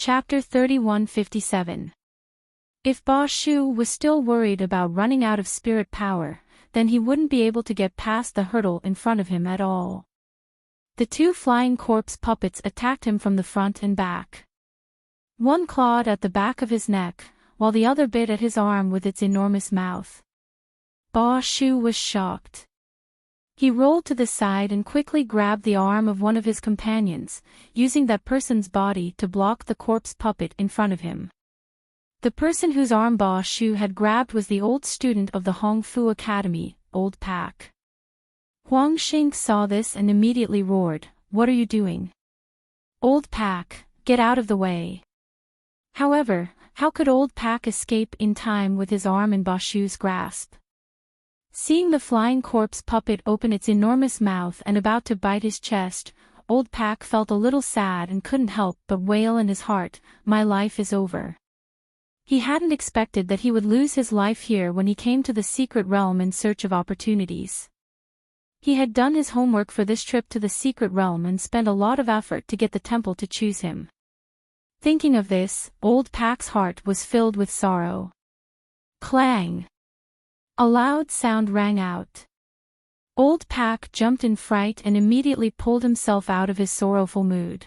Chapter 3157. If Ba Shu was still worried about running out of spirit power, then he wouldn't be able to get past the hurdle in front of him at all. The two flying corpse puppets attacked him from the front and back. One clawed at the back of his neck, while the other bit at his arm with its enormous mouth. Ba Shu was shocked. He rolled to the side and quickly grabbed the arm of one of his companions, using that person's body to block the corpse puppet in front of him. The person whose arm Ba Shu had grabbed was the old student of the Hong Fu Academy, Old Pak. Huang Xing saw this and immediately roared, "What are you doing? Old Pak, get out of the way." However, how could Old Pak escape in time with his arm in Ba Shu's grasp? Seeing the flying corpse puppet open its enormous mouth and about to bite his chest, Old Pak felt a little sad and couldn't help but wail in his heart, "My life is over." He hadn't expected that he would lose his life here when he came to the secret realm in search of opportunities. He had done his homework for this trip to the secret realm and spent a lot of effort to get the temple to choose him. Thinking of this, Old Pak's heart was filled with sorrow. Clang! A loud sound rang out. Old Pak jumped in fright and immediately pulled himself out of his sorrowful mood.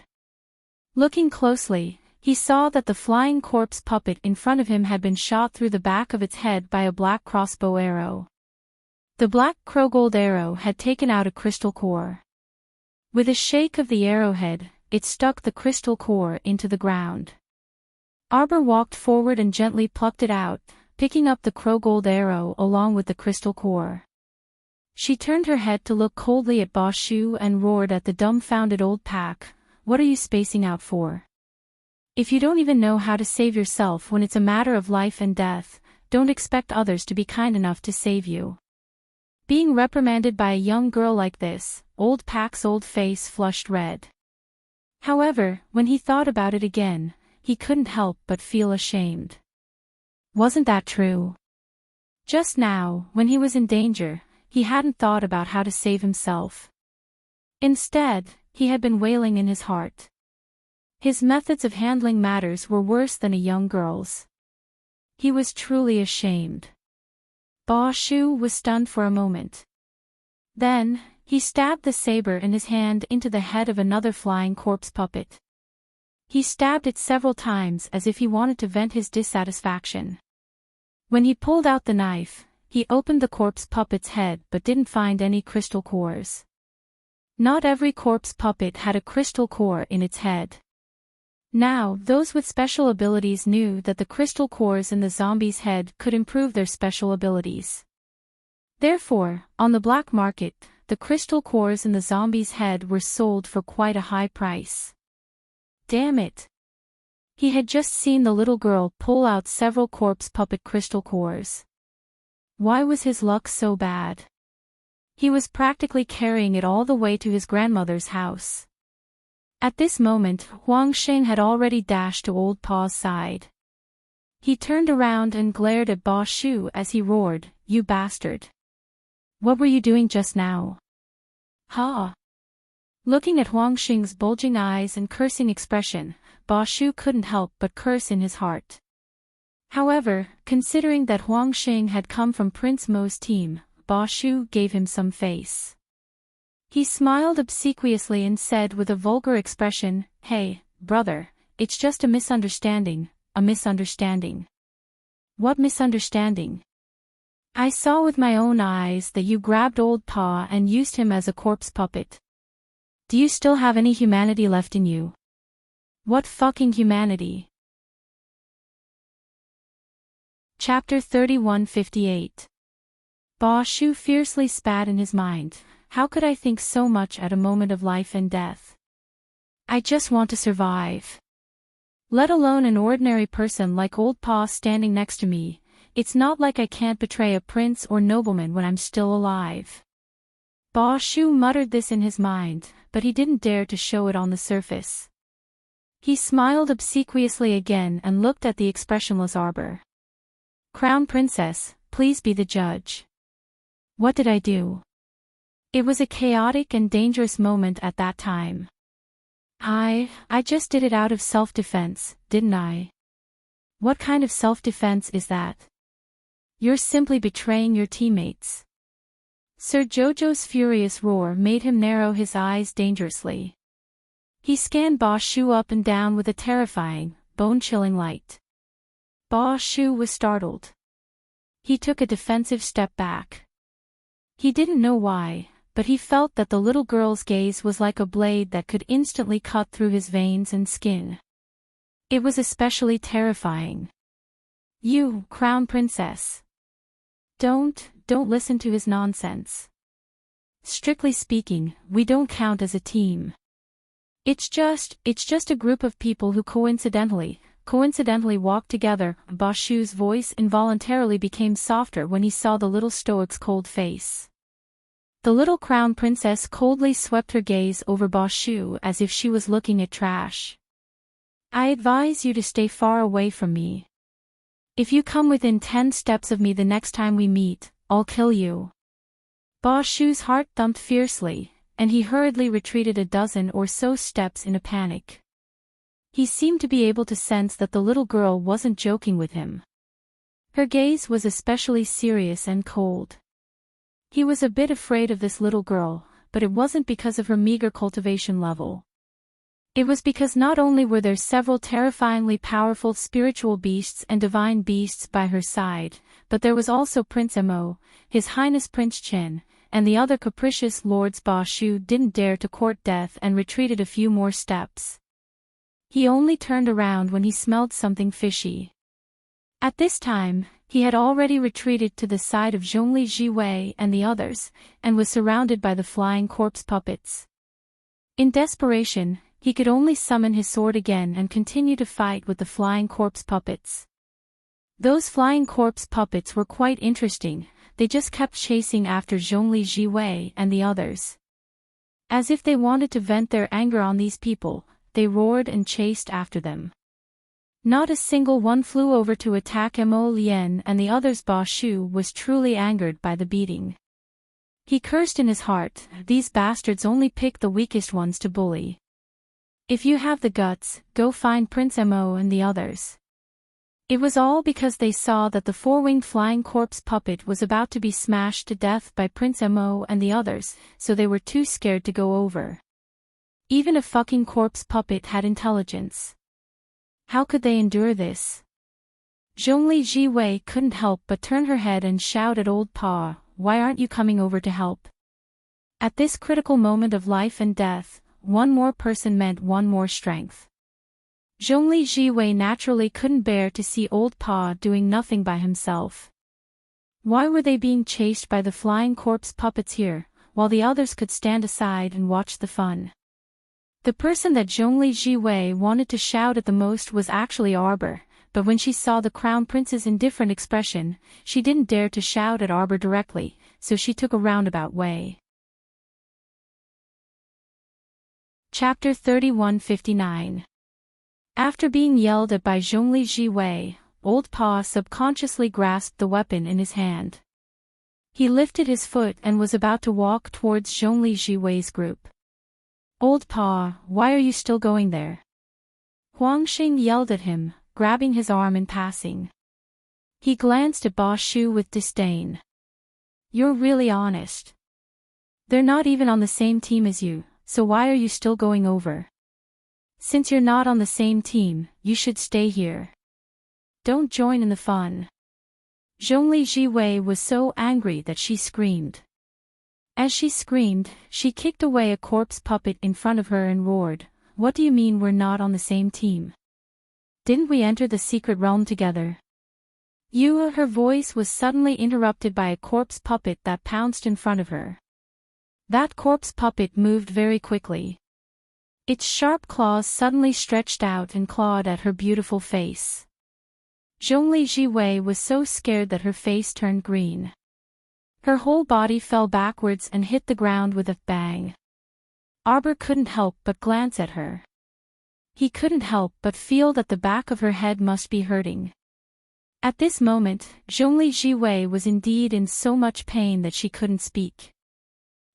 Looking closely, he saw that the flying corpse puppet in front of him had been shot through the back of its head by a black crossbow arrow. The black crowgold arrow had taken out a crystal core. With a shake of the arrowhead, it stuck the crystal core into the ground. Arbor walked forward and gently plucked it out, picking up the crowgold arrow along with the crystal core. She turned her head to look coldly at Ba Shu and roared at the dumbfounded Old Pak, "What are you spacing out for? If you don't even know how to save yourself when it's a matter of life and death, don't expect others to be kind enough to save you." Being reprimanded by a young girl like this, Old Pak's old face flushed red. However, when he thought about it again, he couldn't help but feel ashamed. Wasn't that true? Just now, when he was in danger, he hadn't thought about how to save himself. Instead, he had been wailing in his heart. His methods of handling matters were worse than a young girl's. He was truly ashamed. Ba Shu was stunned for a moment. Then, he stabbed the saber in his hand into the head of another flying corpse puppet. He stabbed it several times as if he wanted to vent his dissatisfaction. When he pulled out the knife, he opened the corpse puppet's head but didn't find any crystal cores. Not every corpse puppet had a crystal core in its head. Now, those with special abilities knew that the crystal cores in the zombie's head could improve their special abilities. Therefore, on the black market, the crystal cores in the zombie's head were sold for quite a high price. Damn it! He had just seen the little girl pull out several corpse puppet crystal cores. Why was his luck so bad? He was practically carrying it all the way to his grandmother's house. At this moment, Huang Xing had already dashed to Old Pa's side. He turned around and glared at Ba Shu as he roared, "You bastard! What were you doing just now?" "Ha!" Looking at Huang Xing's bulging eyes and cursing expression, Ba Shu couldn't help but curse in his heart. However, considering that Huang Xing had come from Prince Mo's team, Ba Shu gave him some face. He smiled obsequiously and said with a vulgar expression, "Hey, brother, it's just a misunderstanding, a misunderstanding." "What misunderstanding?" "I saw with my own eyes that you grabbed Old Pa and used him as a corpse puppet. Do you still have any humanity left in you?" "What fucking humanity?" Chapter 3158. Ba Shu fiercely spat in his mind, "How could I think so much at a moment of life and death? I just want to survive. Let alone an ordinary person like Old Pa standing next to me. It's not like I can't betray a prince or nobleman when I'm still alive." Ba Shu muttered this in his mind, but he didn't dare to show it on the surface. He smiled obsequiously again and looked at the expressionless Arbor. "Crown Princess, please be the judge. What did I do?" It was a chaotic and dangerous moment at that time. I just did it out of self-defense, didn't I? What kind of self-defense is that? You're simply betraying your teammates. Sir Jojo's furious roar made him narrow his eyes dangerously. He scanned Ba Shu up and down with a terrifying, bone-chilling light. Ba Shu was startled. He took a defensive step back. He didn't know why, but he felt that the little girl's gaze was like a blade that could instantly cut through his veins and skin. It was especially terrifying. You, Crown Princess. Don't listen to his nonsense. Strictly speaking, we don't count as a team. It's just a group of people who coincidentally walked together. Ba Shu's voice involuntarily became softer when he saw the little stoic's cold face. The little crown princess coldly swept her gaze over Ba Shu as if she was looking at trash. I advise you to stay far away from me. If you come within 10 steps of me the next time we meet, I'll kill you. Ba Shu's heart thumped fiercely, and he hurriedly retreated a dozen or so steps in a panic. He seemed to be able to sense that the little girl wasn't joking with him. Her gaze was especially serious and cold. He was a bit afraid of this little girl, but it wasn't because of her meager cultivation level. It was because not only were there several terrifyingly powerful spiritual beasts and divine beasts by her side, but there was also Prince Mo, His Highness Prince Chen, and the other capricious lords. Ba Shu didn't dare to court death and retreated a few more steps. He only turned around when he smelled something fishy. At this time, he had already retreated to the side of Zhongli Jiwei and the others, and was surrounded by the flying corpse puppets. In desperation, he could only summon his sword again and continue to fight with the flying corpse puppets. Those flying corpse puppets were quite interesting, they just kept chasing after Zhongli Jiwei and the others. As if they wanted to vent their anger on these people, they roared and chased after them. Not a single one flew over to attack Mo Lien and the others. Ba Shu was truly angered by the beating. He cursed in his heart, these bastards only pick the weakest ones to bully. If you have the guts, go find Prince Mo and the others. It was all because they saw that the four-winged flying corpse puppet was about to be smashed to death by Prince Mo and the others, so they were too scared to go over. Even a fucking corpse puppet had intelligence. How could they endure this? Zhongli Jiwei couldn't help but turn her head and shout at Old Pa, why aren't you coming over to help? At this critical moment of life and death, one more person meant one more strength. Zhongli Jiwei naturally couldn't bear to see Old Pa doing nothing by himself. Why were they being chased by the flying corpse puppets here, while the others could stand aside and watch the fun? The person that Zhongli Jiwei wanted to shout at the most was actually Arbor, but when she saw the crown prince's indifferent expression, she didn't dare to shout at Arbor directly, so she took a roundabout way. Chapter 3159. After being yelled at by Zhongli Jiwei, Old Pa subconsciously grasped the weapon in his hand. He lifted his foot and was about to walk towards Zhongli Jiwei's group. Old Pa, why are you still going there? Huang Xing yelled at him, grabbing his arm in passing. He glanced at Ba Shu with disdain. You're really honest. They're not even on the same team as you, so why are you still going over? Since you're not on the same team, you should stay here. Don't join in the fun. Zhongli Jiwei was so angry that she screamed. As she screamed, she kicked away a corpse puppet in front of her and roared, what do you mean we're not on the same team? Didn't we enter the secret realm together? Her voice was suddenly interrupted by a corpse puppet that pounced in front of her. That corpse puppet moved very quickly. Its sharp claws suddenly stretched out and clawed at her beautiful face. Zhongli Jiwei was so scared that her face turned green. Her whole body fell backwards and hit the ground with a bang. Arbor couldn't help but glance at her. He couldn't help but feel that the back of her head must be hurting. At this moment, Zhongli Jiwei was indeed in so much pain that she couldn't speak.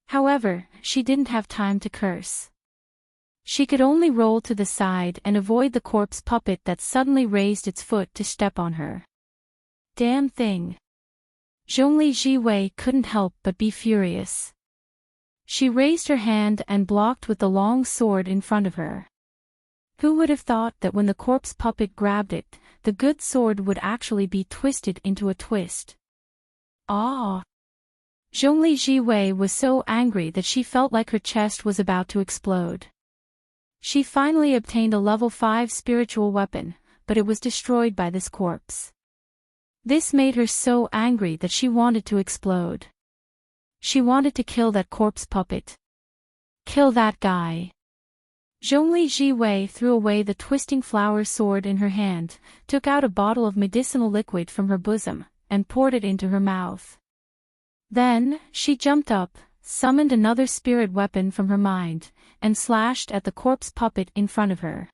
However, she didn't have time to curse. She could only roll to the side and avoid the corpse puppet that suddenly raised its foot to step on her. Damn thing. Zhongli Jiwei couldn't help but be furious. She raised her hand and blocked with the long sword in front of her. Who would have thought that when the corpse puppet grabbed it, the good sword would actually be twisted into a twist? Ah! Zhongli Jiwei was so angry that she felt like her chest was about to explode. She finally obtained a level 5 spiritual weapon, but it was destroyed by this corpse. This made her so angry that she wanted to explode. She wanted to kill that corpse puppet. Kill that guy. Zhongli Jiwei threw away the twisting flower sword in her hand, took out a bottle of medicinal liquid from her bosom, and poured it into her mouth. Then, she jumped up, summoned another spirit weapon from her mind, and slashed at the corpse puppet in front of her.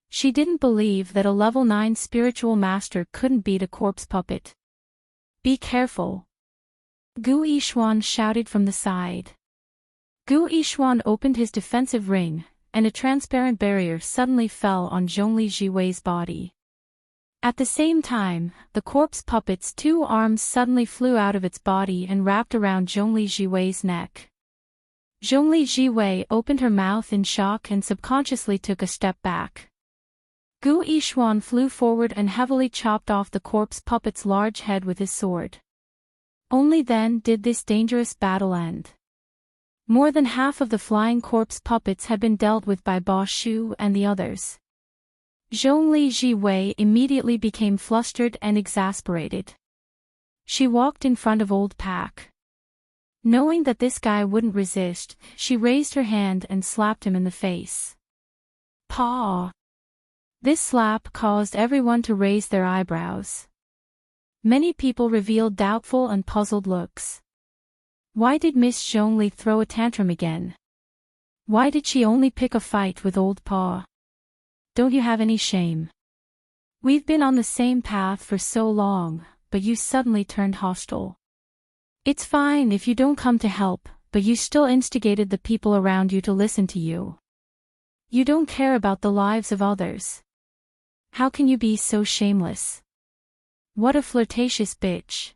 She didn't believe that a level 9 spiritual master couldn't beat a corpse puppet. Be careful. Gu Yishuan shouted from the side. Gu Yishuan opened his defensive ring, and a transparent barrier suddenly fell on Zhongli Jiwei's body. At the same time, the corpse puppet's 2 arms suddenly flew out of its body and wrapped around Zhongli Jiwei's neck. Zhongli Jiwei opened her mouth in shock and subconsciously took a step back. Gu Yishuan flew forward and heavily chopped off the corpse puppet's large head with his sword. Only then did this dangerous battle end. More than half of the flying corpse puppets had been dealt with by Ba Shu and the others. Zhongli Jiwei immediately became flustered and exasperated. She walked in front of Old Pack. Knowing that this guy wouldn't resist, she raised her hand and slapped him in the face. Paw! This slap caused everyone to raise their eyebrows. Many people revealed doubtful and puzzled looks. Why did Miss Zhongli throw a tantrum again? Why did she only pick a fight with Old Paw? Don't you have any shame? We've been on the same path for so long, but you suddenly turned hostile. It's fine if you don't come to help, but you still instigated the people around you to listen to you. You don't care about the lives of others. How can you be so shameless? What a flirtatious bitch.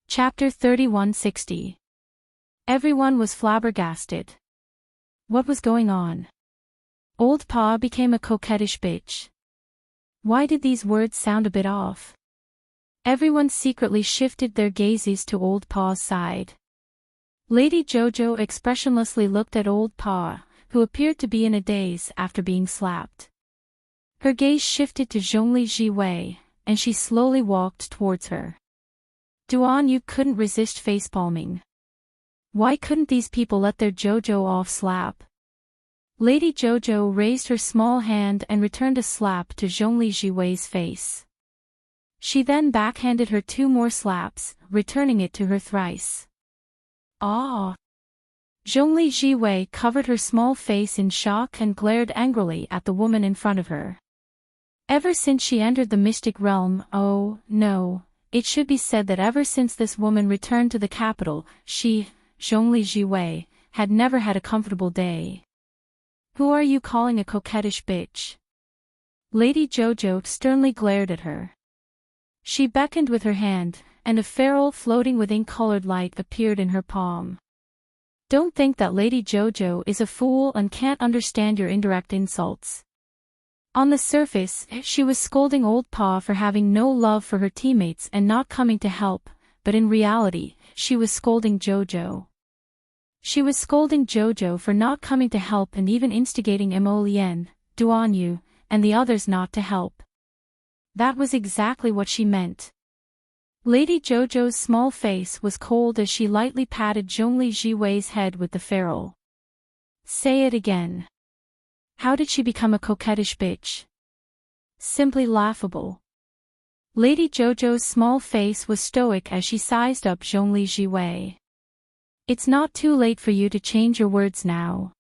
Chapter 3160. Everyone was flabbergasted. What was going on? Old Pa became a coquettish bitch. Why did these words sound a bit off? Everyone secretly shifted their gazes to Old Pa's side. Lady Jojo expressionlessly looked at Old Pa, who appeared to be in a daze after being slapped. Her gaze shifted to Zhongli Jiwei, and she slowly walked towards her. Duan Yu couldn't resist facepalming. Why couldn't these people let their Jojo off slap? Lady Jojo raised her small hand and returned a slap to Zhongli Jiwei's face. She then backhanded her 2 more slaps, returning it to her thrice. Ah! Zhongli Jiwei covered her small face in shock and glared angrily at the woman in front of her. Ever since she entered the mystic realm, oh, no, it should be said that ever since this woman returned to the capital, she, Zhongli Jiwei, had never had a comfortable day. Who are you calling a coquettish bitch? Lady Jojo sternly glared at her. She beckoned with her hand, and a ferrule floating with ink-colored light appeared in her palm. Don't think that Lady Jojo is a fool and can't understand your indirect insults. On the surface, she was scolding Old Pa for having no love for her teammates and not coming to help, but in reality, she was scolding Jojo. She was scolding Jojo for not coming to help and even instigating Mo Lien, Duan Yu, and the others not to help. That was exactly what she meant. Lady Jojo's small face was cold as she lightly patted Zhongli Jiwei's head with the ferrule. Say it again. How did she become a coquettish bitch? Simply laughable. Lady Jojo's small face was stoic as she sized up Zhongli Jiwei. It's not too late for you to change your words now.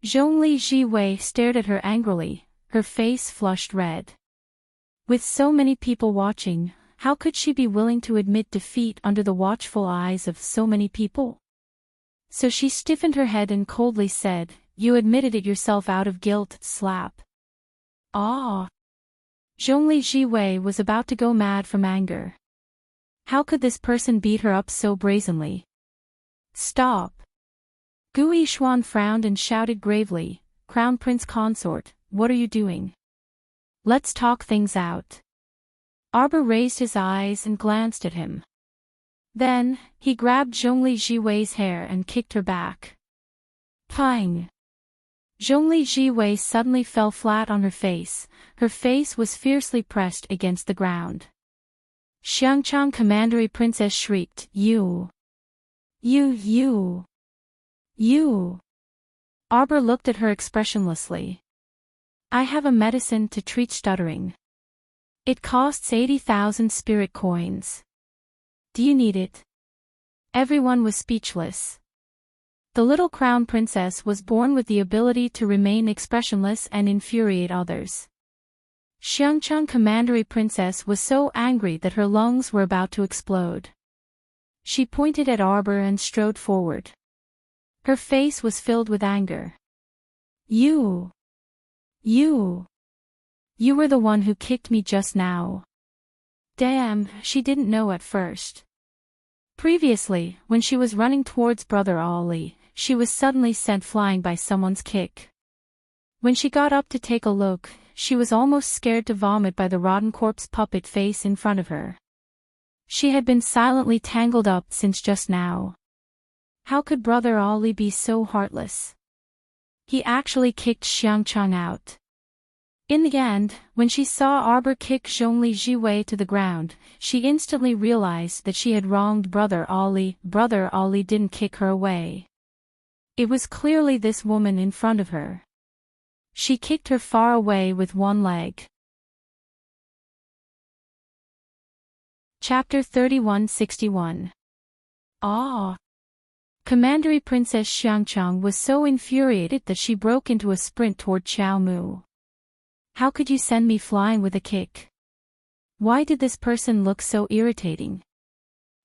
Zhongli Jiwei stared at her angrily, her face flushed red. With so many people watching, how could she be willing to admit defeat under the watchful eyes of so many people? So she stiffened her head and coldly said, "You admitted it yourself out of guilt, slap." Ah! Zhongli Jiwei was about to go mad from anger. How could this person beat her up so brazenly? Stop! Gu Yishuan frowned and shouted gravely, "Crown Prince Consort, what are you doing? Let's talk things out." Arbor raised his eyes and glanced at him. Then, he grabbed Zhongli Jiwei's hair and kicked her back. Pang! Zhongli Jiwei suddenly fell flat on her face was fiercely pressed against the ground. Xiangchang Commandery Princess shrieked, You! Arbor looked at her expressionlessly. "I have a medicine to treat stuttering. It costs 80,000 spirit coins. Do you need it?" Everyone was speechless. The little crown princess was born with the ability to remain expressionless and infuriate others. Xiangchang Commandery Princess was so angry that her lungs were about to explode. She pointed at Arbor and strode forward. Her face was filled with anger. You were the one who kicked me just now." Damn, she didn't know at first. Previously, when she was running towards Brother Ali, she was suddenly sent flying by someone's kick. When she got up to take a look, she was almost scared to vomit by the rotten corpse puppet face in front of her. She had been silently tangled up since just now. How could Brother Ali be so heartless? He actually kicked Xiangchang out. In the end, when she saw Arbor kick Zhongli Jiwei to the ground, she instantly realized that she had wronged Brother Ali. Brother Ali didn't kick her away. It was clearly this woman in front of her. She kicked her far away with one leg. Chapter 3161. Ah! Commandery Princess Xiangchang was so infuriated that she broke into a sprint toward Qiao Mu. "How could you send me flying with a kick? Why did this person look so irritating?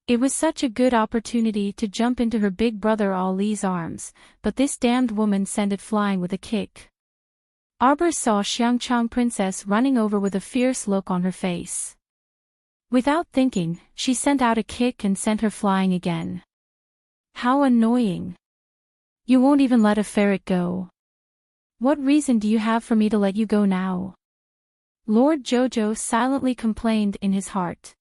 It was such a good opportunity to jump into her big brother Ali's arms, but this damned woman sent it flying with a kick." Arbor saw Xiangchang Princess running over with a fierce look on her face. Without thinking, she sent out a kick and sent her flying again. How annoying. You won't even let a ferret go. What reason do you have for me to let you go now? Lord Jojo silently complained in his heart.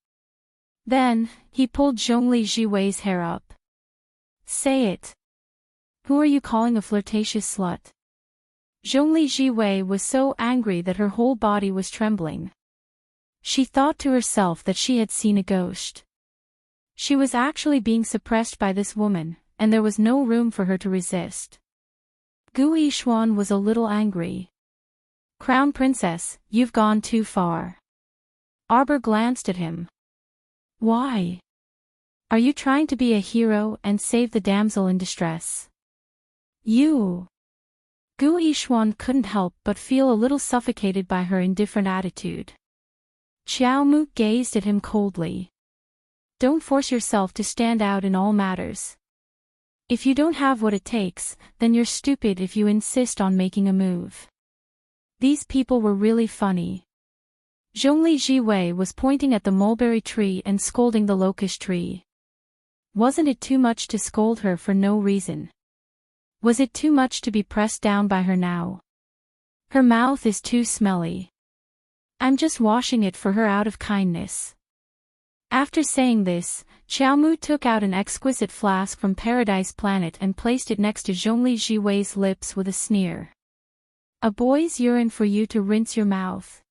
Then, he pulled Zhongli Jiwei's hair up. "Say it. Who are you calling a flirtatious slut?" Zhongli Jiwei was so angry that her whole body was trembling. She thought to herself that she had seen a ghost. She was actually being suppressed by this woman, and there was no room for her to resist. Gu Yishuan was a little angry. "Crown Princess, you've gone too far." Arbor glanced at him. "Why? Are you trying to be a hero and save the damsel in distress?" "You." Gu Yishuan couldn't help but feel a little suffocated by her indifferent attitude. Qiao Mu gazed at him coldly. "Don't force yourself to stand out in all matters. If you don't have what it takes, then you're stupid if you insist on making a move." These people were really funny. Zhongli Jiwei was pointing at the mulberry tree and scolding the locust tree. Wasn't it too much to scold her for no reason? Was it too much to be pressed down by her now? Her mouth is too smelly. I'm just washing it for her out of kindness. After saying this, Qiao Mu took out an exquisite flask from Paradise Planet and placed it next to Zhongli Jiwei's lips with a sneer. "A boy's urine for you to rinse your mouth.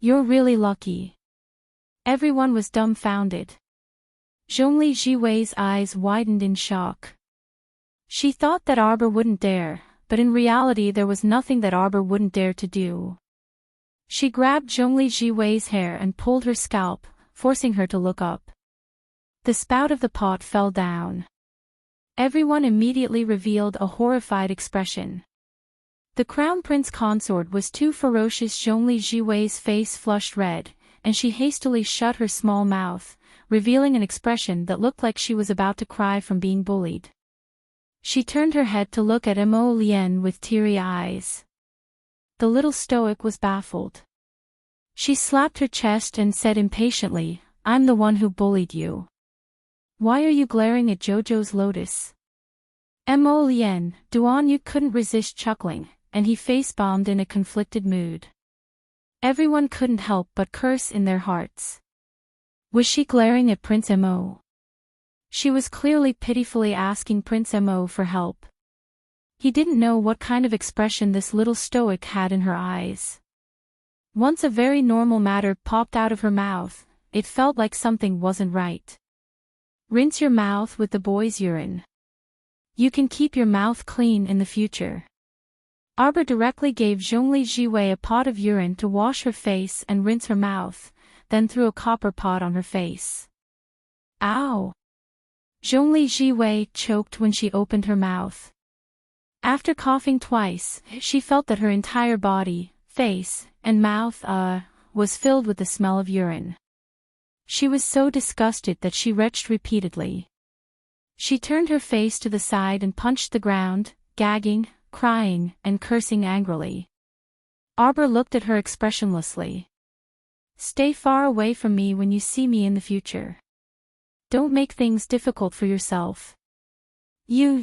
You're really lucky." Everyone was dumbfounded. Zhongli Jiwei's eyes widened in shock. She thought that Arbor wouldn't dare, but in reality there was nothing that Arbor wouldn't dare to do. She grabbed Zhongli Jiwei's hair and pulled her scalp, forcing her to look up. The spout of the pot fell down. Everyone immediately revealed a horrified expression. The Crown Prince Consort was too ferocious. Zhongli Jiwei's face flushed red, and she hastily shut her small mouth, revealing an expression that looked like she was about to cry from being bullied. She turned her head to look at Mo Lien with teary eyes. The little stoic was baffled. She slapped her chest and said impatiently, "I'm the one who bullied you. Why are you glaring at Jojo's lotus?" Mo Lien, Duan Yu couldn't resist chuckling, and he face-bombed in a conflicted mood. Everyone couldn't help but curse in their hearts. Was she glaring at Prince Mo? She was clearly pitifully asking Prince Mo for help. He didn't know what kind of expression this little stoic had in her eyes. Once a very normal matter popped out of her mouth, it felt like something wasn't right. Rinse your mouth with the boy's urine. You can keep your mouth clean in the future. Arbor directly gave Zhongli Jiwei a pot of urine to wash her face and rinse her mouth, then threw a copper pot on her face. Ow! Zhongli Jiwei choked when she opened her mouth. After coughing twice, she felt that her entire body, face, and mouth, was filled with the smell of urine. She was so disgusted that she retched repeatedly. She turned her face to the side and punched the ground, gagging, crying, and cursing angrily. Arbor looked at her expressionlessly. "Stay far away from me when you see me in the future. Don't make things difficult for yourself. You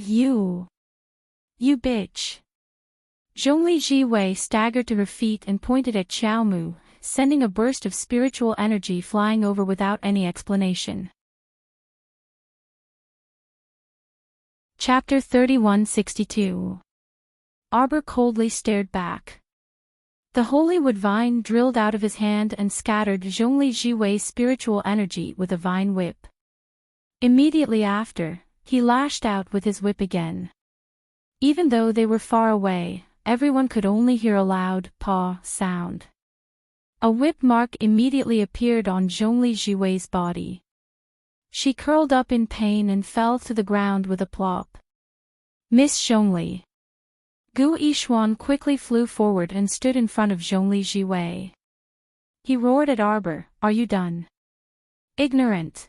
bitch." Zhongli Jiwei staggered to her feet and pointed at Xiaomu, sending a burst of spiritual energy flying over without any explanation. Chapter 3162. Arbor coldly stared back. The holy wood vine drilled out of his hand and scattered Zhongli Jiwei's spiritual energy with a vine whip. Immediately after, he lashed out with his whip again. Even though they were far away, everyone could only hear a loud paw sound. A whip mark immediately appeared on Zhongli Jiwei's body. She curled up in pain and fell to the ground with a plop. "Miss Zhongli." Gu Yishuan quickly flew forward and stood in front of Zhongli Jiwei. He roared at Arbor, "Are you done? Ignorant."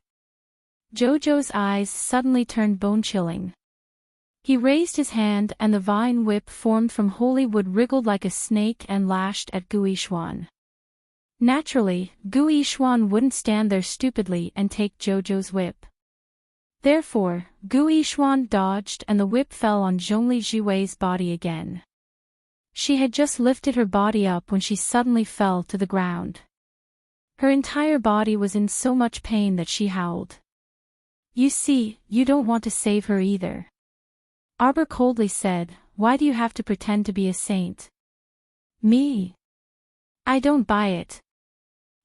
Jojo's eyes suddenly turned bone-chilling. He raised his hand and the vine whip formed from holy wood wriggled like a snake and lashed at Gu Yishuan. Naturally, Gu Yishuan wouldn't stand there stupidly and take Jojo's whip. Therefore, Gu Yishuan dodged and the whip fell on Zhongli Jiwei's body again. She had just lifted her body up when she suddenly fell to the ground. Her entire body was in so much pain that she howled. "You see, you don't want to save her either." Arbor coldly said, "Why do you have to pretend to be a saint?" "Me? I don't buy it."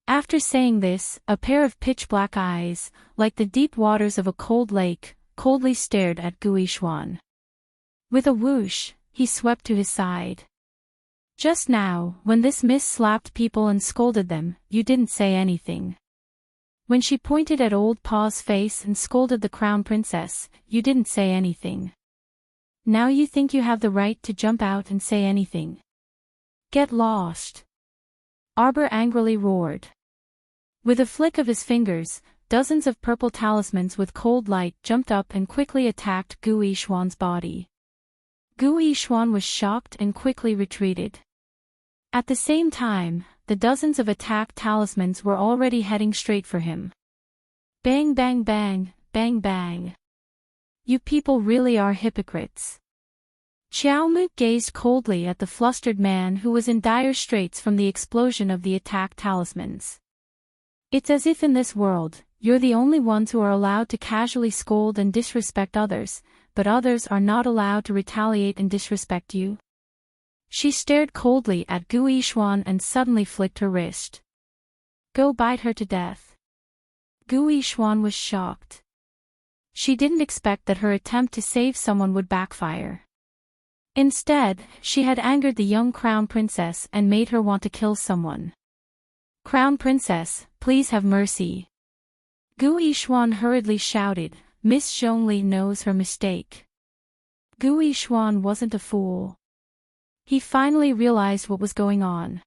After saying this, a pair of pitch-black eyes, like the deep waters of a cold lake, coldly stared at Gu Yishuan. With a whoosh, he swept to his side. "Just now, when this miss slapped people and scolded them, you didn't say anything. When she pointed at Old Pa's face and scolded the crown princess, you didn't say anything. Now you think you have the right to jump out and say anything. Get lost." Arbor angrily roared. With a flick of his fingers, dozens of purple talismans with cold light jumped up and quickly attacked Gu Yishuan's body. Gu Yishuan was shocked and quickly retreated. At the same time, the dozens of attack talismans were already heading straight for him. Bang bang bang, bang bang. You people really are hypocrites. Xiaomu gazed coldly at the flustered man who was in dire straits from the explosion of the attack talismans. It's as if in this world, you're the only ones who are allowed to casually scold and disrespect others, but others are not allowed to retaliate and disrespect you. She stared coldly at Gu Yishuan and suddenly flicked her wrist. Go bite her to death. Gu Yishuan was shocked. She didn't expect that her attempt to save someone would backfire. Instead, she had angered the young crown princess and made her want to kill someone. Crown princess, please have mercy. Gu Yishuan hurriedly shouted, Miss Zhongli knows her mistake. Gu Yishuan wasn't a fool. He finally realized what was going on.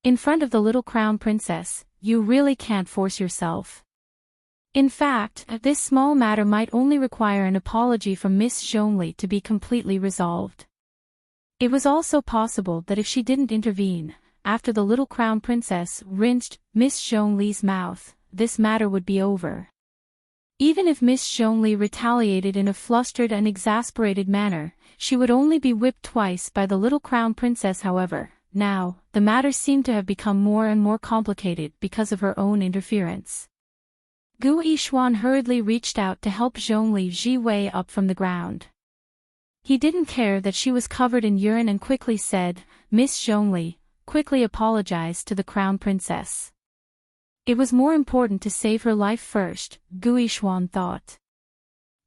In front of the little crown princess, you really can't force yourself. In fact, this small matter might only require an apology from Miss Zhongli to be completely resolved. It was also possible that if she didn't intervene, after the little crown princess rinsed Miss Zhongli's mouth, this matter would be over. Even if Miss Zhongli retaliated in a flustered and exasperated manner, she would only be whipped twice by the little crown princess. However, now, the matter seemed to have become more and more complicated because of her own interference. Gu Yishuan hurriedly reached out to help Zhongli Jiwei up from the ground. He didn't care that she was covered in urine and quickly said, "Miss Zhongli, quickly apologize to the crown princess." It was more important to save her life first, Gu Yishuan thought.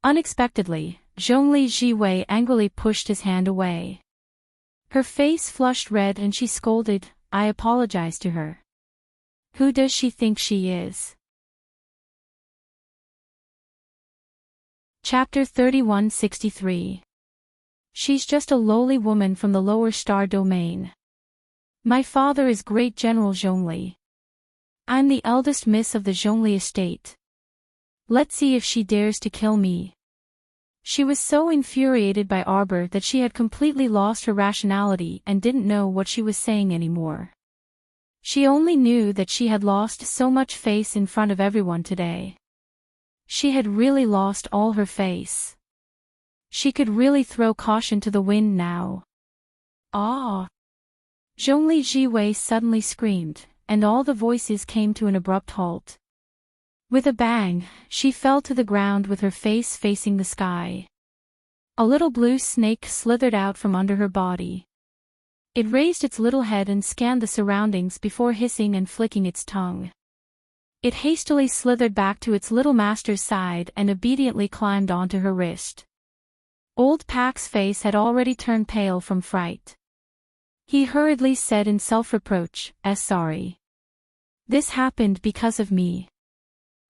Unexpectedly, Zhongli Jiwei angrily pushed his hand away. Her face flushed red and she scolded, "I apologize to her. Who does she think she is?" Chapter 3163. She's just a lowly woman from the lower star domain. My father is Great General Zhongli. I'm the eldest miss of the Zhongli estate. Let's see if she dares to kill me. She was so infuriated by Arbor that she had completely lost her rationality and didn't know what she was saying anymore. She only knew that she had lost so much face in front of everyone today. She had really lost all her face. She could really throw caution to the wind now. Ah! Zhongli Jiwei suddenly screamed, and all the voices came to an abrupt halt. With a bang, she fell to the ground with her face facing the sky. A little blue snake slithered out from under her body. It raised its little head and scanned the surroundings before hissing and flicking its tongue. It hastily slithered back to its little master's side and obediently climbed onto her wrist. Old Pak's face had already turned pale from fright. He hurriedly said in self-reproach, "Sorry. This happened because of me."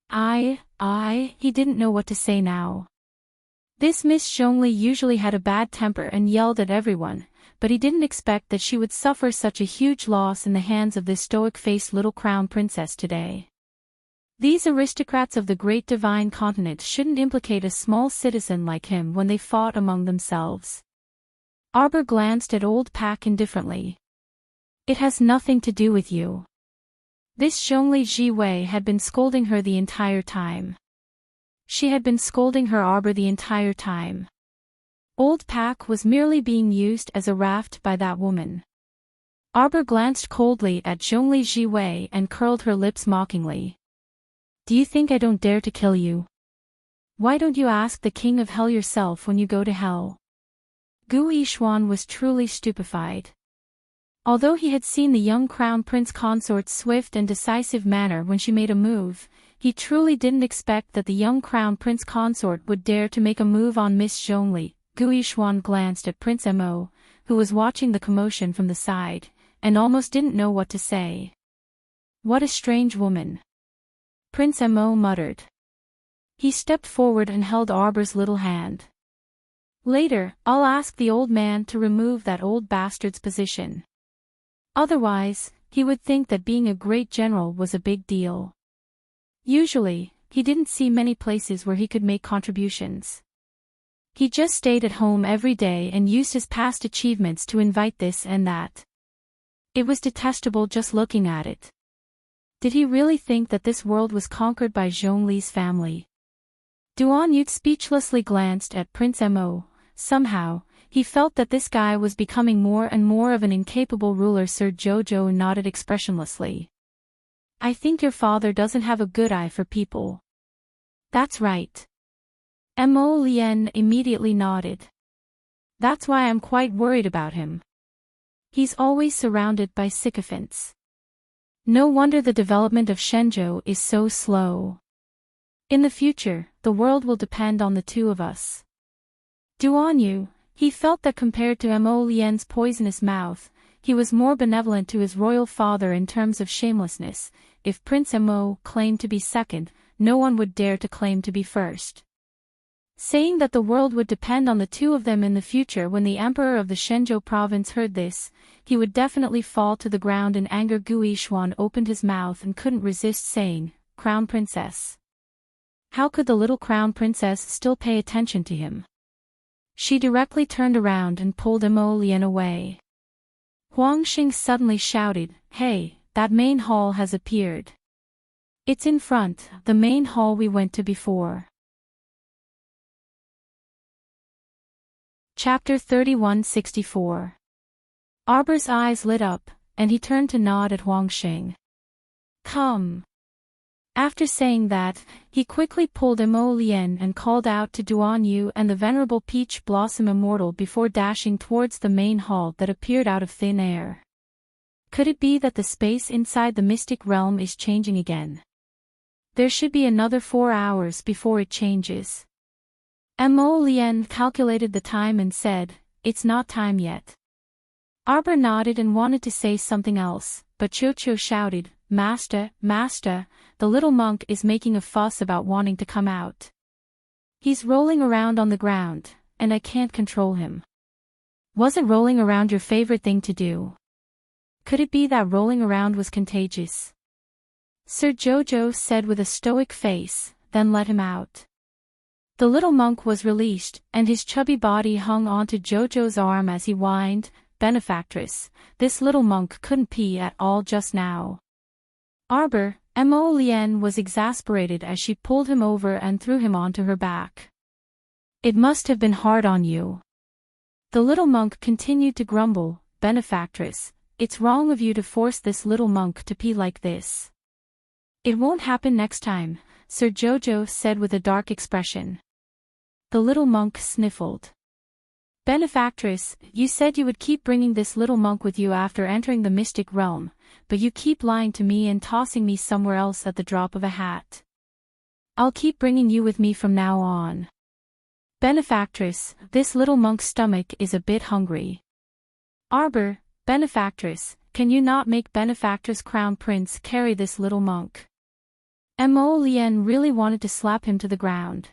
He didn't know what to say now. This Miss Zhongli usually had a bad temper and yelled at everyone, but he didn't expect that she would suffer such a huge loss in the hands of this stoic-faced little crown princess today. These aristocrats of the great divine continent shouldn't implicate a small citizen like him when they fought among themselves. Arbor glanced at Old Pak indifferently. "It has nothing to do with you." This Zhongli Jiwei had been scolding her the entire time. She had been scolding her Arbor the entire time. Old Pak was merely being used as a raft by that woman. Arbor glanced coldly at Zhongli Jiwei and curled her lips mockingly. "Do you think I don't dare to kill you? Why don't you ask the king of hell yourself when you go to hell?" Gu Yishuan was truly stupefied. Although he had seen the young crown prince consort's swift and decisive manner when she made a move, he truly didn't expect that the young crown prince consort would dare to make a move on Miss Zhongli. Gu Yishuan glanced at Prince Mo, who was watching the commotion from the side, and almost didn't know what to say. "What a strange woman," Prince Mo muttered. He stepped forward and held Arbor's little hand. "Later, I'll ask the old man to remove that old bastard's position. Otherwise, he would think that being a great general was a big deal." Usually, he didn't see many places where he could make contributions. He just stayed at home every day and used his past achievements to invite this and that. It was detestable just looking at it. Did he really think that this world was conquered by Zhongli's family? Duan Yu speechlessly glanced at Prince Mo. Somehow, he felt that this guy was becoming more and more of an incapable ruler. Sir Jojo nodded expressionlessly. "I think your father doesn't have a good eye for people." "That's right." Mo Lien immediately nodded. "That's why I'm quite worried about him. He's always surrounded by sycophants. No wonder the development of Shenzhou is so slow. In the future, the world will depend on the two of us." Duan Yu, he felt that compared to Mo Lien's poisonous mouth, he was more benevolent to his royal father in terms of shamelessness. If Prince Mo claimed to be second, no one would dare to claim to be first. Saying that the world would depend on the two of them in the future. When the emperor of the Shenzhou province heard this, he would definitely fall to the ground in anger. Gu Yishuan opened his mouth and couldn't resist saying, "Crown Princess." How could the little crown princess still pay attention to him? She directly turned around and pulled Mo Lian away. Huang Xing suddenly shouted, "Hey, that main hall has appeared. It's in front, the main hall we went to before." Chapter 3164. Arbor's eyes lit up, and he turned to nod at Huang Xing. "Come." After saying that, he quickly pulled Mo Lian and called out to Duan Yu and the venerable Peach Blossom Immortal before dashing towards the main hall that appeared out of thin air. Could it be that the space inside the mystic realm is changing again? There should be another 4 hours before it changes. Mo Lian calculated the time and said, "It's not time yet." Arbor nodded and wanted to say something else, but Cho shouted, "Master, Master, the little monk is making a fuss about wanting to come out. He's rolling around on the ground, and I can't control him." Wasn't rolling around your favorite thing to do? Could it be that rolling around was contagious? Sir Jojo said with a stoic face, "Then let him out." The little monk was released, and his chubby body hung onto Jojo's arm as he whined, "Benefactress, this little monk couldn't pee at all just now." Arbor, Mo Lian was exasperated as she pulled him over and threw him onto her back. "It must have been hard on you." The little monk continued to grumble, "Benefactress, it's wrong of you to force this little monk to pee like this." "It won't happen next time," Sir Jojo said with a dark expression. The little monk sniffled. "Benefactress, you said you would keep bringing this little monk with you after entering the mystic realm, but you keep lying to me and tossing me somewhere else at the drop of a hat." "I'll keep bringing you with me from now on." "Benefactress, this little monk's stomach is a bit hungry." "Arbor, Benefactress, can you not make Benefactress Crown Prince carry this little monk?" Mo Lian really wanted to slap him to the ground.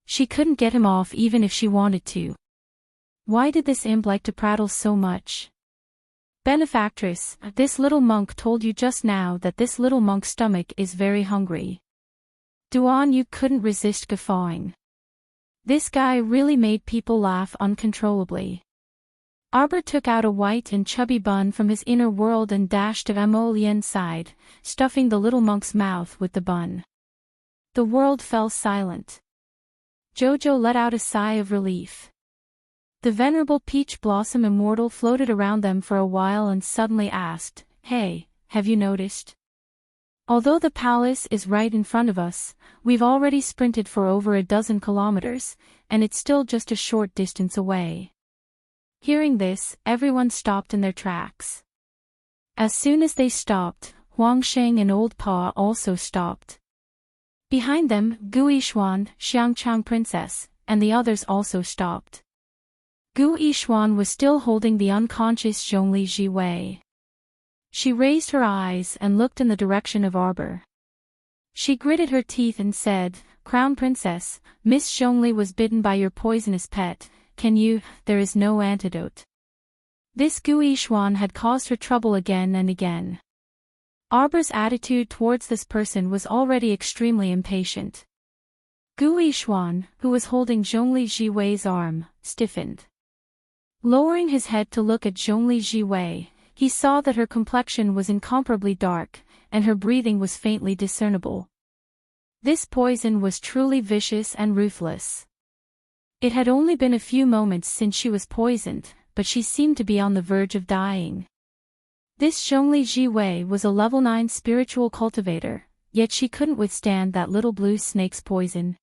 She couldn't get him off even if she wanted to. Why did this imp like to prattle so much? "Benefactress, this little monk told you just now that this little monk's stomach is very hungry." Duan Yu couldn't resist guffawing. This guy really made people laugh uncontrollably. Arbor took out a white and chubby bun from his inner world and dashed to Mo Lian's side, stuffing the little monk's mouth with the bun. The world fell silent. Jojo let out a sigh of relief. The venerable Peach Blossom Immortal floated around them for a while and suddenly asked, "Hey, have you noticed? Although the palace is right in front of us, we've already sprinted for over a dozen kilometers, and it's still just a short distance away." Hearing this, everyone stopped in their tracks. As soon as they stopped, Huang Xing and Old Pa also stopped. Behind them, Gu Yishuan, Xiangchang Princess, and the others also stopped. Gu Yishuan was still holding the unconscious Zhongli Jiwei. She raised her eyes and looked in the direction of Arbor. She gritted her teeth and said, "Crown Princess, Miss Zhongli was bitten by your poisonous pet. There is no antidote." This Gu Yishuan had caused her trouble again and again. Arbor's attitude towards this person was already extremely impatient. Gu Yishuan, who was holding Zhongli Jiwei's arm, stiffened. Lowering his head to look at Zhongli Jiwei, he saw that her complexion was incomparably dark, and her breathing was faintly discernible. This poison was truly vicious and ruthless. It had only been a few moments since she was poisoned, but she seemed to be on the verge of dying. This Zhongli Jiwei was a level 9 spiritual cultivator, yet she couldn't withstand that little blue snake's poison.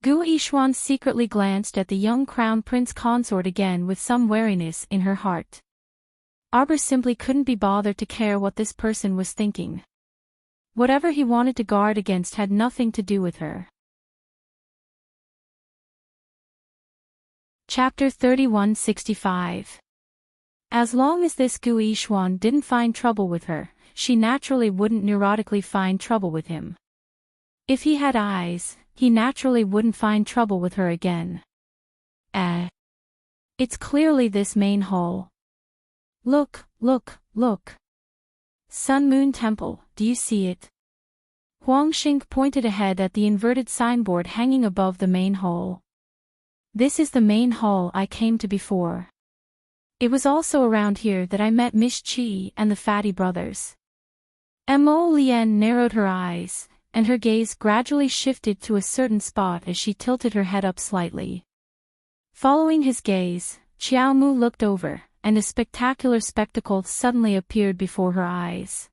Gu Yishuan secretly glanced at the young crown prince consort again with some wariness in her heart. Arbor simply couldn't be bothered to care what this person was thinking. Whatever he wanted to guard against had nothing to do with her. Chapter 3165. As long as this Gu Yishuan didn't find trouble with her, she naturally wouldn't neurotically find trouble with him. If he had eyes, he naturally wouldn't find trouble with her again. It's clearly this main hall. Look, look, look. Sun Moon Temple, do you see it? Huang Xing pointed ahead at the inverted signboard hanging above the main hall. This is the main hall I came to before. It was also around here that I met Miss Qi and the Fatty brothers. Mo Lian narrowed her eyes, and her gaze gradually shifted to a certain spot as she tilted her head up slightly. Following his gaze, Xiao Mu looked over, and a spectacular spectacle suddenly appeared before her eyes.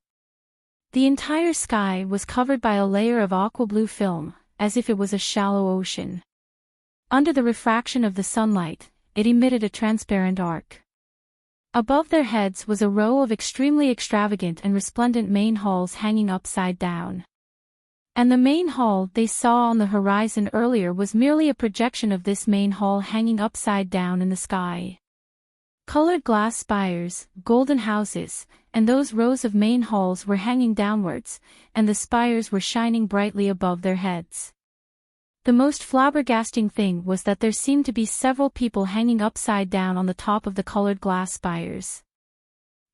The entire sky was covered by a layer of aqua-blue film, as if it was a shallow ocean. Under the refraction of the sunlight, it emitted a transparent arc. Above their heads was a row of extremely extravagant and resplendent main halls hanging upside down. And the main hall they saw on the horizon earlier was merely a projection of this main hall hanging upside down in the sky. Colored glass spires, golden houses, and those rows of main halls were hanging downwards, and the spires were shining brightly above their heads. The most flabbergasting thing was that there seemed to be several people hanging upside down on the top of the colored glass spires.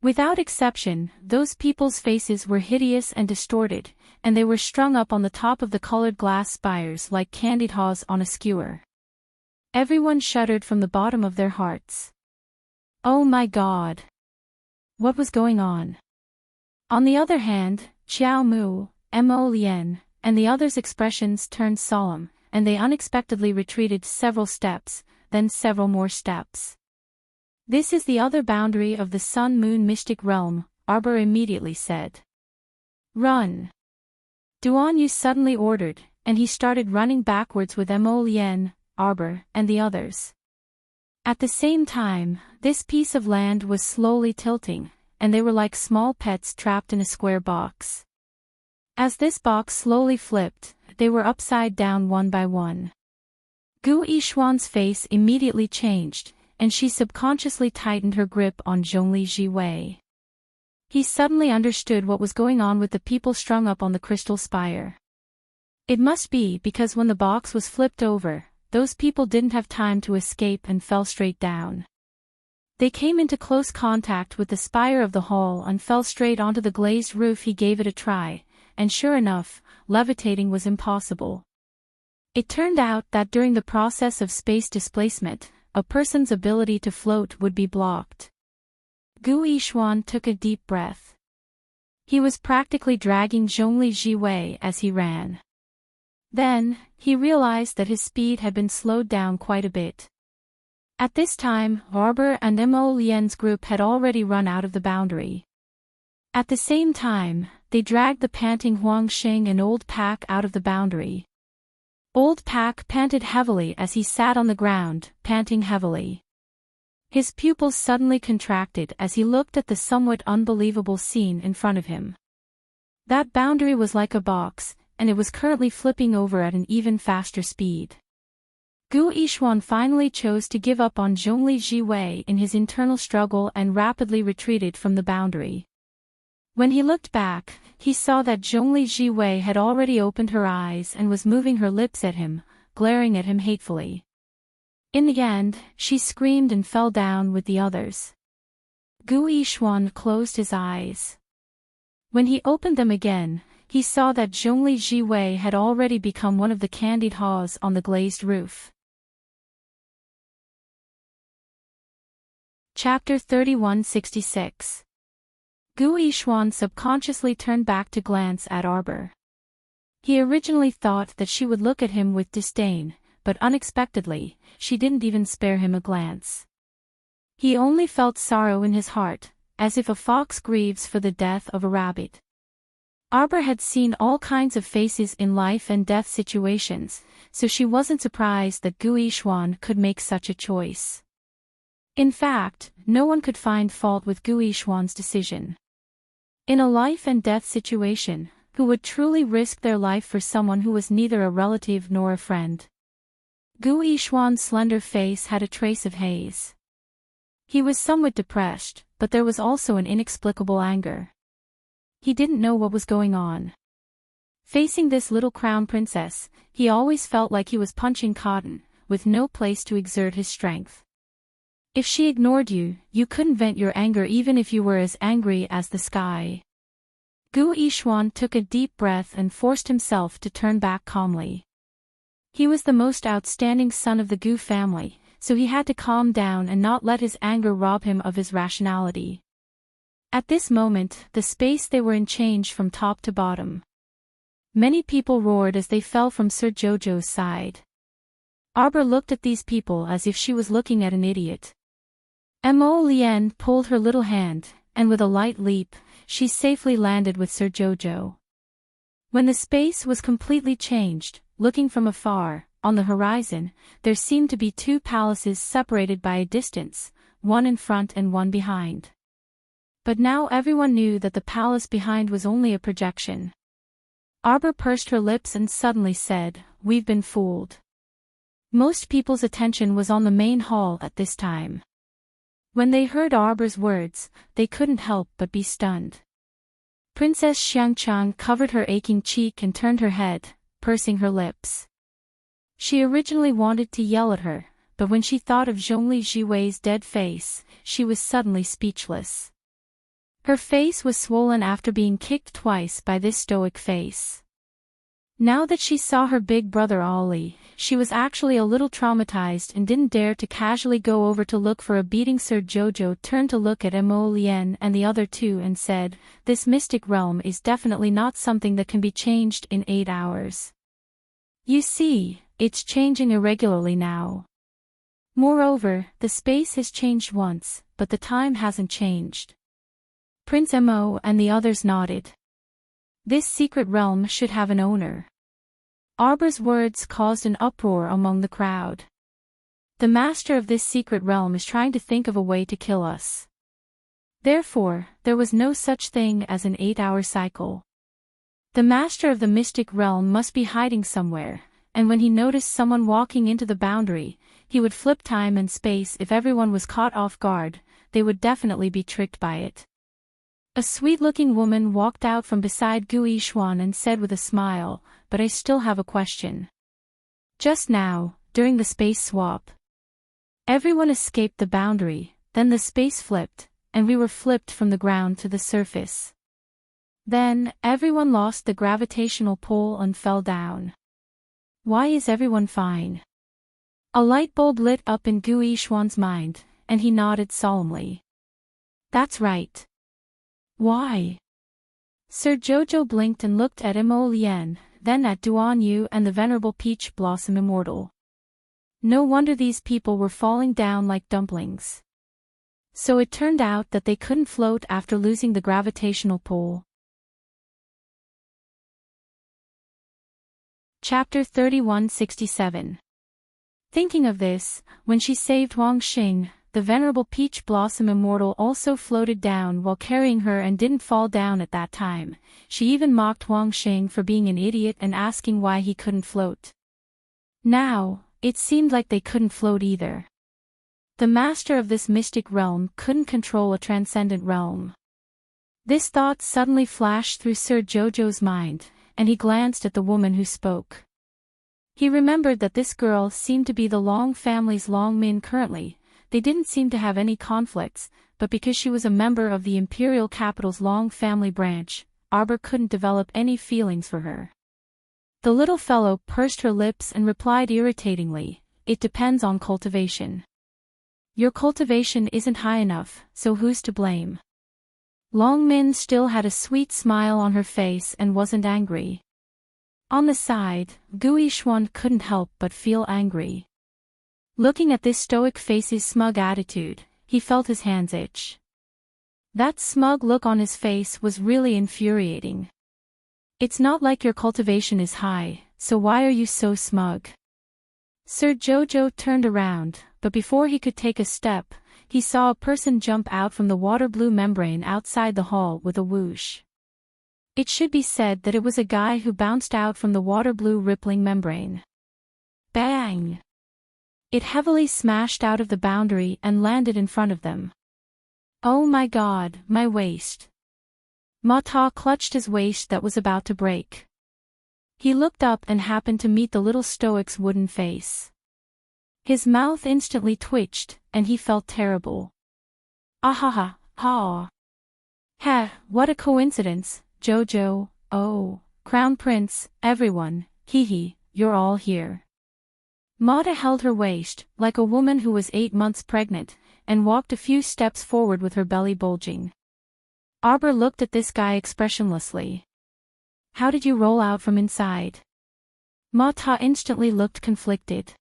Without exception, those people's faces were hideous and distorted, and they were strung up on the top of the colored glass spires like candied haws on a skewer. Everyone shuddered from the bottom of their hearts. Oh my God! What was going on? On the other hand, Xiao Mu, Mo Lian, and the others' expressions turned solemn, and they unexpectedly retreated several steps, then several more steps. This is the other boundary of the Sun-Moon mystic realm, Arbor immediately said. Run! Duan Yu suddenly ordered, and he started running backwards with Mo Lian, Arbor, and the others. At the same time, this piece of land was slowly tilting, and they were like small pets trapped in a square box. As this box slowly flipped, they were upside down one by one. Gu Yishuan's face immediately changed, and she subconsciously tightened her grip on Zhongli Jiwei. He suddenly understood what was going on with the people strung up on the crystal spire. It must be because when the box was flipped over, those people didn't have time to escape and fell straight down. They came into close contact with the spire of the hall and fell straight onto the glazed roof. He gave it a try, and sure enough, levitating was impossible. It turned out that during the process of space displacement, a person's ability to float would be blocked. Gu Yishuan took a deep breath. He was practically dragging Zhongli Jiwei as he ran. Then, he realized that his speed had been slowed down quite a bit. At this time, Arbor and Mo Lian's group had already run out of the boundary. At the same time, they dragged the panting Huang Xing and Old Pak out of the boundary. Old Pak panted heavily as he sat on the ground, panting heavily. His pupils suddenly contracted as he looked at the somewhat unbelievable scene in front of him. That boundary was like a box, and it was currently flipping over at an even faster speed. Gu Yishuan finally chose to give up on Zhongli Jiwei in his internal struggle and rapidly retreated from the boundary. When he looked back, he saw that Zhongli Jiwei had already opened her eyes and was moving her lips at him, glaring at him hatefully. In the end, she screamed and fell down with the others. Gu Yishuan closed his eyes. When he opened them again, he saw that Zhongli Jiwei had already become one of the candied haws on the glazed roof. Chapter 3166. Gu Yishuan subconsciously turned back to glance at Arbor. He originally thought that she would look at him with disdain, but unexpectedly, she didn't even spare him a glance. He only felt sorrow in his heart, as if a fox grieves for the death of a rabbit. Arbor had seen all kinds of faces in life and death situations, so she wasn't surprised that Gu Yishuan could make such a choice. In fact, no one could find fault with Gu Yishuan's decision. In a life and death situation, who would truly risk their life for someone who was neither a relative nor a friend? Gu Yishuan's slender face had a trace of haze. He was somewhat depressed, but there was also an inexplicable anger. He didn't know what was going on. Facing this little crown princess, he always felt like he was punching cotton, with no place to exert his strength. If she ignored you, you couldn't vent your anger even if you were as angry as the sky. Gu Yishuan took a deep breath and forced himself to turn back calmly. He was the most outstanding son of the Gu family, so he had to calm down and not let his anger rob him of his rationality. At this moment, the space they were in changed from top to bottom. Many people roared as they fell from Sir Jojo's side. Arbor looked at these people as if she was looking at an idiot. Mo Lien pulled her little hand, and with a light leap, she safely landed with Sir Jojo. When the space was completely changed, looking from afar, on the horizon, there seemed to be two palaces separated by a distance, one in front and one behind. But now everyone knew that the palace behind was only a projection. Arbor pursed her lips and suddenly said, "We've been fooled." Most people's attention was on the main hall at this time. When they heard Arbor's words, they couldn't help but be stunned. Princess Xiangchang covered her aching cheek and turned her head, pursing her lips. She originally wanted to yell at her, but when she thought of Zhongli Jiwei's dead face, she was suddenly speechless. Her face was swollen after being kicked twice by this stoic face. Now that she saw her big brother Ali, she was actually a little traumatized and didn't dare to casually go over to look for a beating. Sir Jojo turned to look at Mo Lien and the other two and said, "This mystic realm is definitely not something that can be changed in 8 hours. You see, it's changing irregularly now. Moreover, the space has changed once, but the time hasn't changed." Prince Mo and the others nodded. This secret realm should have an owner. Arbor's words caused an uproar among the crowd. The master of this secret realm is trying to think of a way to kill us. Therefore, there was no such thing as an 8-hour cycle. The master of the mystic realm must be hiding somewhere, and when he noticed someone walking into the boundary, he would flip time and space. If everyone was caught off guard, they would definitely be tricked by it. A sweet-looking woman walked out from beside Gu Yishuan and said with a smile, "But I still have a question. Just now, during the space swap, everyone escaped the boundary, then the space flipped, and we were flipped from the ground to the surface. Then, everyone lost the gravitational pull and fell down. Why is everyone fine?" A light bulb lit up in Gu Yishuan's mind, and he nodded solemnly. "That's right. Why?" Sir Jojo blinked and looked at Mo Lien, then at Duan Yu and the Venerable Peach Blossom Immortal. No wonder these people were falling down like dumplings. So it turned out that they couldn't float after losing the gravitational pull. Chapter 3167. Thinking of this, when she saved Huang Xing, the Venerable Peach Blossom Immortal also floated down while carrying her and didn't fall down at that time. She even mocked Huang Xing for being an idiot and asking why he couldn't float. Now, it seemed like they couldn't float either. The master of this mystic realm couldn't control a transcendent realm. This thought suddenly flashed through Sir Jojo's mind, and he glanced at the woman who spoke. He remembered that this girl seemed to be the Long family's Long Min currently. They didn't seem to have any conflicts, but because she was a member of the imperial capital's Long family branch, Arbor couldn't develop any feelings for her. The little fellow pursed her lips and replied irritatingly, "It depends on cultivation. Your cultivation isn't high enough, so who's to blame?" Long Min still had a sweet smile on her face and wasn't angry. On the side, Gu Yishuan couldn't help but feel angry. Looking at this stoic face's smug attitude, he felt his hands itch. That smug look on his face was really infuriating. "It's not like your cultivation is high, so why are you so smug?" Sir Jojo turned around, but before he could take a step, he saw a person jump out from the water-blue membrane outside the hall with a whoosh. It should be said that it was a guy who bounced out from the water-blue rippling membrane. Bang! It heavily smashed out of the boundary and landed in front of them. "Oh my God, my waist." Ma Ta clutched his waist that was about to break. He looked up and happened to meet the little stoic's wooden face. His mouth instantly twitched, and he felt terrible. "Ahaha, ha. Heh, what a coincidence, Jojo, oh, Crown Prince, everyone, hee, you're all here. Mata held her waist, like a woman who was 8 months pregnant, and walked a few steps forward with her belly bulging. Arbor looked at this guy expressionlessly. How did you roll out from inside? Mata instantly looked conflicted.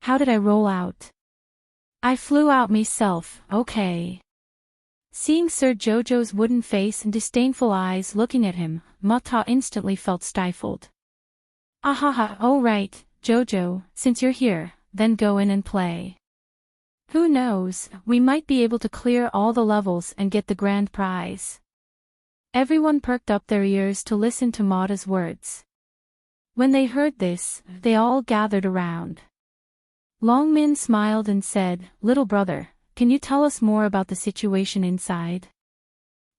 How did I roll out? I flew out myself, okay. Seeing Sir Jojo's wooden face and disdainful eyes looking at him, Mata instantly felt stifled. Ahaha, oh right, Jojo, since you're here, then go in and play. Who knows, we might be able to clear all the levels and get the grand prize. Everyone perked up their ears to listen to Mata's words. When they heard this, they all gathered around. Longmin smiled and said, Little brother, can you tell us more about the situation inside?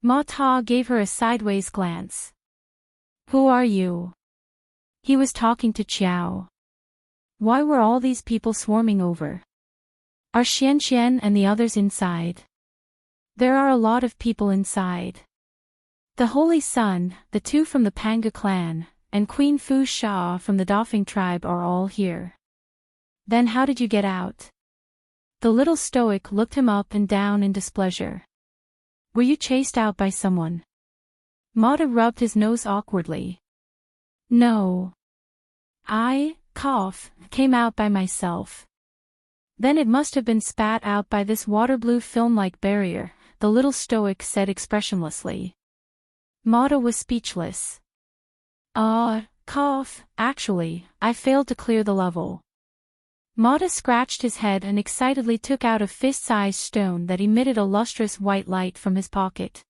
Mata gave her a sideways glance. Who are you? He was talking to Qiao. Why were all these people swarming over? Are Xian and the others inside? There are a lot of people inside. The Holy Sun, the 2 from the Panga clan, and Queen Fu Sha from the Dafeng tribe are all here. Then how did you get out? The little stoic looked him up and down in displeasure. Were you chased out by someone? Mata rubbed his nose awkwardly. No. I, came out by myself. Then it must have been spat out by this water-blue film-like barrier, the little stoic said expressionlessly. Mata was speechless. Actually, I failed to clear the level. Mata scratched his head and excitedly took out a fist-sized stone that emitted a lustrous white light from his pocket.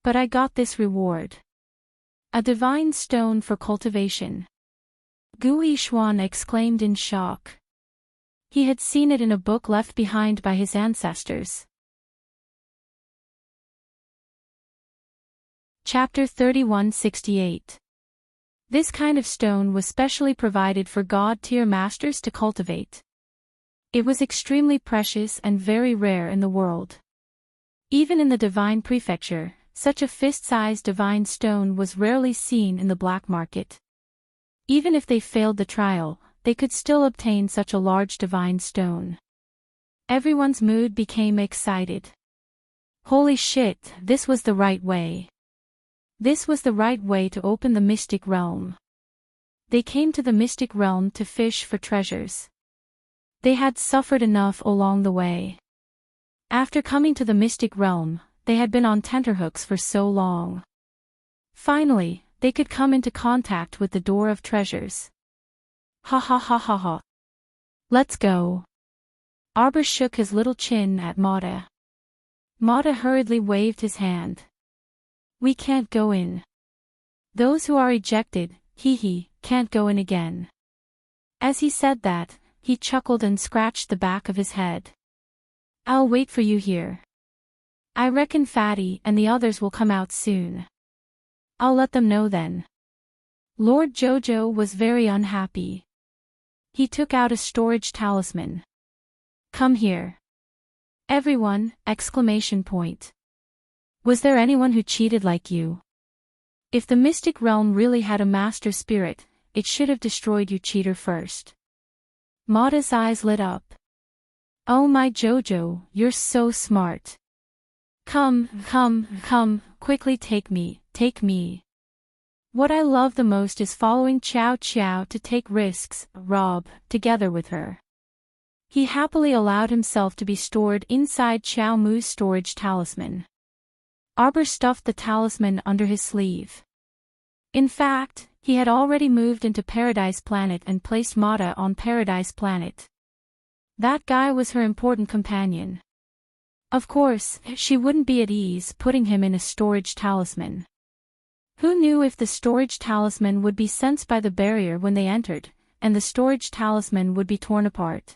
But I got this reward. A divine stone for cultivation. Gu Yishuan exclaimed in shock. He had seen it in a book left behind by his ancestors. Chapter 3168. This kind of stone was specially provided for God-tier masters to cultivate. It was extremely precious and very rare in the world. Even in the divine prefecture, such a fist-sized divine stone was rarely seen in the black market. Even if they failed the trial, they could still obtain such a large divine stone. Everyone's mood became excited. Holy shit, this was the right way. This was the right way to open the mystic realm. They came to the mystic realm to fish for treasures. They had suffered enough along the way. After coming to the mystic realm, they had been on tenterhooks for so long. Finally, they could come into contact with the door of treasures. Ha ha ha ha ha. Let's go. Arbor shook his little chin at Mata. Mata hurriedly waved his hand. We can't go in. Those who are ejected, can't go in again. As he said that, he chuckled and scratched the back of his head. I'll wait for you here. I reckon Fatty and the others will come out soon. I'll let them know then. Lord Jojo was very unhappy. He took out a storage talisman. Come here. Everyone, exclamation point. Was there anyone who cheated like you? If the mystic realm really had a master spirit, it should have destroyed you cheater first. Mata's eyes lit up. Oh my Jojo, you're so smart. Come, quickly take me. What I love the most is following Qiao to take risks, Rob, together with her. He happily allowed himself to be stored inside Qiao Mu's storage talisman. Arbor stuffed the talisman under his sleeve. In fact, he had already moved into Paradise Planet and placed Mata on Paradise Planet. That guy was her important companion. Of course, she wouldn't be at ease putting him in a storage talisman. Who knew if the storage talisman would be sensed by the barrier when they entered, and the storage talisman would be torn apart.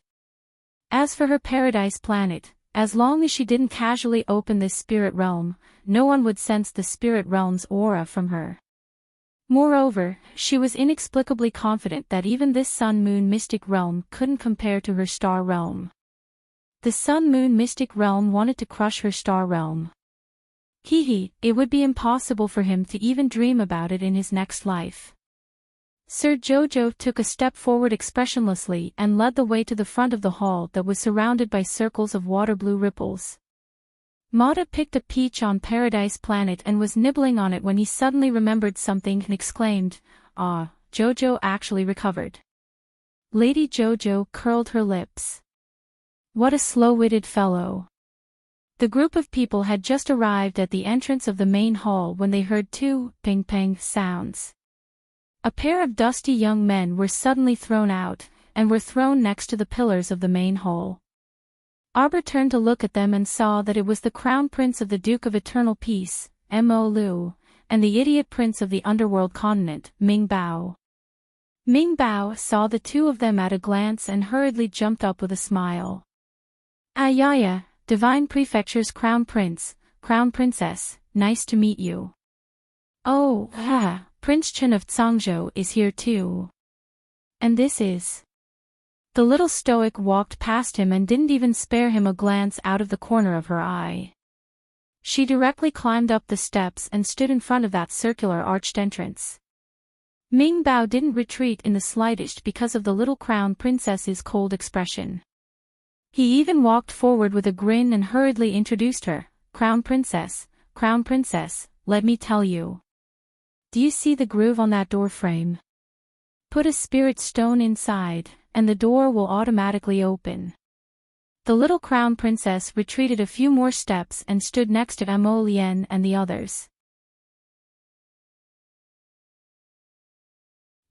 As for her Paradise Planet, as long as she didn't casually open this spirit realm, no one would sense the spirit realm's aura from her. Moreover, she was inexplicably confident that even this Sun-Moon mystic realm couldn't compare to her star realm. The Sun-Moon mystic realm wanted to crush her star realm. It would be impossible for him to even dream about it in his next life. Sir Jojo took a step forward expressionlessly and led the way to the front of the hall that was surrounded by circles of water-blue ripples. Mata picked a peach on Paradise Planet and was nibbling on it when he suddenly remembered something and exclaimed, "Ah, Jojo actually recovered." Lady Jojo curled her lips. What a slow-witted fellow. The group of people had just arrived at the entrance of the main hall when they heard two ping-pang sounds. A pair of dusty young men were suddenly thrown out, and were thrown next to the pillars of the main hall. Arbor turned to look at them and saw that it was the Crown Prince of the Duke of Eternal Peace, Mo Lu, and the idiot prince of the underworld continent, Ming Bao. Ming Bao saw the two of them at a glance and hurriedly jumped up with a smile. "Ayaya, Divine Prefecture's Crown Prince, Crown Princess, nice to meet you." "Oh, Prince Chen of Zhangzhou is here too. And this is..." The little stoic walked past him and didn't even spare him a glance out of the corner of her eye. She directly climbed up the steps and stood in front of that circular arched entrance. Ming Bao didn't retreat in the slightest because of the little crown princess's cold expression. He even walked forward with a grin and hurriedly introduced her. Crown Princess, let me tell you. Do you see the groove on that door frame? Put a spirit stone inside, and the door will automatically open." The little crown princess retreated a few more steps and stood next to Mo Lian and the others.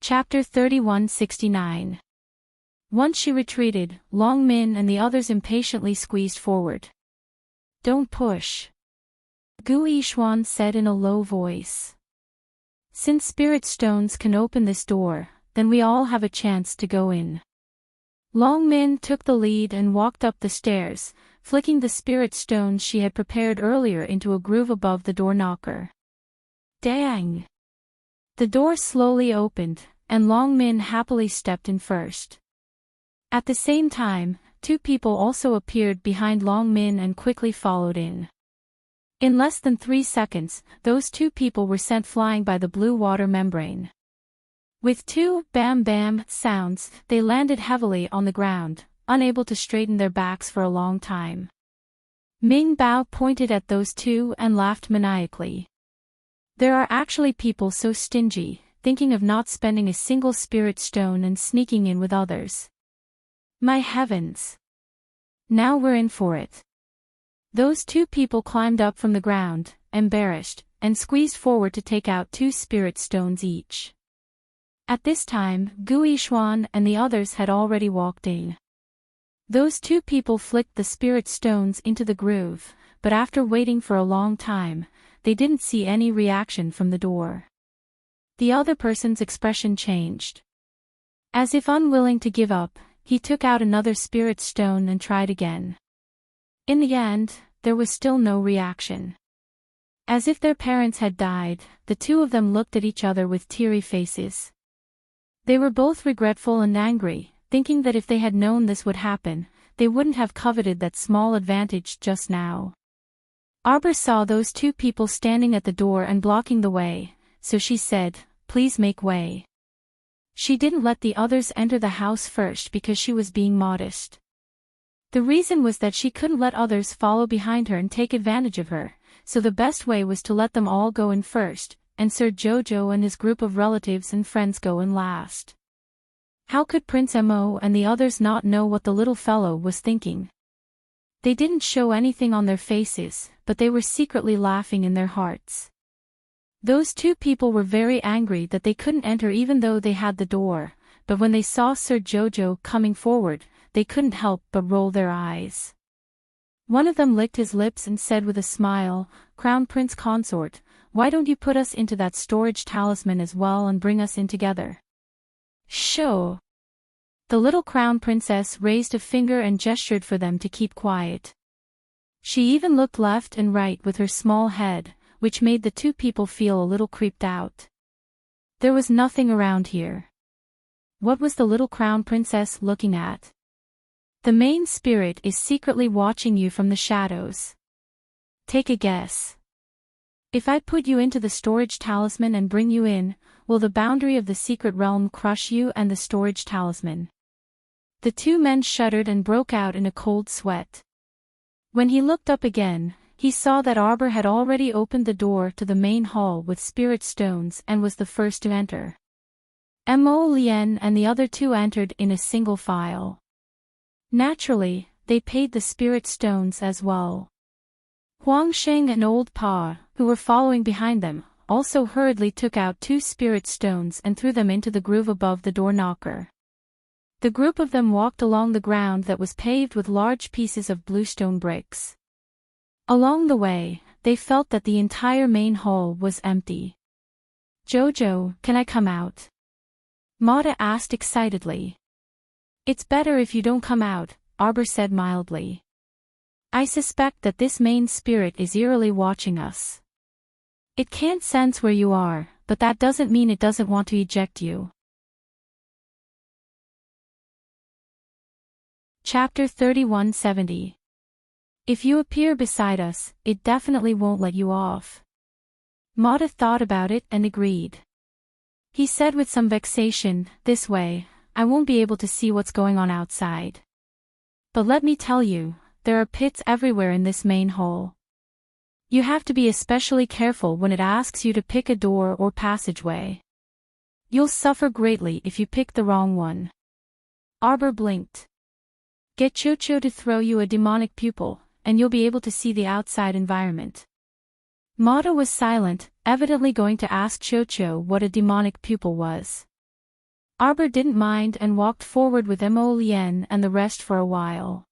Chapter 3169. Once she retreated, Long Min and the others impatiently squeezed forward. "Don't push," Gu Yishuan said in a low voice. "Since spirit stones can open this door, then we all have a chance to go in." Long Min took the lead and walked up the stairs, flicking the spirit stones she had prepared earlier into a groove above the door knocker. Dang! The door slowly opened, and Long Min happily stepped in first. At the same time, two people also appeared behind Long Min and quickly followed in. In less than 3 seconds, those two people were sent flying by the blue water membrane. With two bam-bam sounds, they landed heavily on the ground, unable to straighten their backs for a long time. Ming Bao pointed at those two and laughed maniacally. There are actually people so stingy, thinking of not spending a single spirit stone and sneaking in with others. My heavens! Now we're in for it. Those two people climbed up from the ground, embarrassed, and squeezed forward to take out 2 spirit stones each. At this time, Gu Yishuan and the others had already walked in. Those two people flicked the spirit stones into the groove, but after waiting for a long time, they didn't see any reaction from the door. The other person's expression changed. As if unwilling to give up, he took out another spirit stone and tried again. In the end, there was still no reaction. As if their parents had died, the two of them looked at each other with teary faces. They were both regretful and angry, thinking that if they had known this would happen, they wouldn't have coveted that small advantage just now. Arbor saw those two people standing at the door and blocking the way, so she said, "Please make way." She didn't let the others enter the house first because she was being modest. The reason was that she couldn't let others follow behind her and take advantage of her, so the best way was to let them all go in first, and Sir Jojo and his group of relatives and friends go in last. How could Prince Mo and the others not know what the little fellow was thinking? They didn't show anything on their faces, but they were secretly laughing in their hearts. Those two people were very angry that they couldn't enter even though they had the door, but when they saw Sir Jojo coming forward, they couldn't help but roll their eyes. One of them licked his lips and said with a smile, "Crown Prince Consort, why don't you put us into that storage talisman as well and bring us in together?" "Sure." The little crown princess raised a finger and gestured for them to keep quiet. She even looked left and right with her small head, which made the two people feel a little creeped out. There was nothing around here. What was the little crown princess looking at? The main spirit is secretly watching you from the shadows. Take a guess. If I put you into the storage talisman and bring you in, will the boundary of the secret realm crush you and the storage talisman? The two men shuddered and broke out in a cold sweat. When he looked up again, he saw that Arbor had already opened the door to the main hall with spirit stones and was the first to enter. Mo Lien and the other two entered in a single file. Naturally, they paid the spirit stones as well. Huang Sheng and Old Pa, who were following behind them, also hurriedly took out 2 spirit stones and threw them into the groove above the door knocker. The group of them walked along the ground that was paved with large pieces of bluestone bricks. Along the way, they felt that the entire main hall was empty. "Jojo, can I come out?" Mata asked excitedly. "It's better if you don't come out," Arbor said mildly. "I suspect that this main spirit is eerily watching us. It can't sense where you are, but that doesn't mean it doesn't want to eject you." Chapter 3170. If you appear beside us, it definitely won't let you off. Mata thought about it and agreed. He said with some vexation, "This way, I won't be able to see what's going on outside. But let me tell you, there are pits everywhere in this main hall. You have to be especially careful when it asks you to pick a door or passageway. You'll suffer greatly if you pick the wrong one." Arbor blinked. "Get Chocho to throw you a demonic pupil, and you'll be able to see the outside environment." Mata was silent, evidently going to ask Chocho what a demonic pupil was. Arbor didn't mind and walked forward with Mo Lien and the rest for a while.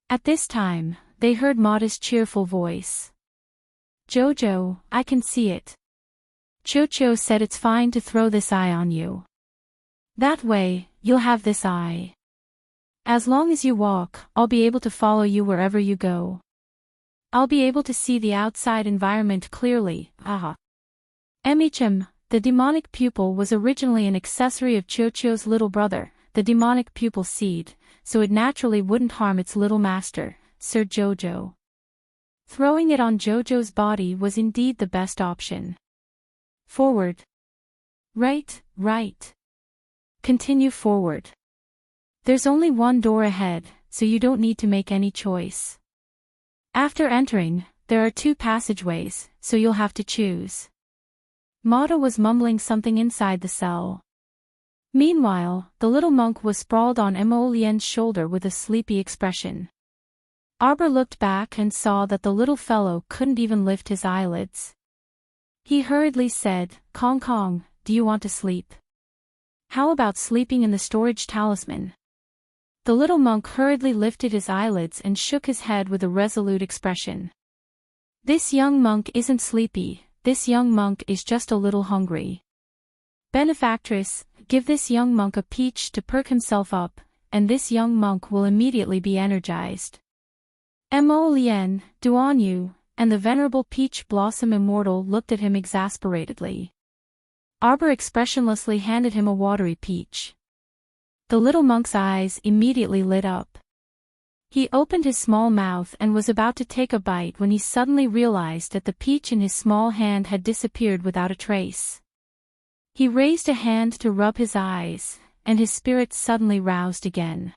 At this time, they heard Mata's cheerful voice. "Jojo, I can see it. Chocho said it's fine to throw this eye on you. That way, you'll have this eye. As long as you walk, I'll be able to follow you wherever you go. I'll be able to see the outside environment clearly, aha." Emichem, the demonic pupil, was originally an accessory of Chocho's little brother, the demonic pupil seed, so it naturally wouldn't harm its little master, Sir Jojo. Throwing it on Jojo's body was indeed the best option. Forward. Right, right. Continue forward. There's only one door ahead, so you don't need to make any choice. After entering, there are 2 passageways, so you'll have to choose. Mata was mumbling something inside the cell. Meanwhile, the little monk was sprawled on Mo Lien's shoulder with a sleepy expression. Arbor looked back and saw that the little fellow couldn't even lift his eyelids. He hurriedly said, "Kong Kong, do you want to sleep? How about sleeping in the storage talisman?" The little monk hurriedly lifted his eyelids and shook his head with a resolute expression. "This young monk isn't sleepy, this young monk is just a little hungry. Benefactress, give this young monk a peach to perk himself up, and this young monk will immediately be energized." Mo Lien, Duan Yu, and the venerable Peach Blossom Immortal looked at him exasperatedly. Arbor expressionlessly handed him a watery peach. The little monk's eyes immediately lit up. He opened his small mouth and was about to take a bite when he suddenly realized that the peach in his small hand had disappeared without a trace. He raised a hand to rub his eyes, and his spirits suddenly roused again.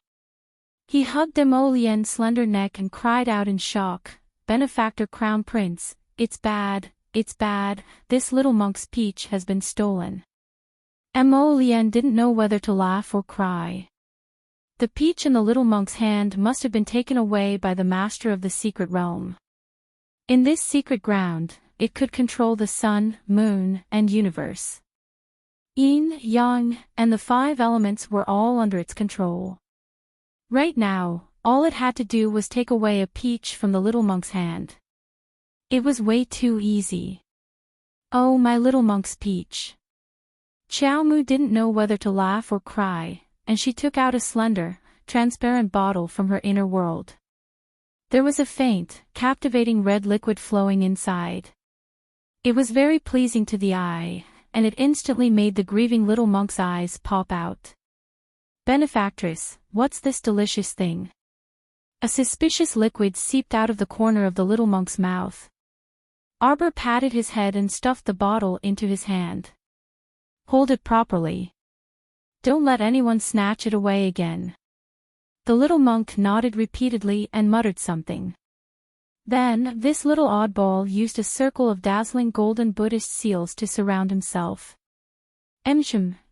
He hugged Mo Lien's slender neck and cried out in shock, "Benefactor Crown Prince, it's bad, this little monk's peach has been stolen." Mo Lien didn't know whether to laugh or cry. The peach in the little monk's hand must have been taken away by the master of the secret realm. In this secret ground, it could control the sun, moon, and universe. Yin, Yang, and the 5 elements were all under its control. Right now, all it had to do was take away a peach from the little monk's hand. It was way too easy. Oh, my little monk's peach. Xiao Mu didn't know whether to laugh or cry, and she took out a slender, transparent bottle from her inner world. There was a faint, captivating red liquid flowing inside. It was very pleasing to the eye, and it instantly made the grieving little monk's eyes pop out. "Benefactress, what's this delicious thing?" A suspicious liquid seeped out of the corner of the little monk's mouth. Arbor patted his head and stuffed the bottle into his hand. Hold it properly. Don't let anyone snatch it away again. The little monk nodded repeatedly and muttered something. Then, this little oddball used a circle of dazzling golden Buddhist seals to surround himself.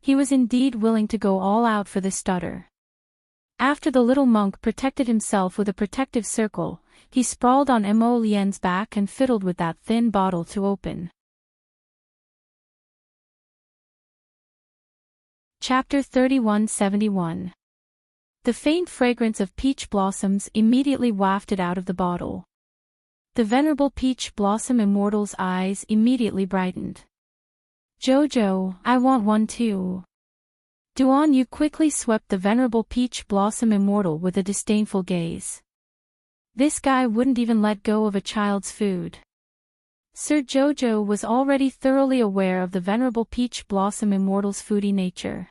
He was indeed willing to go all out for this stutter. After the little monk protected himself with a protective circle, he sprawled on Mo Lien's back and fiddled with that thin bottle to open. Chapter 3171. The faint fragrance of peach blossoms immediately wafted out of the bottle. The venerable peach blossom immortal's eyes immediately brightened. Jojo, I want one too. Duan Yu quickly swept the venerable peach blossom immortal with a disdainful gaze. This guy wouldn't even let go of a child's food. Sir Jojo was already thoroughly aware of the venerable peach blossom immortal's foodie nature.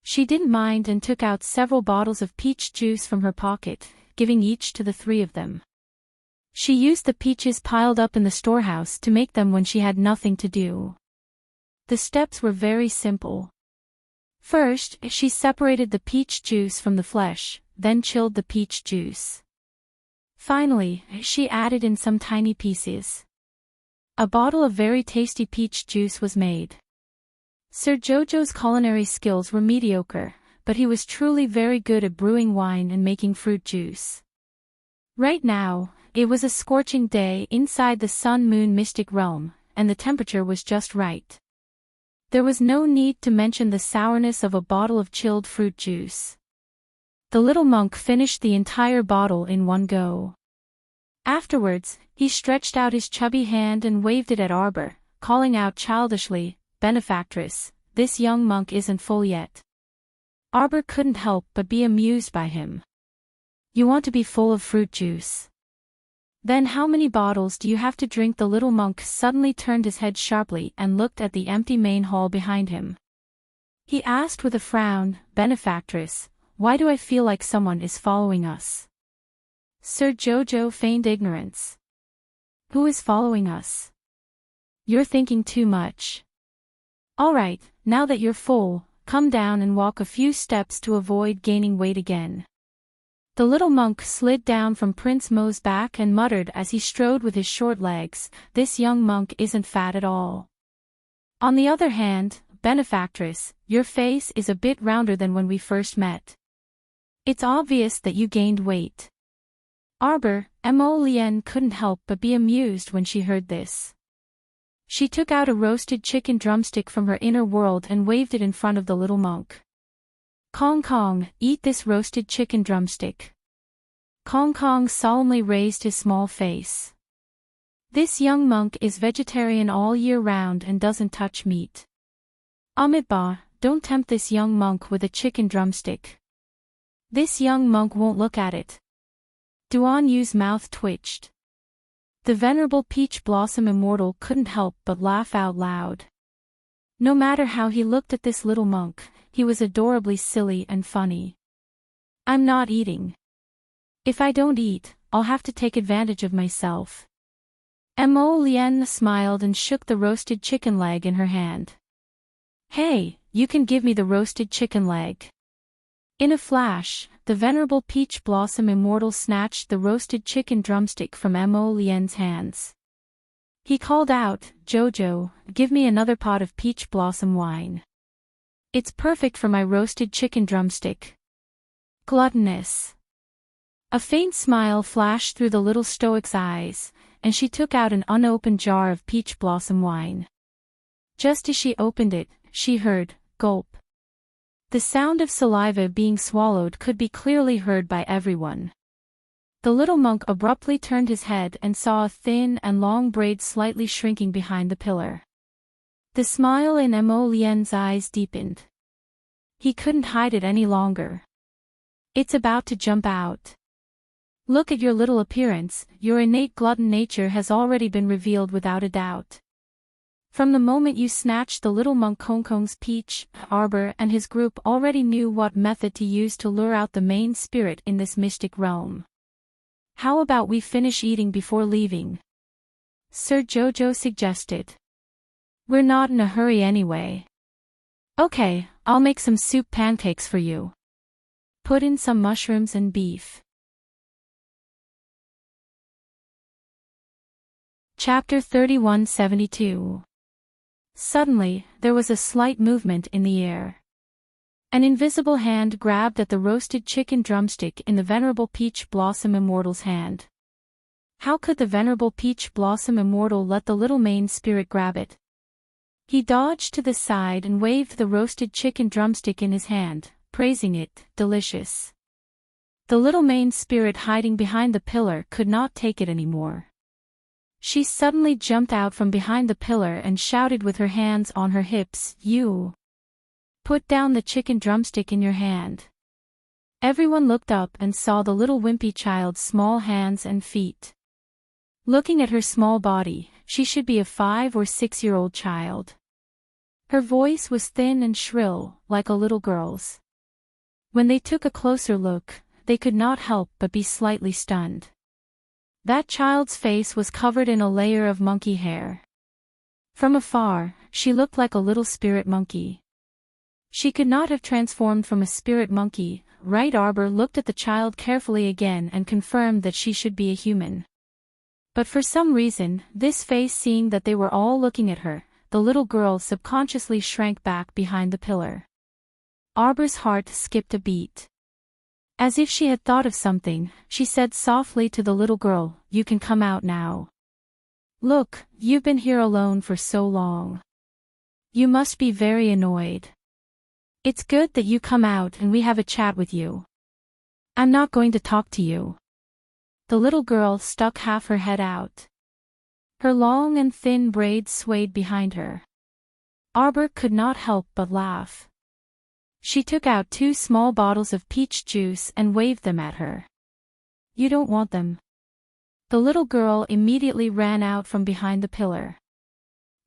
She didn't mind and took out several bottles of peach juice from her pocket, giving each to the three of them. She used the peaches piled up in the storehouse to make them when she had nothing to do. The steps were very simple. First, she separated the peach juice from the flesh, then chilled the peach juice. Finally, she added in some tiny pieces. A bottle of very tasty peach juice was made. Sir Jojo's culinary skills were mediocre, but he was truly very good at brewing wine and making fruit juice. Right now, it was a scorching day inside the sun-moon mystic realm, and the temperature was just right. There was no need to mention the sourness of a bottle of chilled fruit juice. The little monk finished the entire bottle in one go. Afterwards, he stretched out his chubby hand and waved it at Arbor, calling out childishly, "Benefactress, this young monk isn't full yet." Arbor couldn't help but be amused by him. "You want to be full of fruit juice? Then how many bottles do you have to drink?" The little monk suddenly turned his head sharply and looked at the empty main hall behind him. He asked with a frown, "Benefactress, why do I feel like someone is following us?" Sir Jojo feigned ignorance. "Who is following us?" "You're thinking too much. Alright, now that you're full, come down and walk a few steps to avoid gaining weight again." The little monk slid down from Prince Mo's back and muttered as he strode with his short legs, "This young monk isn't fat at all. On the other hand, Benefactress, your face is a bit rounder than when we first met. It's obvious that you gained weight." Arbor, Mo Lien couldn't help but be amused when she heard this. She took out a roasted chicken drumstick from her inner world and waved it in front of the little monk. "Kong Kong, eat this roasted chicken drumstick." Kong Kong solemnly raised his small face. "This young monk is vegetarian all year round and doesn't touch meat. Amitba, don't tempt this young monk with a chicken drumstick. This young monk won't look at it." Duan Yu's mouth twitched. The venerable peach blossom immortal couldn't help but laugh out loud. No matter how he looked at this little monk, he was adorably silly and funny. "I'm not eating. If I don't eat, I'll have to take advantage of myself." Mo Lien smiled and shook the roasted chicken leg in her hand. "Hey, you can give me the roasted chicken leg." In a flash, the venerable peach blossom immortal snatched the roasted chicken drumstick from Mo Lien's hands. He called out, "Jojo, give me another pot of peach blossom wine. It's perfect for my roasted chicken drumstick." Gluttonous. A faint smile flashed through the little stoic's eyes, and she took out an unopened jar of peach blossom wine. Just as she opened it, she heard, "Gulp." The sound of saliva being swallowed could be clearly heard by everyone. The little monk abruptly turned his head and saw a thin and long braid slightly shrinking behind the pillar. The smile in Mo Lien's eyes deepened. He couldn't hide it any longer. "It's about to jump out. Look at your little appearance, your innate glutton nature has already been revealed without a doubt. From the moment you snatched the little monk Kong Kong's peach, Arbor and his group already knew what method to use to lure out the main spirit in this mystic realm. How about we finish eating before leaving?" Sir Jojo suggested. We're not in a hurry anyway. Okay, I'll make some soup pancakes for you. Put in some mushrooms and beef. Chapter 3172. Suddenly, there was a slight movement in the air. An invisible hand grabbed at the roasted chicken drumstick in the Venerable Peach Blossom Immortal's hand. How could the Venerable Peach Blossom Immortal let the little main spirit grab it? He dodged to the side and waved the roasted chicken drumstick in his hand, praising it, delicious. The little main spirit hiding behind the pillar could not take it anymore. She suddenly jumped out from behind the pillar and shouted with her hands on her hips, "You! Put down the chicken drumstick in your hand." Everyone looked up and saw the little wimpy child's small hands and feet. Looking at her small body, she should be a 5 or 6-year-old child. Her voice was thin and shrill, like a little girl's. When they took a closer look, they could not help but be slightly stunned. That child's face was covered in a layer of monkey hair. From afar, she looked like a little spirit monkey. She could not have transformed from a spirit monkey, right? Arbor looked at the child carefully again and confirmed that she should be a human. But for some reason, this face, seeing that they were all looking at her, the little girl subconsciously shrank back behind the pillar. Arbor's heart skipped a beat. As if she had thought of something, she said softly to the little girl, "You can come out now. Look, you've been here alone for so long. You must be very annoyed. It's good that you come out and we have a chat with you. I'm not going to talk to you." The little girl stuck half her head out. Her long and thin braids swayed behind her. Arbor could not help but laugh. She took out 2 small bottles of peach juice and waved them at her. "You don't want them." The little girl immediately ran out from behind the pillar.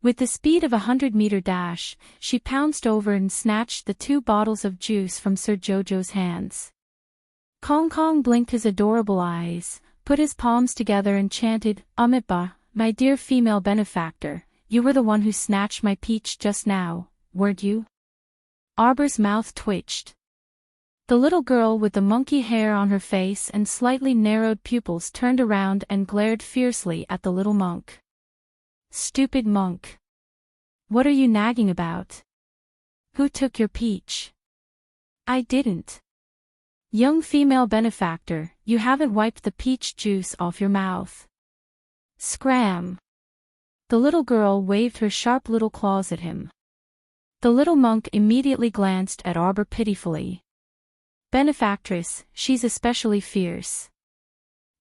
With the speed of a 100-meter dash, she pounced over and snatched the 2 bottles of juice from Sir Jojo's hands. Kong Kong blinked his adorable eyes, put his palms together and chanted, "Amitba, my dear female benefactor, you were the one who snatched my peach just now, weren't you?" Arbor's mouth twitched. The little girl with the monkey hair on her face and slightly narrowed pupils turned around and glared fiercely at the little monk. "Stupid monk. What are you nagging about? Who took your peach?" "I didn't." "Young female benefactor, you haven't wiped the peach juice off your mouth." Scram! The little girl waved her sharp little claws at him. The little monk immediately glanced at Arbor pitifully. "Benefactress, she's especially fierce.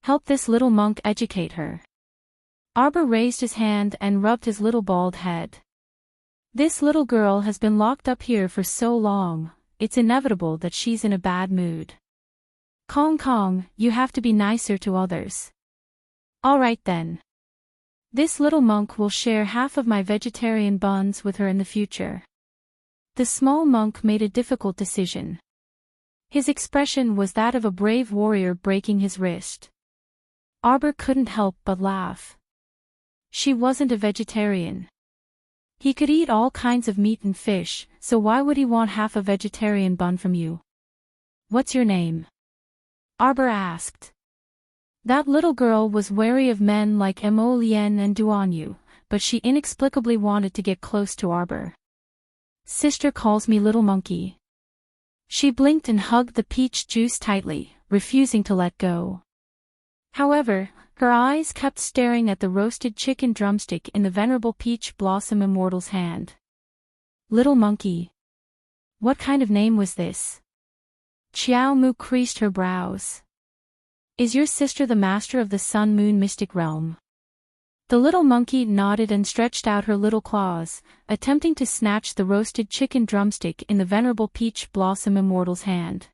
Help this little monk educate her." Arbor raised his hand and rubbed his little bald head. "This little girl has been locked up here for so long, it's inevitable that she's in a bad mood. Kong Kong, you have to be nicer to others." "All right then. This little monk will share half of my vegetarian buns with her in the future." The small monk made a difficult decision. His expression was that of a brave warrior breaking his wrist. Arbor couldn't help but laugh. She wasn't a vegetarian. He could eat all kinds of meat and fish, so why would he want half a vegetarian bun from you? "What's your name?" Arbor asked. That little girl was wary of men like Mo Lien and Duan Yu, but she inexplicably wanted to get close to Arbor. "Sister calls me Little Monkey." She blinked and hugged the peach juice tightly, refusing to let go. However, her eyes kept staring at the roasted chicken drumstick in the Venerable Peach Blossom Immortal's hand. Little Monkey. What kind of name was this? Xiao Mu creased her brows. "Is your sister the master of the Sun Moon Mystic Realm?" The little monkey nodded and stretched out her little claws, attempting to snatch the roasted chicken drumstick in the Venerable Peach Blossom Immortal's hand.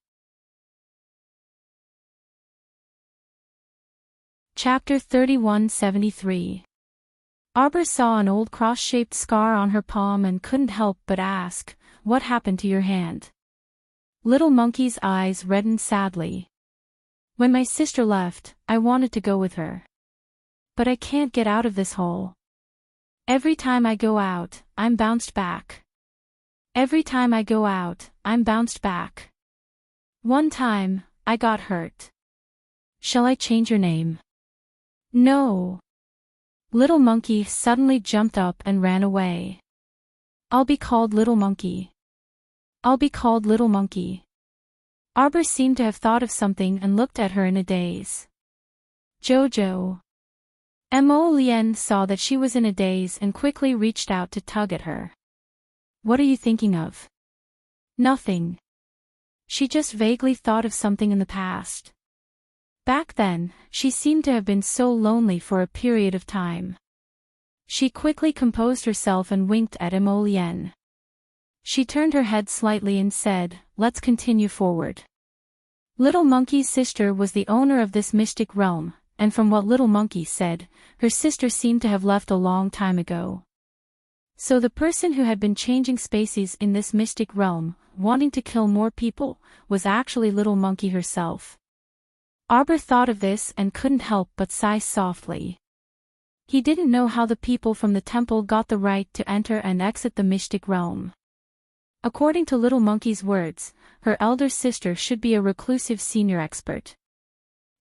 Chapter 3173. Arbor saw an old cross-shaped scar on her palm and couldn't help but ask, "What happened to your hand?" Little Monkey's eyes reddened sadly. "When my sister left, I wanted to go with her. But I can't get out of this hole. Every time I go out, I'm bounced back. Every time I go out, I'm bounced back. One time, I got hurt. Shall I change your name? No. Little Monkey suddenly jumped up and ran away. I'll be called Little Monkey. I'll be called Little Monkey. Arbor seemed to have thought of something and looked at her in a daze. Jojo. Mo Lien saw that she was in a daze and quickly reached out to tug at her. What are you thinking of? Nothing. She just vaguely thought of something in the past. Back then, she seemed to have been so lonely for a period of time. She quickly composed herself and winked at Mo Lien. She turned her head slightly and said, "Let's continue forward." Little Monkey's sister was the owner of this mystic realm, and from what Little Monkey said, her sister seemed to have left a long time ago. So the person who had been changing species in this mystic realm, wanting to kill more people, was actually Little Monkey herself. Arbor thought of this and couldn't help but sigh softly. He didn't know how the people from the temple got the right to enter and exit the mystic realm. According to Little Monkey's words, her elder sister should be a reclusive senior expert.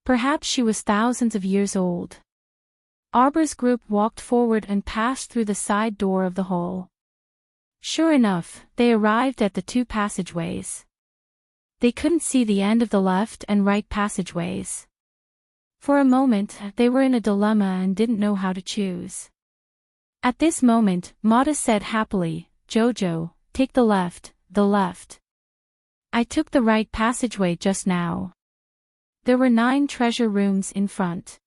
Perhaps she was thousands of years old. Arbor's group walked forward and passed through the side door of the hole. Sure enough, they arrived at the two passageways. They couldn't see the end of the left and right passageways. For a moment, they were in a dilemma and didn't know how to choose. At this moment, Mata said happily, "Jojo, take the left, the left. I took the right passageway just now. There were 9 treasure rooms in front.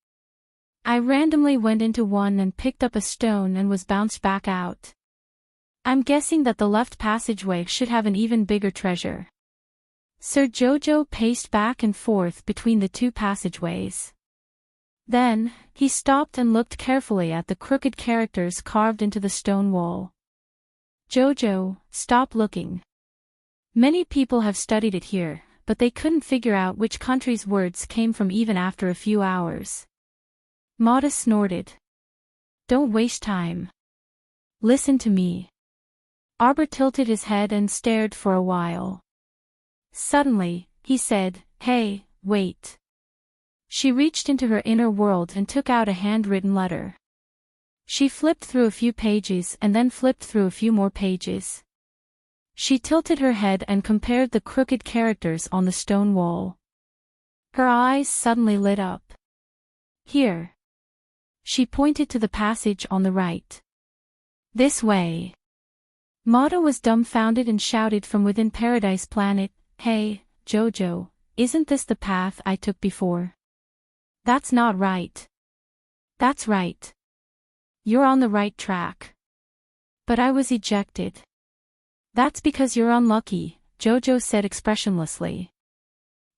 I randomly went into one and picked up a stone and was bounced back out. I'm guessing that the left passageway should have an even bigger treasure." Sir Jojo paced back and forth between the two passageways. Then, he stopped and looked carefully at the crooked characters carved into the stone wall. "Jojo, stop looking. Many people have studied it here, but they couldn't figure out which country's words came from even after a few hours." Mata snorted. "Don't waste time. Listen to me." Arbor tilted his head and stared for a while. Suddenly, he said, "Hey, wait." She reached into her inner world and took out a handwritten letter. She flipped through a few pages and then flipped through a few more pages. She tilted her head and compared the crooked characters on the stone wall. Her eyes suddenly lit up. "Here." She pointed to the passage on the right. "This way." Mata was dumbfounded and shouted from within Paradise Planet, "Hey, Jojo, isn't this the path I took before?" "That's not right." "That's right. You're on the right track." "But I was ejected." "That's because you're unlucky," Jojo said expressionlessly.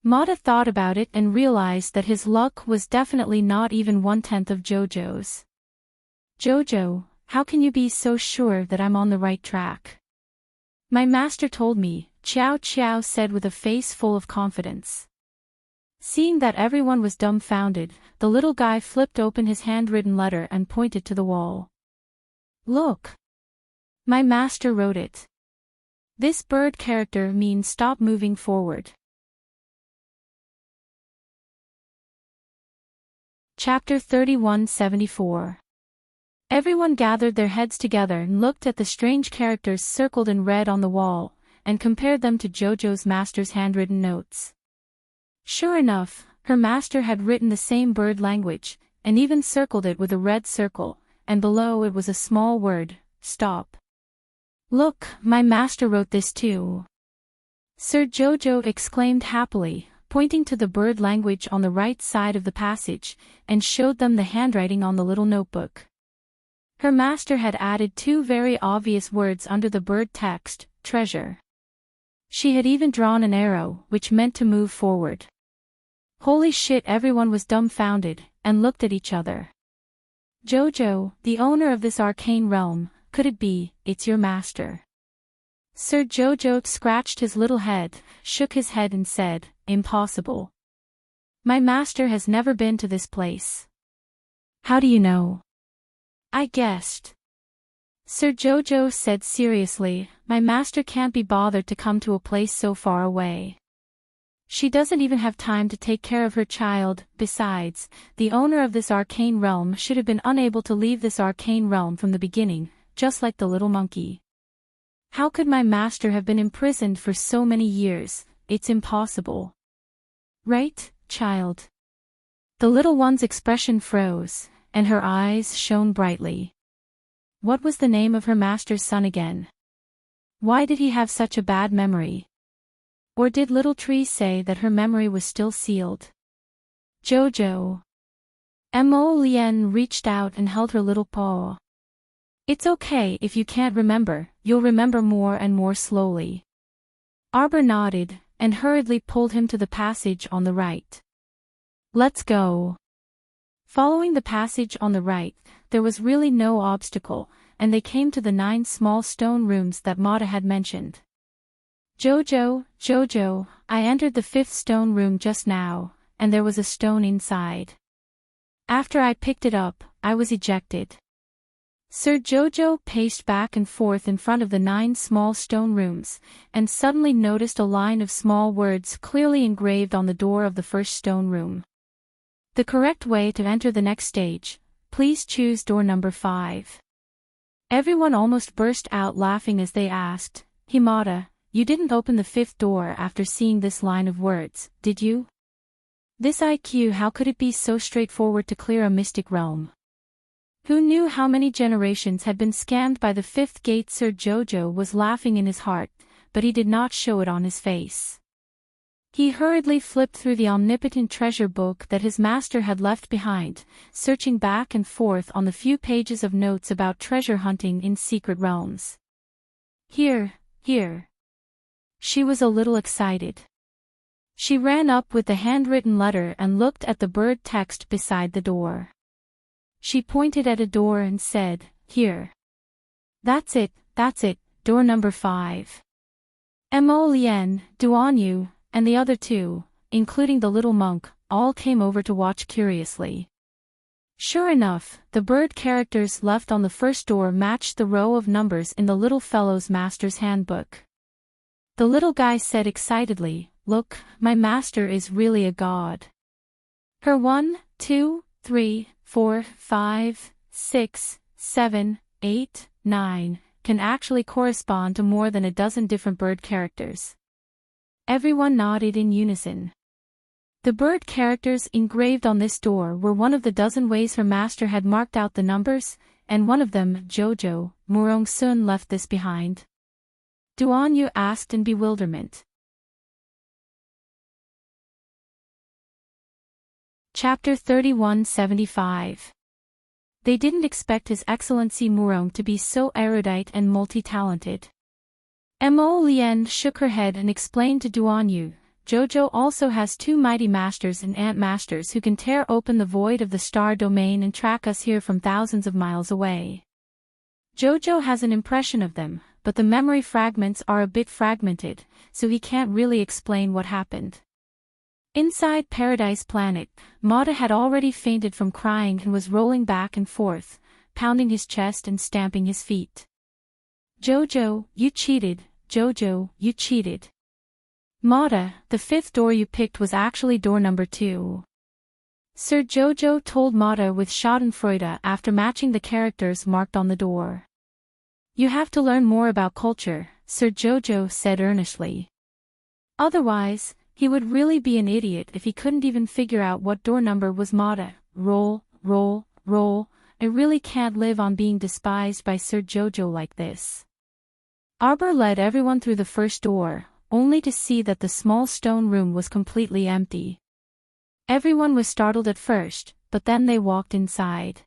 Mata thought about it and realized that his luck was definitely not even 1/10 of Jojo's. "Jojo, how can you be so sure that I'm on the right track?" "My master told me," Xiao Xiao said with a face full of confidence. Seeing that everyone was dumbfounded, the little guy flipped open his handwritten letter and pointed to the wall. "Look! My master wrote it. This bird character means stop moving forward." Chapter 3174. Everyone gathered their heads together and looked at the strange characters circled in red on the wall, and compared them to Jojo's master's handwritten notes. Sure enough, her master had written the same bird language, and even circled it with a red circle, and below it was a small word, "Stop." "Look, my master wrote this too." Sir Jojo exclaimed happily, pointing to the bird language on the right side of the passage, and showed them the handwriting on the little notebook. Her master had added 2 very obvious words under the bird text, "treasure." She had even drawn an arrow, which meant to move forward. Holy shit, everyone was dumbfounded, and looked at each other. "Jojo, the owner of this arcane realm, could it be, it's your master?" Sir Jojo scratched his little head, shook his head and said, "Impossible. My master has never been to this place." How do you know? I guessed. Sir Jojo said seriously, my master can't be bothered to come to a place so far away. She doesn't even have time to take care of her child. Besides, the owner of this arcane realm should have been unable to leave this arcane realm from the beginning, just like the little monkey. How could my master have been imprisoned for so many years? It's impossible. Right, child? The little one's expression froze, and her eyes shone brightly. What was the name of her master's son again? Why did he have such a bad memory? Or did Little Tree say that her memory was still sealed? Jojo. Mo Lien reached out and held her little paw. It's okay if you can't remember, you'll remember more and more slowly. Arbor nodded, and hurriedly pulled him to the passage on the right. Let's go. Following the passage on the right, there was really no obstacle, and they came to the 9 small stone rooms that Mata had mentioned. Jojo, I entered the 5th stone room just now, and there was a stone inside. After I picked it up, I was ejected. Sir Jojo paced back and forth in front of the 9 small stone rooms, and suddenly noticed a line of small words clearly engraved on the door of the first stone room. The correct way to enter the next stage, please choose door number 5. Everyone almost burst out laughing as they asked, Himata, you didn't open the 5th door after seeing this line of words, did you? This IQ, how could it be so straightforward to clear a mystic realm? Who knew how many generations had been scanned by the 5th gate? Sir Jojo was laughing in his heart, but he did not show it on his face. He hurriedly flipped through the omnipotent treasure book that his master had left behind, searching back and forth on the few pages of notes about treasure hunting in secret realms. Here. She was a little excited. She ran up with the handwritten letter and looked at the bird text beside the door. She pointed at a door and said, Here. That's it, door number 5. Mo Lien, Duanyu, and the other 2, including the little monk, all came over to watch curiously. Sure enough, the bird characters left on the first door matched the row of numbers in the little fellow's master's handbook. The little guy said excitedly, Look, my master is really a god. Her 1, 2, 3, 4, 5, 6, 7, 8, 9, can actually correspond to more than a dozen different bird characters. Everyone nodded in unison. The bird characters engraved on this door were one of the dozen ways her master had marked out the numbers, and one of them, Jojo, Murong-sun left this behind. Duanyu asked in bewilderment. Chapter 3175. They didn't expect His Excellency Murong to be so erudite and multi-talented. Mo Lien shook her head and explained to Duanyu, Jojo also has 2 mighty masters and ant masters who can tear open the void of the star domain and track us here from thousands of miles away. Jojo has an impression of them, but the memory fragments are a bit fragmented, so he can't really explain what happened. Inside Paradise Planet, Mata had already fainted from crying and was rolling back and forth, pounding his chest and stamping his feet. Jojo, you cheated, Jojo, you cheated. Mata, the 5th door you picked was actually door number 2. Sir Jojo told Mata with schadenfreude after matching the characters marked on the door. You have to learn more about culture, Sir Jojo said earnestly. Otherwise, he would really be an idiot if he couldn't even figure out what door number was. Mata, roll. I really can't live on being despised by Sir Jojo like this. Arbor led everyone through the first door, only to see that the small stone room was completely empty. Everyone was startled at first, but then they walked inside.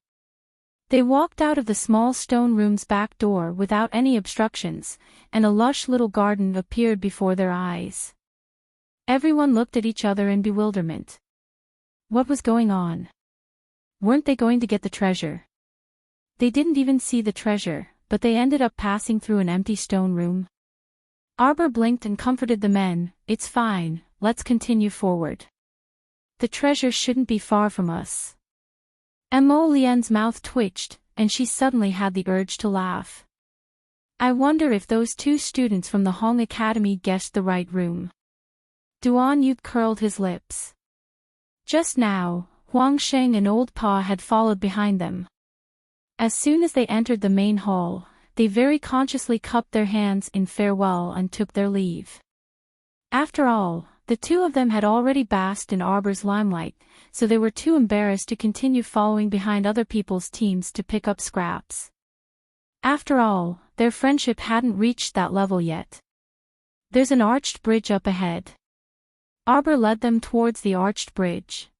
They walked out of the small stone room's back door without any obstructions, and a lush little garden appeared before their eyes. Everyone looked at each other in bewilderment. What was going on? Weren't they going to get the treasure? They didn't even see the treasure, but they ended up passing through an empty stone room. Arbor blinked and comforted the men, It's fine, let's continue forward. The treasure shouldn't be far from us. Mo Lian's mouth twitched, and she suddenly had the urge to laugh. I wonder if those two students from the Hong Academy guessed the right room. Duan Yu curled his lips. Just now, Huang Sheng and Old Pa had followed behind them. As soon as they entered the main hall, they very consciously cupped their hands in farewell and took their leave. After all, the two of them had already basked in Arbor's limelight, so they were too embarrassed to continue following behind other people's teams to pick up scraps. After all, their friendship hadn't reached that level yet. There's an arched bridge up ahead. Arbor led them towards the arched bridge.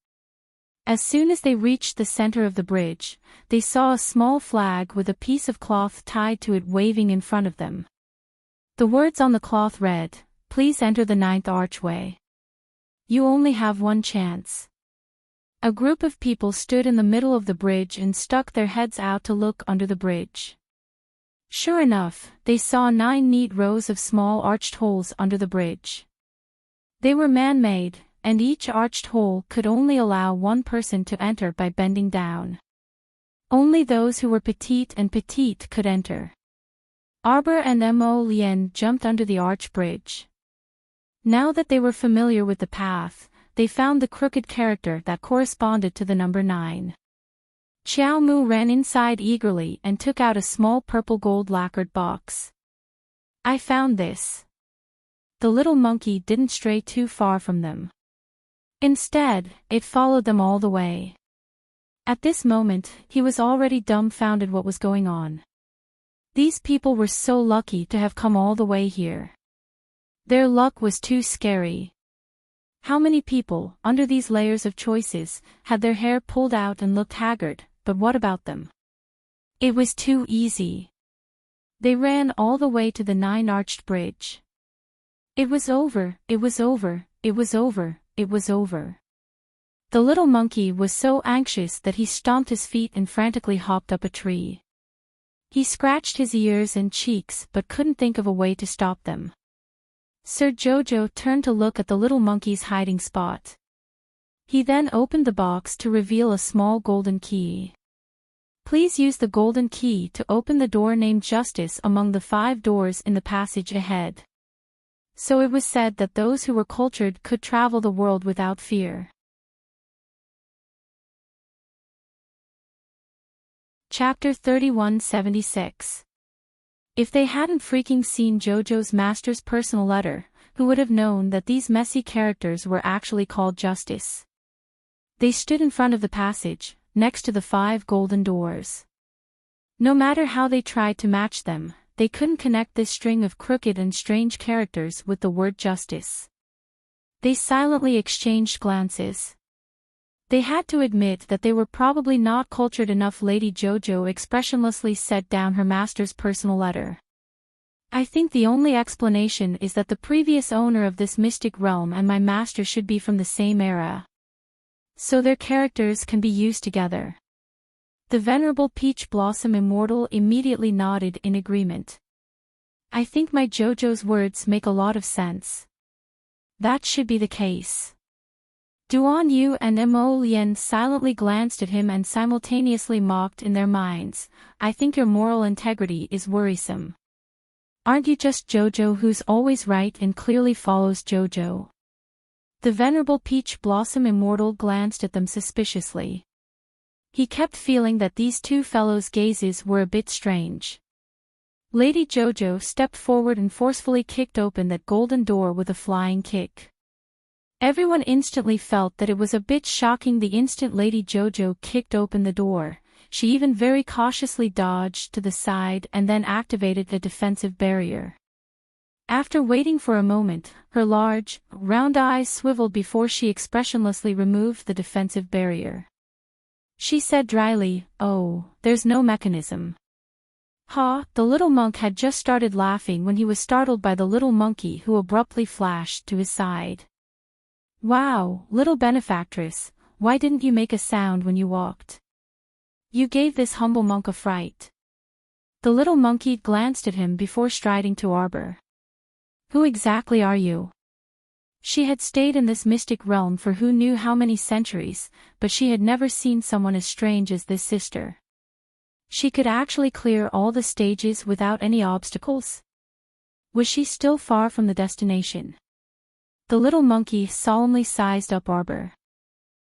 As soon as they reached the center of the bridge, they saw a small flag with a piece of cloth tied to it waving in front of them. The words on the cloth read, "Please enter the 9th archway. You only have one chance." A group of people stood in the middle of the bridge and stuck their heads out to look under the bridge. Sure enough, they saw 9 neat rows of small arched holes under the bridge. They were man-made, and each arched hole could only allow one person to enter by bending down. Only those who were petite could enter. Arbor and Mo Lian jumped under the arch bridge. Now that they were familiar with the path, they found the crooked character that corresponded to the number 9. Xiao Mu ran inside eagerly and took out a small purple gold lacquered box. "I found this." The little monkey didn't stray too far from them. Instead, it followed them all the way. At this moment, he was already dumbfounded what was going on. These people were so lucky to have come all the way here. Their luck was too scary. How many people, under these layers of choices, had their hair pulled out and looked haggard, but what about them? It was too easy. They ran all the way to the 9-arched bridge. It was over, it was over, it was over, it was over. The little monkey was so anxious that he stomped his feet and frantically hopped up a tree. He scratched his ears and cheeks but couldn't think of a way to stop them. Sir Jojo turned to look at the little monkey's hiding spot. He then opened the box to reveal a small golden key. "Please use the golden key to open the door named Justice among the 5 doors in the passage ahead." So it was said that those who were cultured could travel the world without fear. Chapter 3176. If they hadn't freaking seen Jojo's master's personal letter, who would have known that these messy characters were actually called Justice? They stood in front of the passage, next to the 5 golden doors. No matter how they tried to match them, they couldn't connect this string of crooked and strange characters with the word justice. They silently exchanged glances. They had to admit that they were probably not cultured enough. Lady Jojo expressionlessly set down her master's personal letter. "I think the only explanation is that the previous owner of this mystic realm and my master should be from the same era. So their characters can be used together." The Venerable Peach Blossom Immortal immediately nodded in agreement. "I think my Jojo's words make a lot of sense. That should be the case." Duan Yu and Mo Lian silently glanced at him and simultaneously mocked in their minds, "I think your moral integrity is worrisome. Aren't you just Jojo who's always right and clearly follows Jojo?" The Venerable Peach Blossom Immortal glanced at them suspiciously. He kept feeling that these two fellows' gazes were a bit strange. Lady Jojo stepped forward and forcefully kicked open that golden door with a flying kick. Everyone instantly felt that it was a bit shocking. The instant Lady Jojo kicked open the door, she even very cautiously dodged to the side and then activated a defensive barrier. After waiting for a moment, her large, round eyes swiveled before she expressionlessly removed the defensive barrier. She said dryly, "Oh, there's no mechanism." Ha! The little monk had just started laughing when he was startled by the little monkey who abruptly flashed to his side. "Wow, little benefactress, why didn't you make a sound when you walked? You gave this humble monk a fright." The little monkey glanced at him before striding to Arbor. "Who exactly are you?" She had stayed in this mystic realm for who knew how many centuries, but she had never seen someone as strange as this sister. She could actually clear all the stages without any obstacles. Was she still far from the destination? The little monkey solemnly sized up Arbor.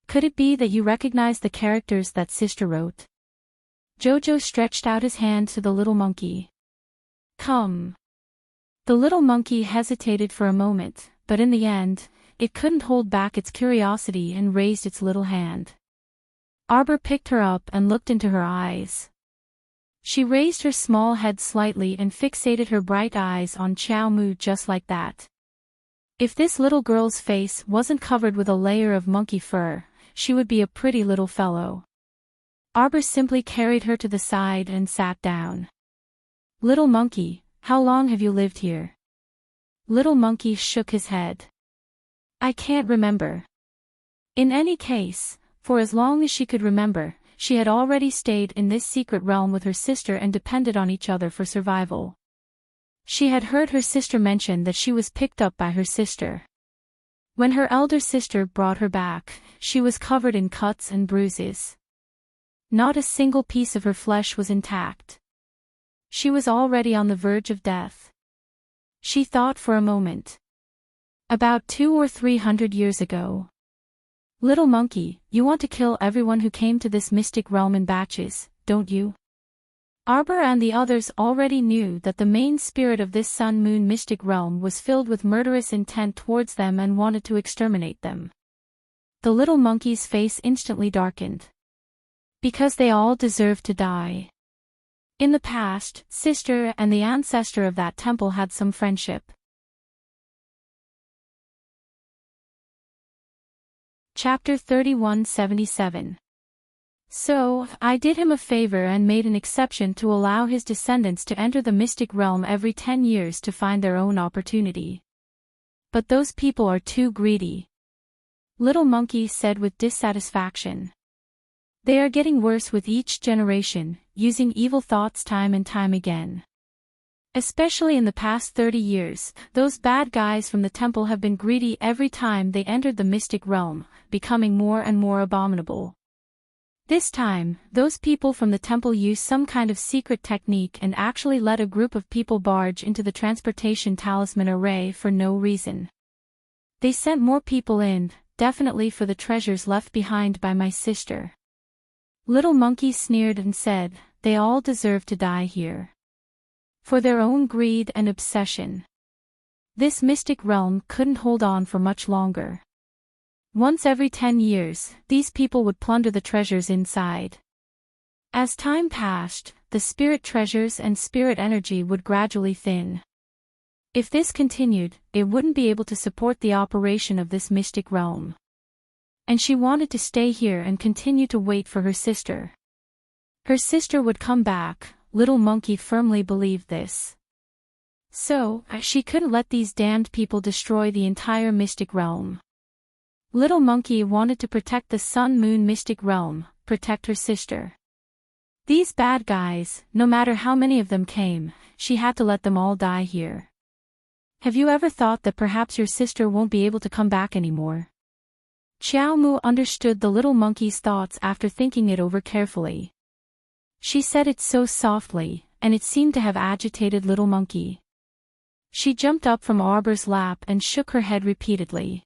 Could it be that you recognized the characters that sister wrote? Jojo stretched out his hand to the little monkey. Come. The little monkey hesitated for a moment, but in the end, it couldn't hold back its curiosity and raised its little hand. Arbor picked her up and looked into her eyes. She raised her small head slightly and fixated her bright eyes on Xiao Mu just like that. If this little girl's face wasn't covered with a layer of monkey fur, she would be a pretty little fellow. Arbor simply carried her to the side and sat down. Little monkey, how long have you lived here? Little monkey shook his head. I can't remember. In any case, for as long as she could remember, she had already stayed in this secret realm with her sister and depended on each other for survival. She had heard her sister mention that she was picked up by her sister. When her elder sister brought her back, she was covered in cuts and bruises. Not a single piece of her flesh was intact. She was already on the verge of death. She thought for a moment. About 200 or 300 years ago. Little monkey, you want to kill everyone who came to this mystic realm in batches, don't you? Arbor and the others already knew that the main spirit of this sun-moon mystic realm was filled with murderous intent towards them and wanted to exterminate them. The little monkey's face instantly darkened. Because they all deserved to die. In the past, sister and the ancestor of that temple had some friendship. Chapter 3177. So, I did him a favor and made an exception to allow his descendants to enter the mystic realm every 10 years to find their own opportunity. But those people are too greedy. Little Monkey said with dissatisfaction. They are getting worse with each generation, using evil thoughts time and time again. Especially in the past 30 years, those bad guys from the temple have been greedy every time they entered the mystic realm, becoming more and more abominable. This time, those people from the temple used some kind of secret technique and actually let a group of people barge into the transportation talisman array for no reason. They sent more people in, definitely for the treasures left behind by my sister. Little Monkey sneered and said, they all deserve to die here. For their own greed and obsession. This mystic realm couldn't hold on for much longer. Once every 10 years, these people would plunder the treasures inside. As time passed, the spirit treasures and spirit energy would gradually thin. If this continued, it wouldn't be able to support the operation of this mystic realm. And she wanted to stay here and continue to wait for her sister. Her sister would come back. Little Monkey firmly believed this. So, she couldn't let these damned people destroy the entire mystic realm. Little Monkey wanted to protect the sun-moon mystic realm, protect her sister. These bad guys, no matter how many of them came, she had to let them all die here. Have you ever thought that perhaps your sister won't be able to come back anymore? Xiao Mu understood the little monkey's thoughts after thinking it over carefully. She said it so softly, and it seemed to have agitated Little Monkey. She jumped up from Arbor's lap and shook her head repeatedly.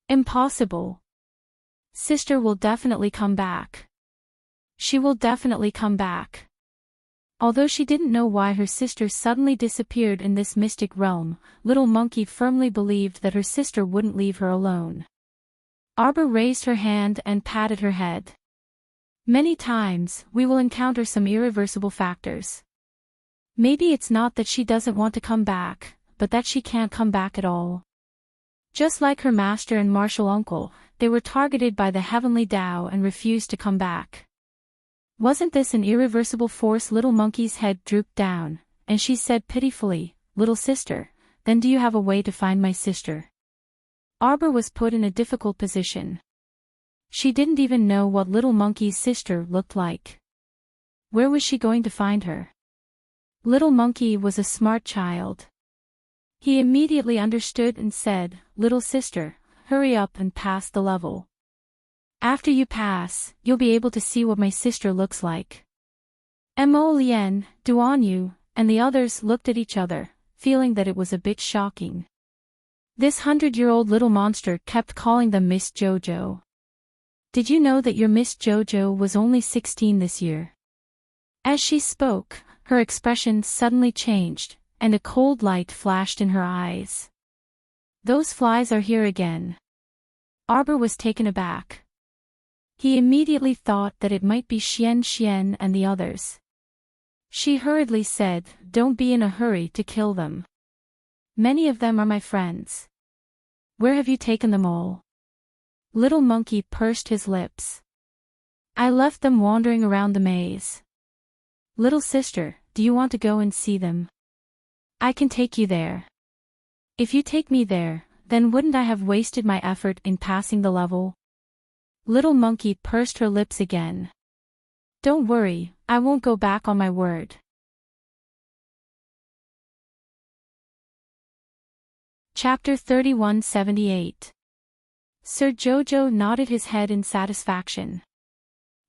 Impossible. Sister will definitely come back. She will definitely come back. Although she didn't know why her sister suddenly disappeared in this mystic realm, Little Monkey firmly believed that her sister wouldn't leave her alone. Arbor raised her hand and patted her head. Many times, we will encounter some irreversible factors. Maybe it's not that she doesn't want to come back, but that she can't come back at all. Just like her master and martial uncle, they were targeted by the heavenly Tao and refused to come back. Wasn't this an irreversible force? Little Monkey's head drooped down, and she said pitifully, Little sister, then do you have a way to find my sister? Arbor was put in a difficult position. She didn't even know what Little Monkey's sister looked like. Where was she going to find her? Little Monkey was a smart child. He immediately understood and said, "Little sister, hurry up and pass the level. After you pass, you'll be able to see what my sister looks like." Mo Lien, Duan Yu, and the others looked at each other, feeling that it was a bit shocking. This 100-year-old little monster kept calling them Miss Jojo. "Did you know that your Miss Jojo was only 16 this year?" As she spoke, her expression suddenly changed, and a cold light flashed in her eyes. "Those flies are here again." Arbor was taken aback. He immediately thought that it might be Xian and the others. She hurriedly said, "Don't be in a hurry to kill them. Many of them are my friends." "Where have you taken them all?" Little Monkey pursed his lips. "I left them wandering around the maze." "Little sister, do you want to go and see them? I can take you there." "If you take me there, then wouldn't I have wasted my effort in passing the level?" Little Monkey pursed her lips again. "Don't worry, I won't go back on my word." Chapter 3178. Sir Jojo nodded his head in satisfaction.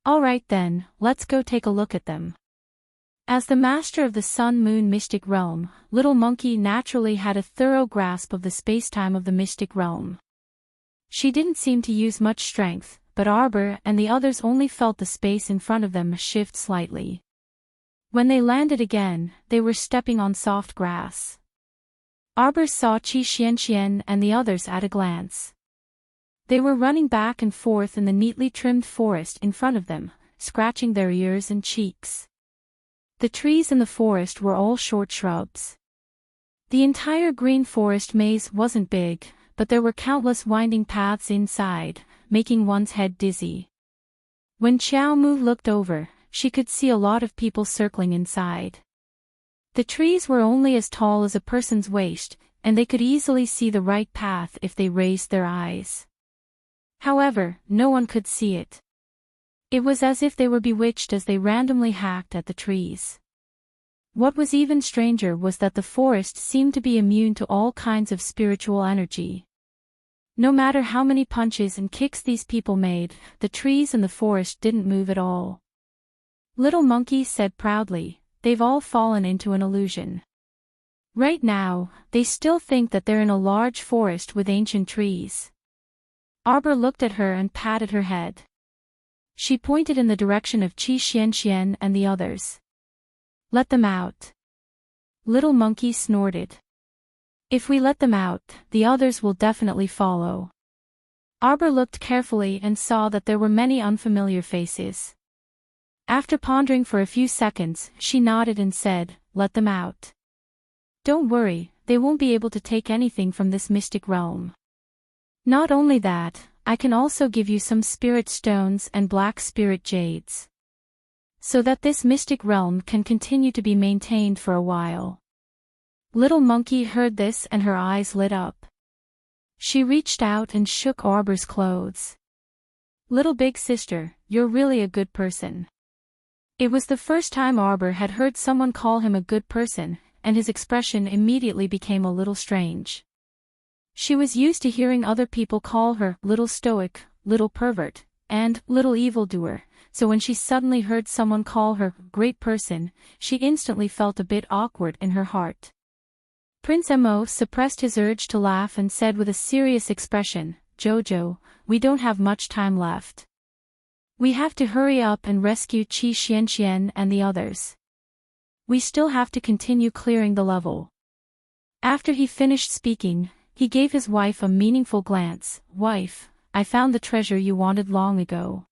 "All right then, let's go take a look at them." As the master of the Sun-Moon Mystic Realm, Little Monkey naturally had a thorough grasp of the spacetime of the Mystic Realm. She didn't seem to use much strength, but Arbor and the others only felt the space in front of them shift slightly. When they landed again, they were stepping on soft grass. Arbor saw Xian and the others at a glance. They were running back and forth in the neatly trimmed forest in front of them, scratching their ears and cheeks. The trees in the forest were all short shrubs. The entire green forest maze wasn't big, but there were countless winding paths inside, making one's head dizzy. When Xiao Mu looked over, she could see a lot of people circling inside. The trees were only as tall as a person's waist, and they could easily see the right path if they raised their eyes. However, no one could see it. It was as if they were bewitched as they randomly hacked at the trees. What was even stranger was that the forest seemed to be immune to all kinds of spiritual energy. No matter how many punches and kicks these people made, the trees in the forest didn't move at all. Little Monkey said proudly, "They've all fallen into an illusion. Right now, they still think that they're in a large forest with ancient trees." Arbor looked at her and patted her head. She pointed in the direction of Xian and the others. "Let them out." Little Monkey snorted. "If we let them out, the others will definitely follow." Arbor looked carefully and saw that there were many unfamiliar faces. After pondering for a few seconds, she nodded and said, "Let them out. Don't worry, they won't be able to take anything from this mystic realm. Not only that, I can also give you some spirit stones and black spirit jades, so that this mystic realm can continue to be maintained for a while." Little Monkey heard this and her eyes lit up. She reached out and shook Arbor's clothes. "Little big sister, you're really a good person." It was the first time Arbor had heard someone call him a good person, and his expression immediately became a little strange. She was used to hearing other people call her little stoic, little pervert, and little evildoer, so when she suddenly heard someone call her great person, she instantly felt a bit awkward in her heart. Prince Mo suppressed his urge to laugh and said with a serious expression, "Jojo, we don't have much time left. We have to hurry up and rescue Xian and the others. We still have to continue clearing the level." After he finished speaking, he gave his wife a meaningful glance. "Wife, I found the treasure you wanted long ago.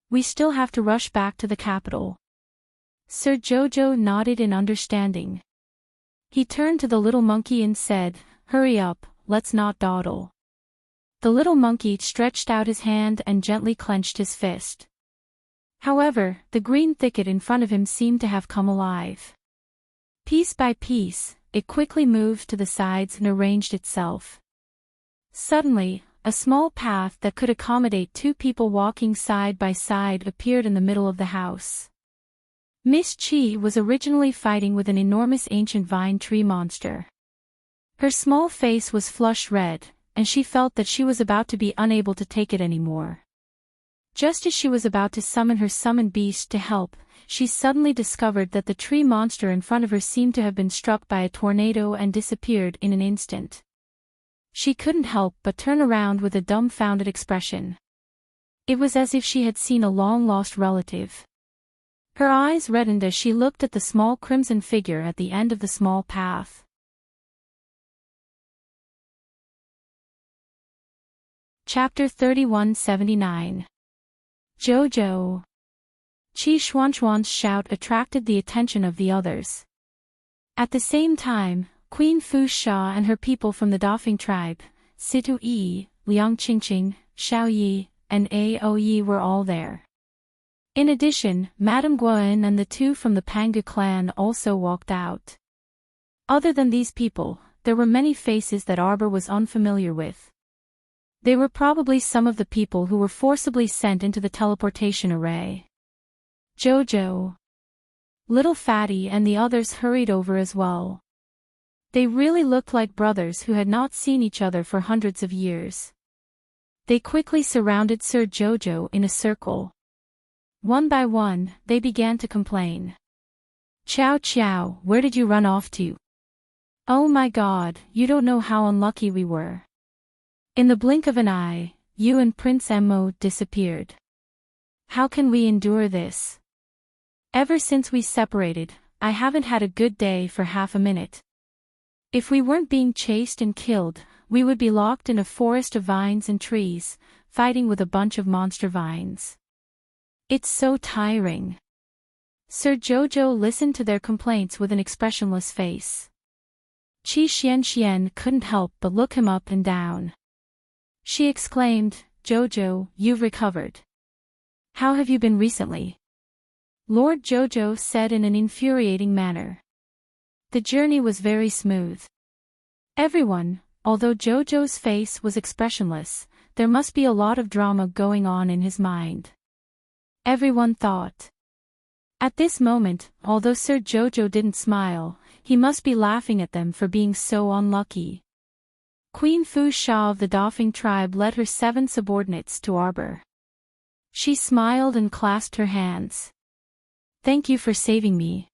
We still have to rush back to the capital." Sir Jojo nodded in understanding. He turned to the little monkey and said, "Hurry up, let's not dawdle." The little monkey stretched out his hand and gently clenched his fist. However, the green thicket in front of him seemed to have come alive. Piece by piece, it quickly moved to the sides and arranged itself. Suddenly, a small path that could accommodate two people walking side by side appeared in the middle of the house. Miss Chi was originally fighting with an enormous ancient vine tree monster. Her small face was flush red, and she felt that she was about to be unable to take it anymore. Just as she was about to summon her summoned beast to help, she suddenly discovered that the tree monster in front of her seemed to have been struck by a tornado and disappeared in an instant. She couldn't help but turn around with a dumbfounded expression. It was as if she had seen a long-lost relative. Her eyes reddened as she looked at the small crimson figure at the end of the small path. Chapter 3179. Jojo. Qi Xuanchuan's shout attracted the attention of the others. At the same time, Queen Fu Sha and her people from the Dafeng tribe, Situ Yi, Liang Qingqing, Xiao Yi, and Ao Yi were all there. In addition, Madame Guan and the two from the Pangu clan also walked out. Other than these people, there were many faces that Arbor was unfamiliar with. They were probably some of the people who were forcibly sent into the teleportation array. Jojo, Little Fatty and the others hurried over as well. They really looked like brothers who had not seen each other for hundreds of years. They quickly surrounded Sir Jojo in a circle. One by one, they began to complain. Chow Chow, where did you run off to? Oh my God, you don't know how unlucky we were. In the blink of an eye, you and Prince Emmo disappeared. How can we endure this? Ever since we separated, I haven't had a good day for half a minute. If we weren't being chased and killed, we would be locked in a forest of vines and trees, fighting with a bunch of monster vines. It's so tiring. Sir Jojo listened to their complaints with an expressionless face. Qi Xianxian couldn't help but look him up and down. She exclaimed, Jojo, you've recovered. How have you been recently? Lord Jojo said in an infuriating manner. The journey was very smooth. Everyone, although Jojo's face was expressionless, there must be a lot of drama going on in his mind. Everyone thought. At this moment, although Sir Jojo didn't smile, he must be laughing at them for being so unlucky. Queen Fu Sha of the Dafeng tribe led her 7 subordinates to Arbor. She smiled and clasped her hands. Thank you for saving me.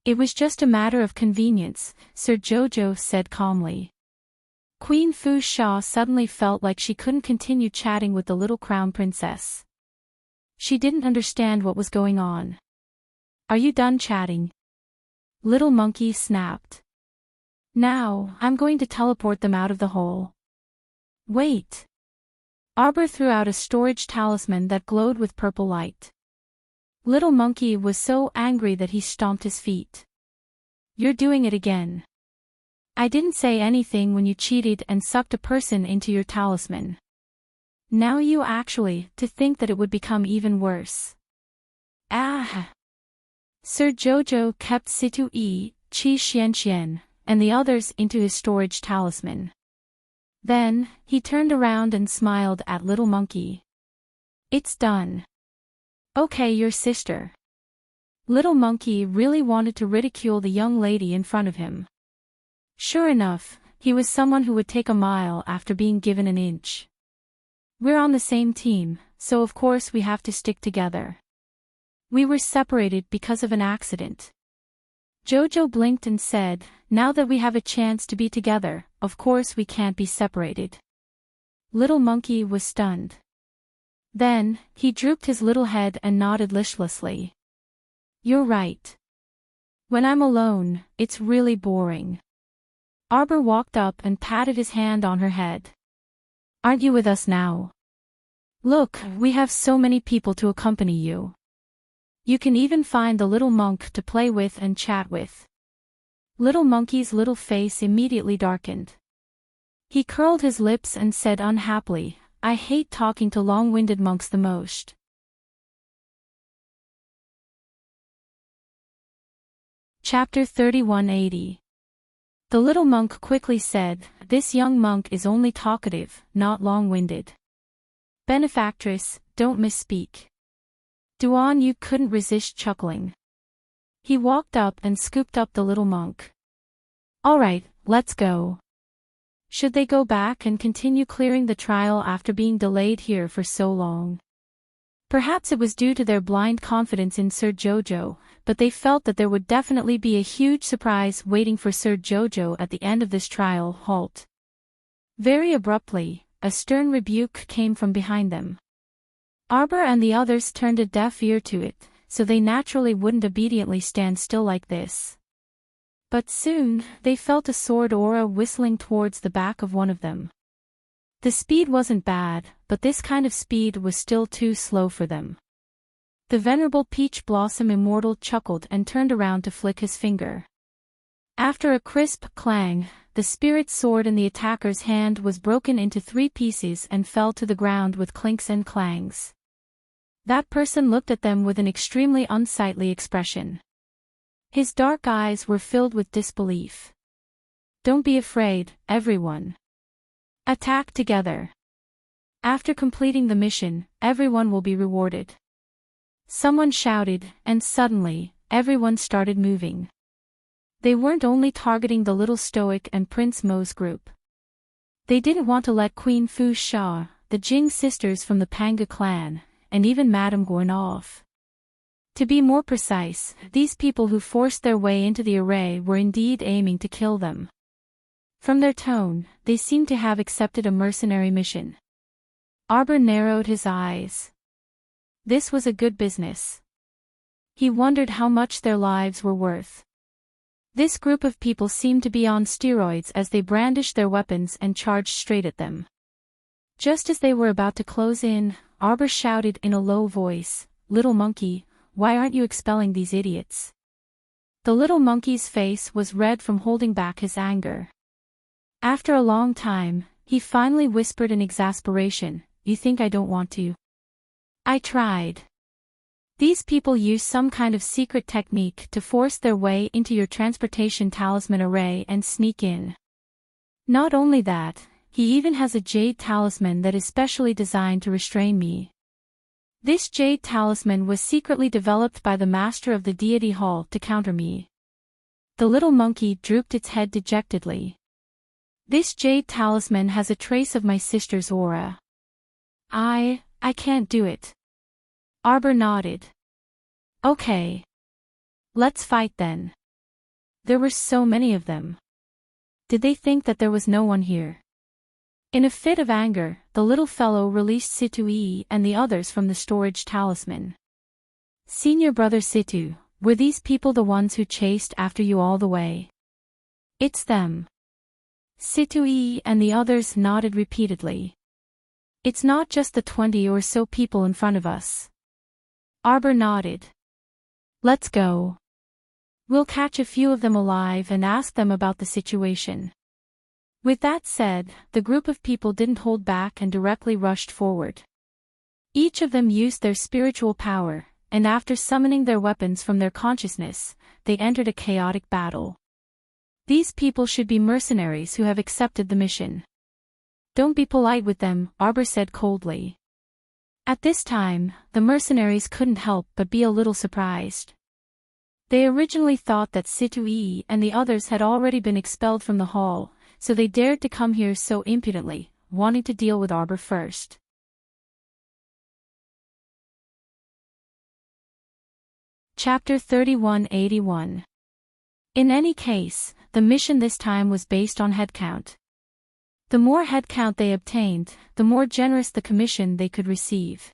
It was just a matter of convenience, Sir Jojo said calmly. Queen Fu Sha suddenly felt like she couldn't continue chatting with the little crown princess. She didn't understand what was going on. Are you done chatting? Little Monkey snapped. Now, I'm going to teleport them out of the hole. Wait. Arbor threw out a storage talisman that glowed with purple light. Little Monkey was so angry that he stomped his feet. You're doing it again. I didn't say anything when you cheated and sucked a person into your talisman. Now you actually, to think that it would become even worse. Ah! Sir Jojo kept Situ Yi, Qi Xianxian, and the others into his storage talisman. Then, he turned around and smiled at Little Monkey. It's done. Okay, your sister. Little Monkey really wanted to ridicule the young lady in front of him. Sure enough, he was someone who would take a mile after being given an inch. We're on the same team, so of course we have to stick together. We were separated because of an accident. Jojo blinked and said, now that we have a chance to be together, of course we can't be separated. Little Monkey was stunned. Then, he drooped his little head and nodded listlessly. You're right. When I'm alone, it's really boring. Arbor walked up and patted his hand on her head. Aren't you with us now? Look, we have so many people to accompany you. You can even find the little monk to play with and chat with. Little Monkey's little face immediately darkened. He curled his lips and said unhappily, I hate talking to long-winded monks the most. Chapter 3180. The little monk quickly said, this young monk is only talkative, not long-winded. Benefactress, don't misspeak. Duan Yu couldn't resist chuckling. He walked up and scooped up the little monk. Alright, let's go. Should they go back and continue clearing the trial after being delayed here for so long? Perhaps it was due to their blind confidence in Sir Jojo, but they felt that there would definitely be a huge surprise waiting for Sir Jojo at the end of this trial. Halt. Very abruptly, a stern rebuke came from behind them. Arbor and the others turned a deaf ear to it, so they naturally wouldn't obediently stand still like this. But soon, they felt a sword aura whistling towards the back of one of them. The speed wasn't bad, but this kind of speed was still too slow for them. The venerable Peach Blossom Immortal chuckled and turned around to flick his finger. After a crisp clang, the spirit sword in the attacker's hand was broken into 3 pieces and fell to the ground with clinks and clangs. That person looked at them with an extremely unsightly expression. His dark eyes were filled with disbelief. Don't be afraid, everyone. Attack together. After completing the mission, everyone will be rewarded. Someone shouted, and suddenly, everyone started moving. They weren't only targeting the little Stoic and Prince Mo's group. They didn't want to let Queen Fu Sha, the Jing sisters from the Panga clan, and even Madame Guan off. To be more precise, these people who forced their way into the array were indeed aiming to kill them. From their tone, they seemed to have accepted a mercenary mission. Arbor narrowed his eyes. This was a good business. He wondered how much their lives were worth. This group of people seemed to be on steroids as they brandished their weapons and charged straight at them. Just as they were about to close in, Arbor shouted in a low voice, "Little monkey, why aren't you expelling these idiots?" The little monkey's face was red from holding back his anger. After a long time, he finally whispered in exasperation, "You think I don't want to? I tried. These people use some kind of secret technique to force their way into your transportation talisman array and sneak in. Not only that, he even has a jade talisman that is specially designed to restrain me. This jade talisman was secretly developed by the master of the deity hall to counter me." The little monkey drooped its head dejectedly. "This jade talisman has a trace of my sister's aura. I can't do it." Arbor nodded. "Okay. Let's fight then." There were so many of them. Did they think that there was no one here? In a fit of anger, the little fellow released Situ and the others from the storage talisman. "Senior brother Situ, were these people the ones who chased after you all the way?" "It's them." Situ and the others nodded repeatedly. "It's not just the 20 or so people in front of us." Arbor nodded. "Let's go. We'll catch a few of them alive and ask them about the situation." With that said, the group of people didn't hold back and directly rushed forward. Each of them used their spiritual power, and after summoning their weapons from their consciousness, they entered a chaotic battle. These people should be mercenaries who have accepted the mission. "Don't be polite with them," Arbor said coldly. At this time, the mercenaries couldn't help but be a little surprised. They originally thought that Situ and the others had already been expelled from the hall, so they dared to come here so impudently, wanting to deal with Arbor first. Chapter 3181. In any case, the mission this time was based on headcount. The more headcount they obtained, the more generous the commission they could receive.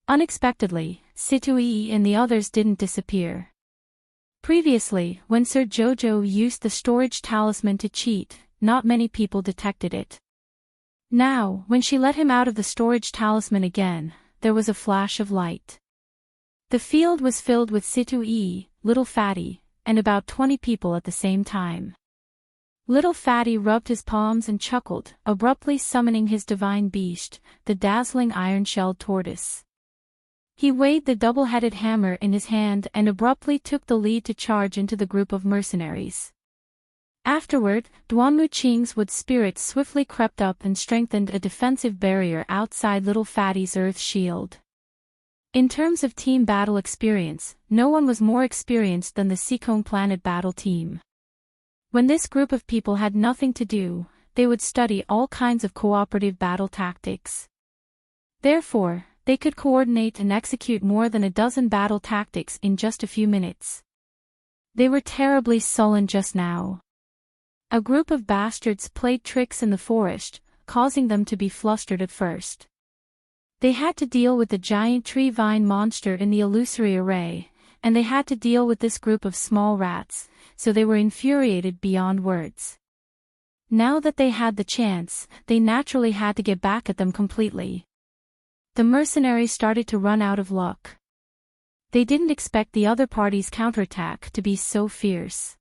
Unexpectedly, Situ and the others didn't disappear. Previously, when Sir Jojo used the storage talisman to cheat, not many people detected it. Now, when she let him out of the storage talisman again, there was a flash of light. The field was filled with Situ, Little Fatty, and about 20 people at the same time. Little Fatty rubbed his palms and chuckled, abruptly summoning his divine beast, the dazzling iron-shelled tortoise. He weighed the double-headed hammer in his hand and abruptly took the lead to charge into the group of mercenaries. Afterward, Duanmu Qing's wood spirit swiftly crept up and strengthened a defensive barrier outside Little Fatty's earth shield. In terms of team battle experience, no one was more experienced than the Seacone Planet battle team. When this group of people had nothing to do, they would study all kinds of cooperative battle tactics. Therefore, they could coordinate and execute more than a dozen battle tactics in just a few minutes. They were terribly sullen just now. A group of bastards played tricks in the forest, causing them to be flustered at first. They had to deal with the giant tree vine monster in the illusory array, and they had to deal with this group of small rats, so they were infuriated beyond words. Now that they had the chance, they naturally had to get back at them completely. The mercenaries started to run out of luck. They didn't expect the other party's counterattack to be so fierce.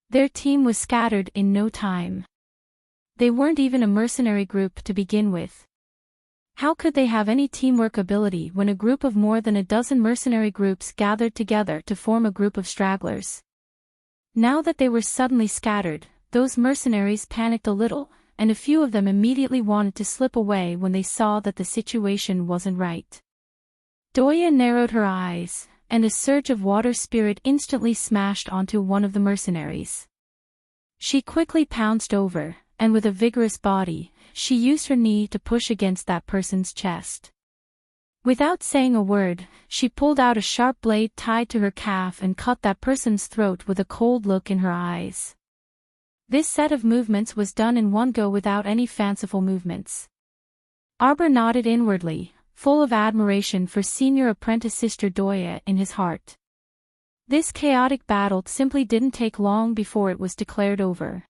Their team was scattered in no time. They weren't even a mercenary group to begin with. How could they have any teamwork ability when a group of more than a dozen mercenary groups gathered together to form a group of stragglers? Now that they were suddenly scattered, those mercenaries panicked a little, and a few of them immediately wanted to slip away when they saw that the situation wasn't right. Doya narrowed her eyes, and a surge of water spirit instantly smashed onto one of the mercenaries. She quickly pounced over, and with a vigorous body, she used her knee to push against that person's chest. Without saying a word, she pulled out a sharp blade tied to her calf and cut that person's throat with a cold look in her eyes. This set of movements was done in one go without any fanciful movements. Arbor nodded inwardly, full of admiration for senior apprentice Sister Doya in his heart. This chaotic battle simply didn't take long before it was declared over.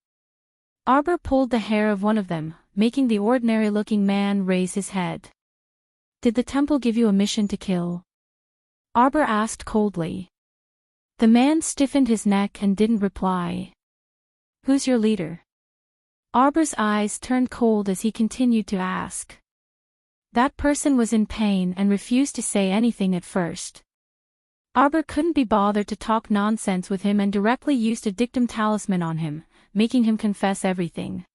Arbor pulled the hair of one of them, making the ordinary-looking man raise his head. "Did the temple give you a mission to kill?" Arbor asked coldly. The man stiffened his neck and didn't reply. "Who's your leader?" Arbor's eyes turned cold as he continued to ask. That person was in pain and refused to say anything at first. Arbor couldn't be bothered to talk nonsense with him and directly used a dictum talisman on him, making him confess everything.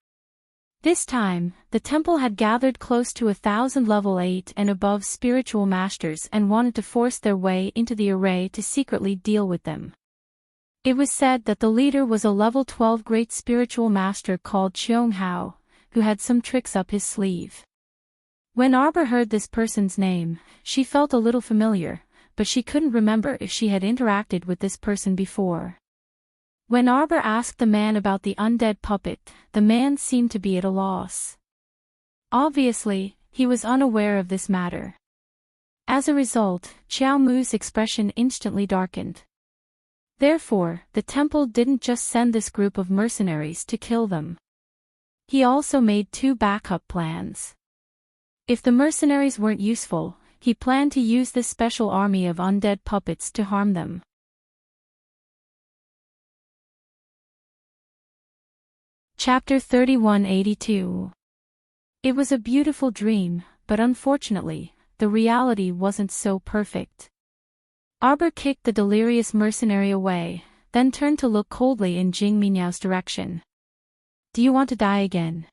This time, the temple had gathered close to 1,000 level 8 and above spiritual masters and wanted to force their way into the array to secretly deal with them. It was said that the leader was a level 12 great spiritual master called Cheong Hao, who had some tricks up his sleeve. When Arbor heard this person's name, she felt a little familiar, but she couldn't remember if she had interacted with this person before. When Arbor asked the man about the undead puppet, the man seemed to be at a loss. Obviously, he was unaware of this matter. As a result, Xiao Mu's expression instantly darkened. Therefore, the temple didn't just send this group of mercenaries to kill them. He also made 2 backup plans. If the mercenaries weren't useful, he planned to use this special army of undead puppets to harm them. Chapter 3182. It was a beautiful dream, but unfortunately, the reality wasn't so perfect. Arbor kicked the delirious mercenary away, then turned to look coldly in Jing Minyao's direction. "Do you want to die again?"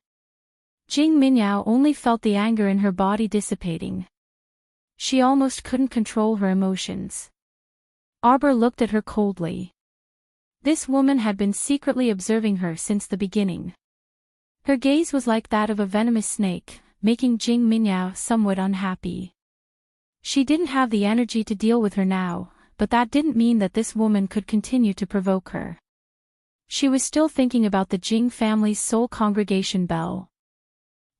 Jing Minyao only felt the anger in her body dissipating. She almost couldn't control her emotions. Arbor looked at her coldly. This woman had been secretly observing her since the beginning. Her gaze was like that of a venomous snake, making Jing Minyao somewhat unhappy. She didn't have the energy to deal with her now, but that didn't mean that this woman could continue to provoke her. She was still thinking about the Jing family's soul congregation bell.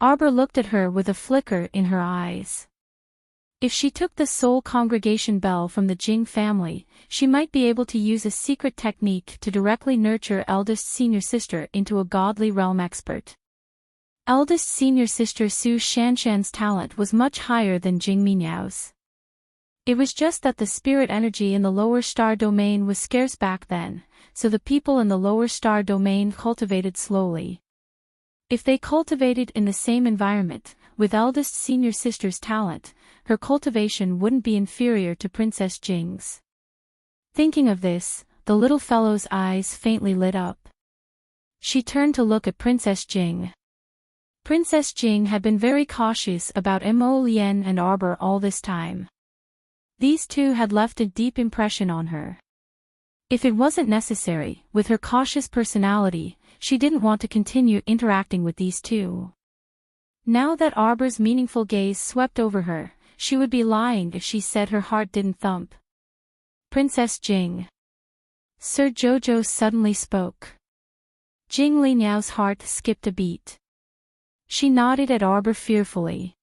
Arbor looked at her with a flicker in her eyes. If she took the soul congregation bell from the Jing family, she might be able to use a secret technique to directly nurture eldest senior sister into a godly realm expert. Eldest senior sister Su Shanshan's talent was much higher than Jing Minyao's. It was just that the spirit energy in the lower star domain was scarce back then, so the people in the lower star domain cultivated slowly. If they cultivated in the same environment, with eldest senior sister's talent, her cultivation wouldn't be inferior to Princess Jing's. Thinking of this, the little fellow's eyes faintly lit up. She turned to look at Princess Jing. Princess Jing had been very cautious about Mo Lian and Arbor all this time. These two had left a deep impression on her. If it wasn't necessary, with her cautious personality, she didn't want to continue interacting with these two. Now that Arbor's meaningful gaze swept over her, she would be lying if she said her heart didn't thump. Princess Jing. Sir Jojo suddenly spoke. Jing Liniao's heart skipped a beat. She nodded at Arbor fearfully.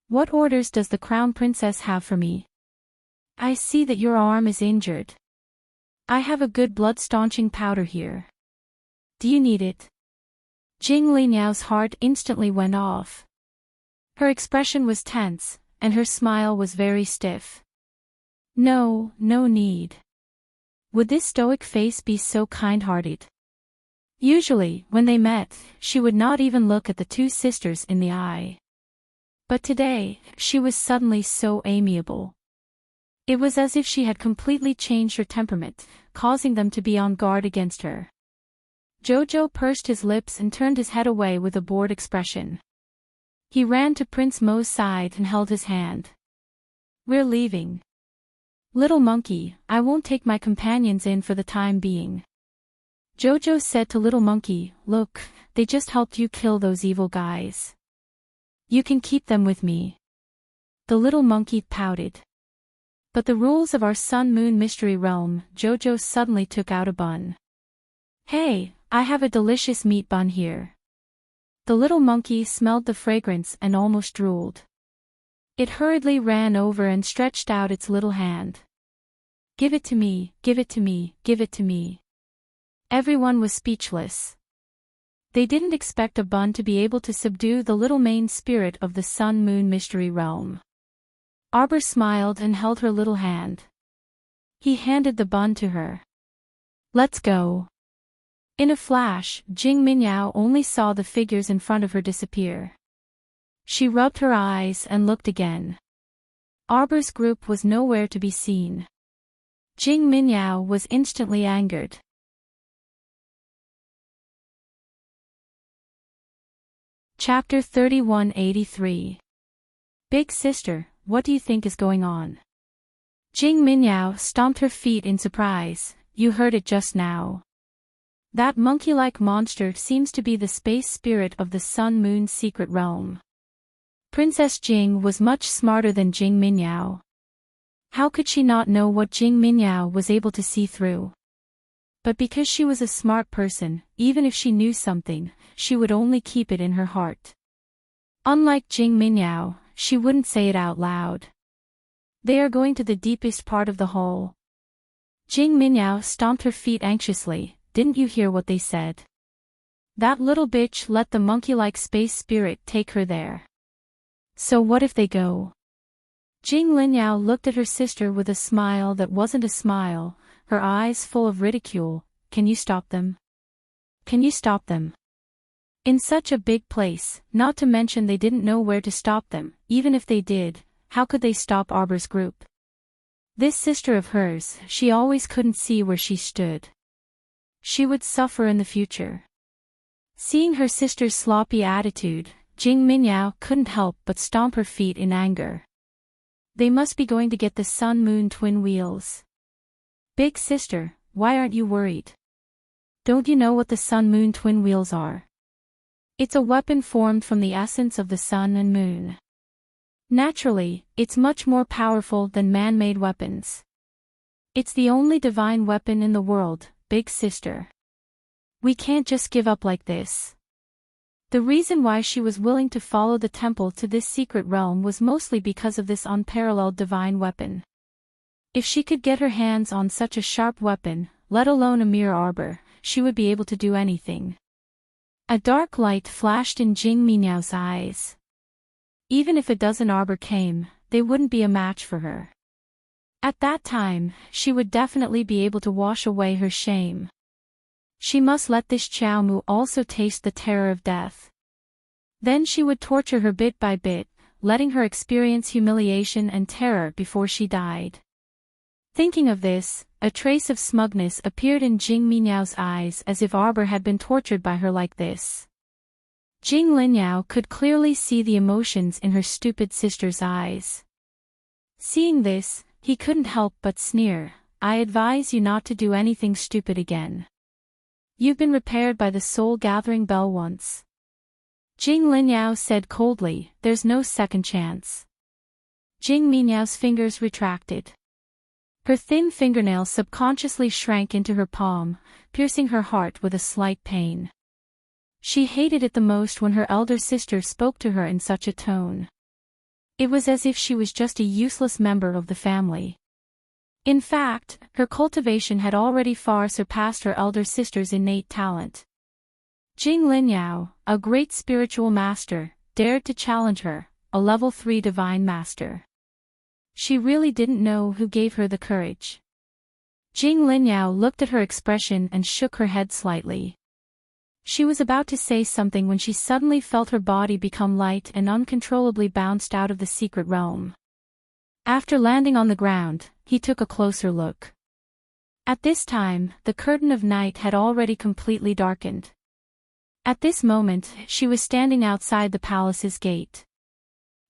What orders does the Crown Princess have for me? I see that your arm is injured. I have a good blood-staunching powder here. Do you need it? Jing Liniao's heart instantly went off. Her expression was tense, and her smile was very stiff. No, no need. Would this stoic face be so kind-hearted? Usually, when they met, she would not even look at the two sisters in the eye. But today, she was suddenly so amiable. It was as if she had completely changed her temperament, causing them to be on guard against her. Jojo pursed his lips and turned his head away with a bored expression. He ran to Prince Mo's side and held his hand. We're leaving. Little monkey, I won't take my companions in for the time being. Jojo said to Little Monkey, look, they just helped you kill those evil guys. You can keep them with me. The little monkey pouted. But the rules of our Sun-Moon Mystery Realm, Jojo suddenly took out a bun. Hey, I have a delicious meat bun here. The little monkey smelled the fragrance and almost drooled. It hurriedly ran over and stretched out its little hand. Give it to me, give it to me, give it to me. Everyone was speechless. They didn't expect a bun to be able to subdue the little main spirit of the Sun-Moon Mystery Realm. Arbor smiled and held her little hand. He handed the bun to her. Let's go. In a flash, Jing Mingyao only saw the figures in front of her disappear. She rubbed her eyes and looked again. Arbor's group was nowhere to be seen. Jing Mingyao was instantly angered. Chapter 3183. Big sister, what do you think is going on? Jing Mingyao stomped her feet in surprise. You heard it just now. That monkey-like monster seems to be the space spirit of the Sun-Moon secret realm. Princess Jing was much smarter than Jing Mingyao. How could she not know what Jing Mingyao was able to see through? But because she was a smart person, even if she knew something, she would only keep it in her heart. Unlike Jing Mingyao, she wouldn't say it out loud. They are going to the deepest part of the hole. Jing Mingyao stomped her feet anxiously. Didn't you hear what they said? That little bitch let the monkey-like space spirit take her there. So what if they go? Jing Linyao looked at her sister with a smile that wasn't a smile, her eyes full of ridicule. Can you stop them? Can you stop them? In such a big place, not to mention they didn't know where to stop them, even if they did, how could they stop Arbor's group? This sister of hers, she always couldn't see where she stood. She would suffer in the future. Seeing her sister's sloppy attitude, Jing Mingyao couldn't help but stomp her feet in anger. They must be going to get the Sun-Moon twin wheels. Big sister, why aren't you worried? Don't you know what the Sun-Moon twin wheels are? It's a weapon formed from the essence of the sun and moon. Naturally, it's much more powerful than man-made weapons. It's the only divine weapon in the world, big sister. We can't just give up like this. The reason why she was willing to follow the temple to this secret realm was mostly because of this unparalleled divine weapon. If she could get her hands on such a sharp weapon, let alone a mere arbor, she would be able to do anything. A dark light flashed in Jing Minyao's eyes. Even if a dozen arbor came, they wouldn't be a match for her. At that time, she would definitely be able to wash away her shame. She must let this Xiao Mu also taste the terror of death. Then she would torture her bit by bit, letting her experience humiliation and terror before she died. Thinking of this, a trace of smugness appeared in Jing Minyao's eyes as if Arbor had been tortured by her like this. Jing Linyao could clearly see the emotions in her stupid sister's eyes. Seeing this, he couldn't help but sneer. I advise you not to do anything stupid again. You've been repaired by the soul-gathering bell once. Jing Linyao said coldly, there's no second chance. Jing Minyao's fingers retracted. Her thin fingernails subconsciously shrank into her palm, piercing her heart with a slight pain. She hated it the most when her elder sister spoke to her in such a tone. It was as if she was just a useless member of the family. In fact, her cultivation had already far surpassed her elder sister's innate talent. Jing Linyao, a great spiritual master, dared to challenge her, a level 3 divine master. She really didn't know who gave her the courage. Jing Linyao looked at her expression and shook her head slightly. She was about to say something when she suddenly felt her body become light and uncontrollably bounced out of the secret realm. After landing on the ground, he took a closer look. At this time, the curtain of night had already completely darkened. At this moment, she was standing outside the palace's gate.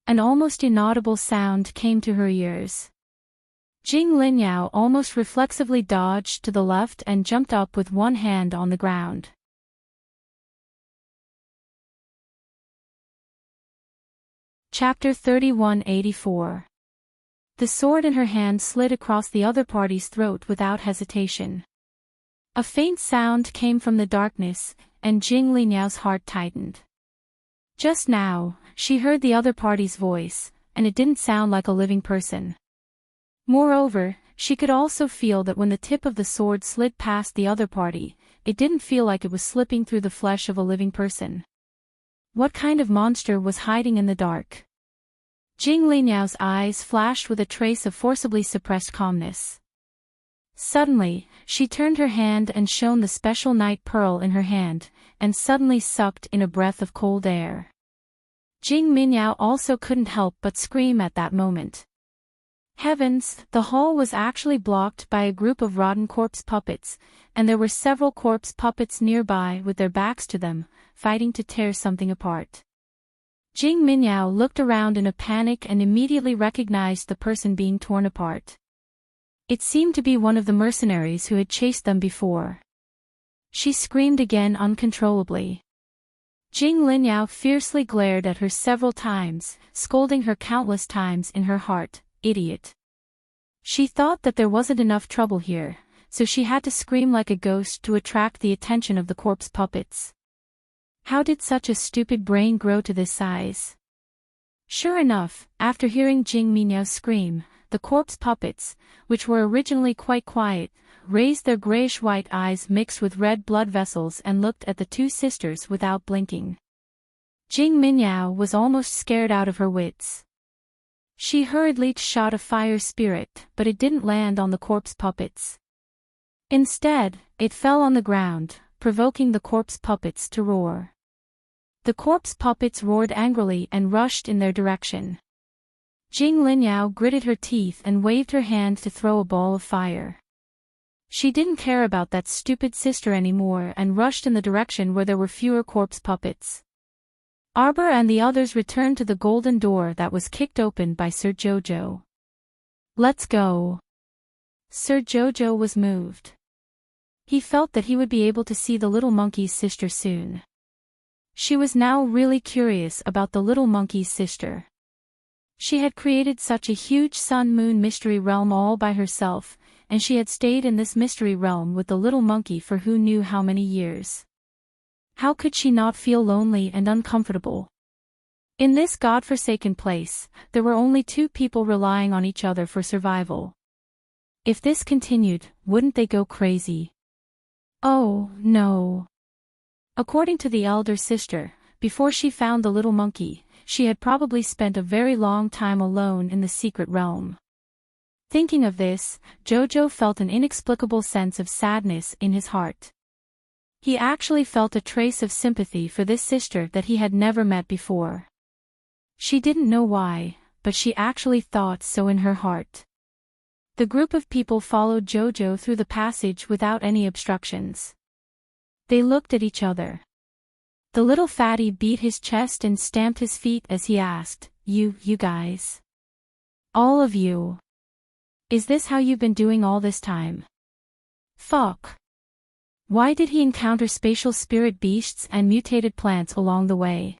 An almost inaudible sound came to her ears. Jing Linyao almost reflexively dodged to the left and jumped up with one hand on the ground. Chapter 3184. The sword in her hand slid across the other party's throat without hesitation. A faint sound came from the darkness, and Jing Linyao's heart tightened. Just now, she heard the other party's voice, and it didn't sound like a living person. Moreover, she could also feel that when the tip of the sword slid past the other party, it didn't feel like it was slipping through the flesh of a living person. What kind of monster was hiding in the dark? Jing Linyao's eyes flashed with a trace of forcibly suppressed calmness. Suddenly, she turned her hand and shone the special night pearl in her hand, and suddenly sucked in a breath of cold air. Jing Minyao also couldn't help but scream at that moment. Heavens, the hall was actually blocked by a group of rotten corpse puppets, and there were several corpse puppets nearby with their backs to them, fighting to tear something apart. Jing Minyao looked around in a panic and immediately recognized the person being torn apart. It seemed to be one of the mercenaries who had chased them before. She screamed again uncontrollably. Jing Linyao fiercely glared at her several times, scolding her countless times in her heart, idiot. She thought that there wasn't enough trouble here, so she had to scream like a ghost to attract the attention of the corpse puppets. How did such a stupid brain grow to this size? Sure enough, after hearing Jing Minyao's scream, the corpse puppets, which were originally quite quiet, raised their grayish-white eyes mixed with red blood vessels and looked at the two sisters without blinking. Jing Minyao was almost scared out of her wits. She hurriedly shot a fire spirit, but it didn't land on the corpse puppets. Instead, it fell on the ground, provoking the corpse puppets to roar. The corpse puppets roared angrily and rushed in their direction. Jing Linyao gritted her teeth and waved her hand to throw a ball of fire. She didn't care about that stupid sister anymore and rushed in the direction where there were fewer corpse puppets. Arbor and the others returned to the golden door that was kicked open by Sir Jojo. Let's go. Sir Jojo was moved. He felt that he would be able to see the little monkey's sister soon. She was now really curious about the little monkey's sister. She had created such a huge sun-moon mystery realm all by herself, and she had stayed in this mystery realm with the little monkey for who knew how many years. How could she not feel lonely and uncomfortable? In this godforsaken place, there were only two people relying on each other for survival. If this continued, wouldn't they go crazy? Oh, no. According to the elder sister, before she found the little monkey, she had probably spent a very long time alone in the secret realm. Thinking of this, Jojo felt an inexplicable sense of sadness in his heart. He actually felt a trace of sympathy for this sister that he had never met before. She didn't know why, but she actually thought so in her heart. The group of people followed Jojo through the passage without any obstructions. They looked at each other. The little fatty beat his chest and stamped his feet as he asked, You guys? All of you? Is this how you've been doing all this time? Fuck. Why did he encounter spatial spirit beasts and mutated plants along the way?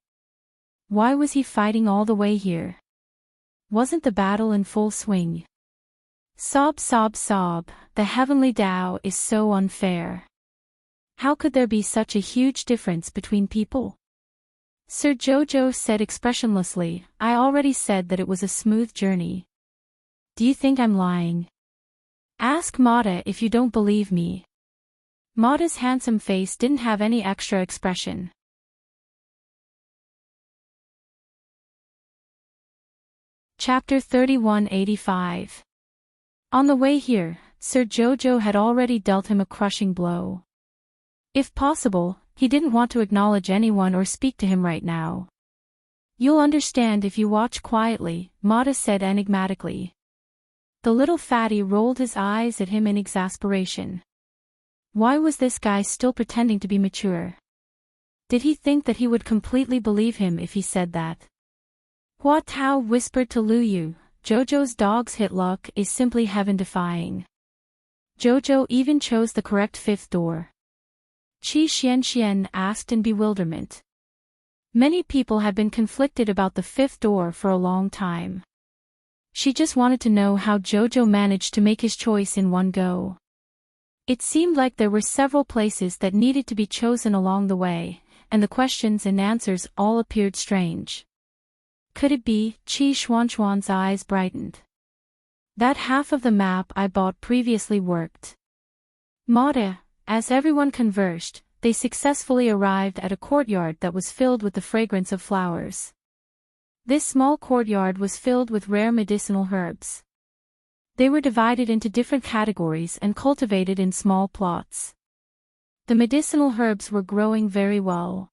Why was he fighting all the way here? Wasn't the battle in full swing? Sob, sob, sob, the heavenly Tao is so unfair. How could there be such a huge difference between people? Sir Jojo said expressionlessly, I already said that it was a smooth journey. Do you think I'm lying? Ask Mata if you don't believe me. Mata's handsome face didn't have any extra expression. Chapter 3185. On the way here, Sir Jojo had already dealt him a crushing blow. If possible, he didn't want to acknowledge anyone or speak to him right now. You'll understand if you watch quietly, Mata said enigmatically. The little fatty rolled his eyes at him in exasperation. Why was this guy still pretending to be mature? Did he think that he would completely believe him if he said that? Hua Tao whispered to Lu Yu, Jojo's dog's hit luck is simply heaven-defying. Jojo even chose the correct fifth door. Qi Xianxian asked in bewilderment. Many people had been conflicted about the fifth door for a long time. She just wanted to know how Jojo managed to make his choice in one go. It seemed like there were several places that needed to be chosen along the way, and the questions and answers all appeared strange. Could it be? Qi Xuanxuan's eyes brightened. That half of the map I bought previously worked. Mata, as everyone conversed, they successfully arrived at a courtyard that was filled with the fragrance of flowers. This small courtyard was filled with rare medicinal herbs. They were divided into different categories and cultivated in small plots. The medicinal herbs were growing very well.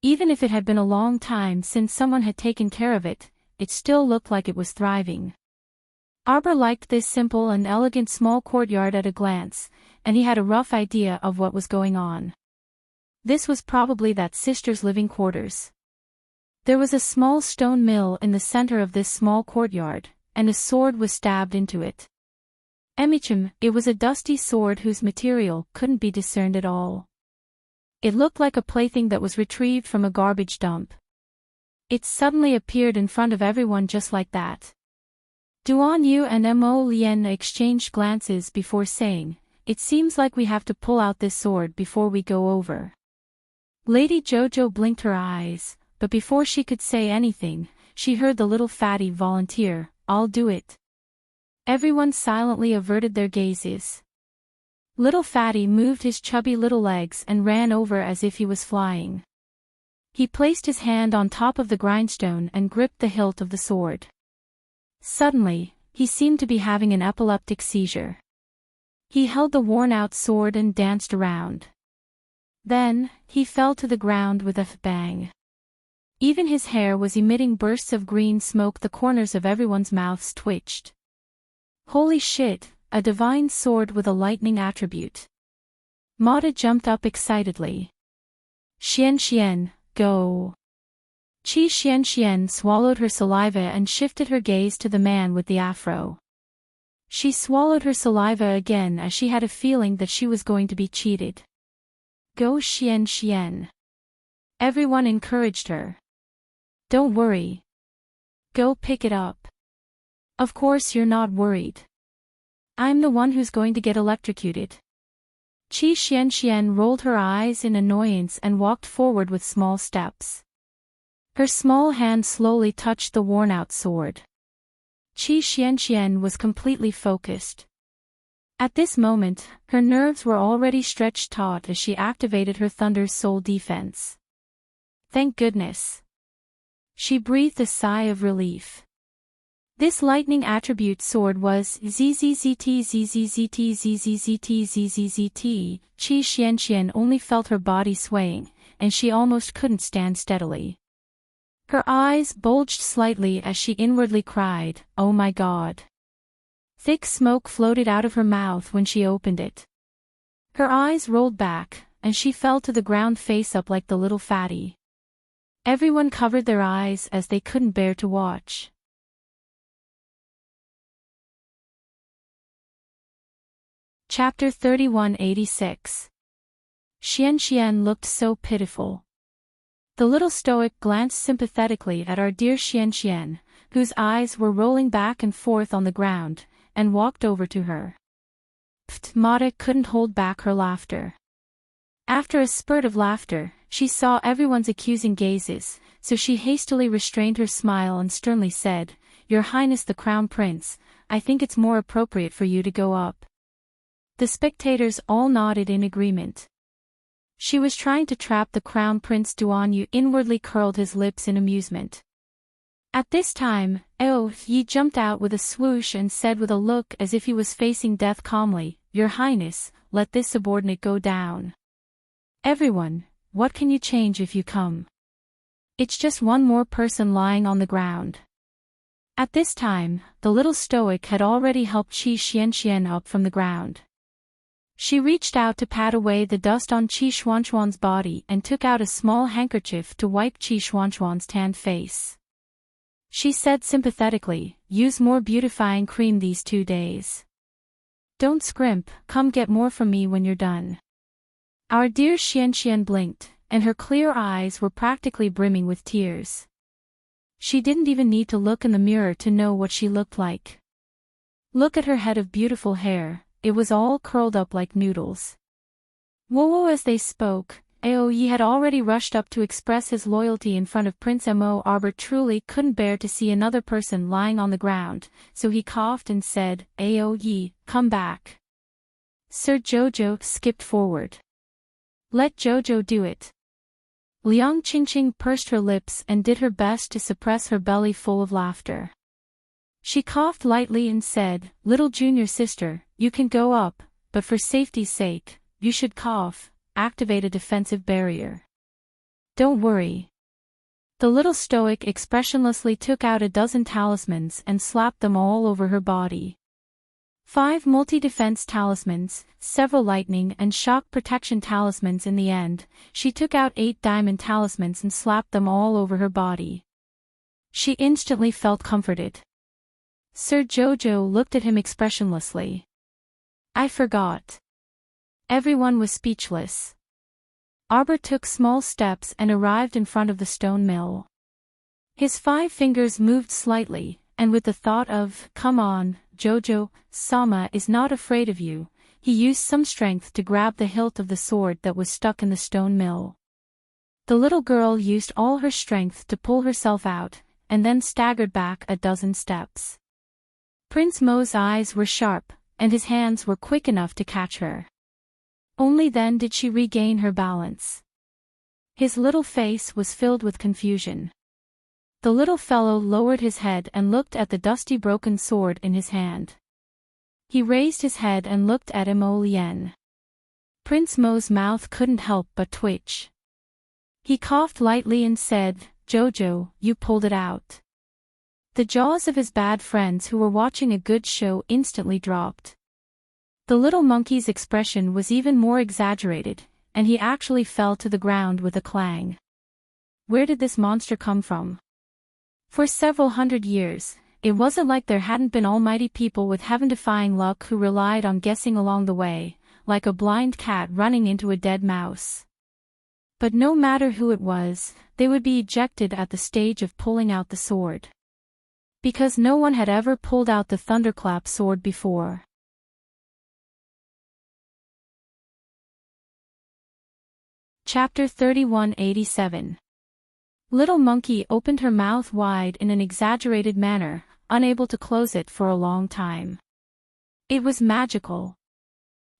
Even if it had been a long time since someone had taken care of it, it still looked like it was thriving. Arbor liked this simple and elegant small courtyard at a glance, and he had a rough idea of what was going on. This was probably that sister's living quarters. There was a small stone mill in the center of this small courtyard, and a sword was stabbed into it. Emichim, it was a dusty sword whose material couldn't be discerned at all. It looked like a plaything that was retrieved from a garbage dump. It suddenly appeared in front of everyone just like that. Duan Yu and Mo Lien exchanged glances before saying, it seems like we have to pull out this sword before we go over. Lady Jojo blinked her eyes, but before she could say anything, she heard the little fatty volunteer, I'll do it. Everyone silently averted their gazes. Little fatty moved his chubby little legs and ran over as if he was flying. He placed his hand on top of the grindstone and gripped the hilt of the sword. Suddenly, he seemed to be having an epileptic seizure. He held the worn-out sword and danced around. Then, he fell to the ground with a bang. Even his hair was emitting bursts of green smoke. The corners of everyone's mouths twitched. Holy shit, a divine sword with a lightning attribute. Mata jumped up excitedly. Xian, go. Qi Xian swallowed her saliva and shifted her gaze to the man with the afro. She swallowed her saliva again as she had a feeling that she was going to be cheated. Go Xian. Everyone encouraged her. Don't worry. Go pick it up. Of course you're not worried. I'm the one who's going to get electrocuted. Qi Xian rolled her eyes in annoyance and walked forward with small steps. Her small hand slowly touched the worn-out sword. Qi Xian was completely focused. At this moment, her nerves were already stretched taut as she activated her Thunder's soul defense. Thank goodness. She breathed a sigh of relief. This lightning attribute sword was ZZZT. Qi Xian only felt her body swaying, and she almost couldn't stand steadily. Her eyes bulged slightly as she inwardly cried, "Oh my God." Thick smoke floated out of her mouth when she opened it. Her eyes rolled back, and she fell to the ground face up like the little fatty. Everyone covered their eyes as they couldn't bear to watch. Chapter 3186. Xian looked so pitiful. The little stoic glanced sympathetically at our dear Xian, whose eyes were rolling back and forth on the ground, and walked over to her. Mata couldn't hold back her laughter. After a spurt of laughter, she saw everyone's accusing gazes, so she hastily restrained her smile and sternly said, "Your Highness the Crown Prince, I think it's more appropriate for you to go up." The spectators all nodded in agreement. She was trying to trap the Crown Prince. Duan Yu inwardly curled his lips in amusement. At this time, Yi jumped out with a swoosh and said with a look as if he was facing death calmly, "Your Highness, let this subordinate go down. Everyone, what can you change if you come? It's just one more person lying on the ground." At this time, the little stoic had already helped Xian up from the ground. She reached out to pat away the dust on Qi Xuan's body and took out a small handkerchief to wipe Qi Xuan's tanned face. She said sympathetically, "Use more beautifying cream these 2 days. Don't scrimp, come get more from me when you're done." Our dear Xian blinked, and her clear eyes were practically brimming with tears. She didn't even need to look in the mirror to know what she looked like. Look at her head of beautiful hair. It was all curled up like noodles. Whoa! As they spoke, Yi had already rushed up to express his loyalty in front of Prince Mo. Arbor truly couldn't bear to see another person lying on the ground, so he coughed and said, "Yi, come back." Sir Jojo skipped forward. "Let Jojo do it." Liang Qingqing pursed her lips and did her best to suppress her belly full of laughter. She coughed lightly and said, "Little junior sister, you can go up, but for safety's sake, you should cough, activate a defensive barrier. Don't worry." The little stoic expressionlessly took out a dozen talismans and slapped them all over her body. 5 multi-defense talismans, several lightning and shock protection talismans. In the end, she took out 8 diamond talismans and slapped them all over her body. She instantly felt comforted. Sir Jojo looked at him expressionlessly. "I forgot." Everyone was speechless. Arbor took small steps and arrived in front of the stone mill. His 5 fingers moved slightly, and with the thought of, "Come on, Jojo, Sama is not afraid of you," he used some strength to grab the hilt of the sword that was stuck in the stone mill. The little girl used all her strength to pull herself out, and then staggered back a dozen steps. Prince Mo's eyes were sharp, and his hands were quick enough to catch her. Only then did she regain her balance. His little face was filled with confusion. The little fellow lowered his head and looked at the dusty broken sword in his hand. He raised his head and looked at Mo Lien. Prince Mo's mouth couldn't help but twitch. He coughed lightly and said, "Jojo, you pulled it out." The jaws of his bad friends who were watching a good show instantly dropped. The little monkey's expression was even more exaggerated, and he actually fell to the ground with a clang. Where did this monster come from? For several hundred years, it wasn't like there hadn't been almighty people with heaven-defying luck who relied on guessing along the way, like a blind cat running into a dead mouse. But no matter who it was, they would be ejected at the stage of pulling out the sword. Because no one had ever pulled out the thunderclap sword before. Chapter 3187. Little Monkey opened her mouth wide in an exaggerated manner, unable to close it for a long time. It was magical.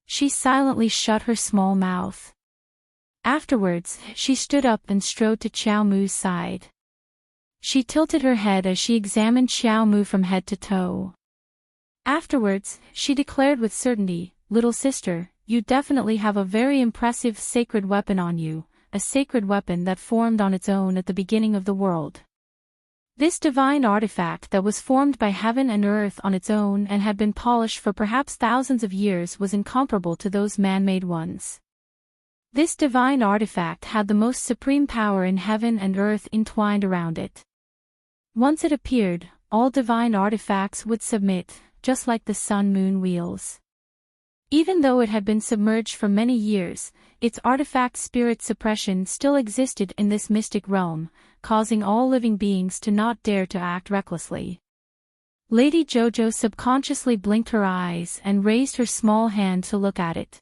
She silently shut her small mouth. Afterwards, she stood up and strode to Xiao Mu's side. She tilted her head as she examined Xiao Mu from head to toe. Afterwards, she declared with certainty, "Little sister, you definitely have a very impressive sacred weapon on you, a sacred weapon that formed on its own at the beginning of the world. This divine artifact that was formed by heaven and earth on its own and had been polished for perhaps thousands of years was incomparable to those man-made ones. This divine artifact had the most supreme power in heaven and earth entwined around it. Once it appeared, all divine artifacts would submit, just like the sun-moon wheels. Even though it had been submerged for many years, its artifact spirit suppression still existed in this mystic realm, causing all living beings to not dare to act recklessly. Lady Jojo subconsciously blinked her eyes and raised her small hand to look at it.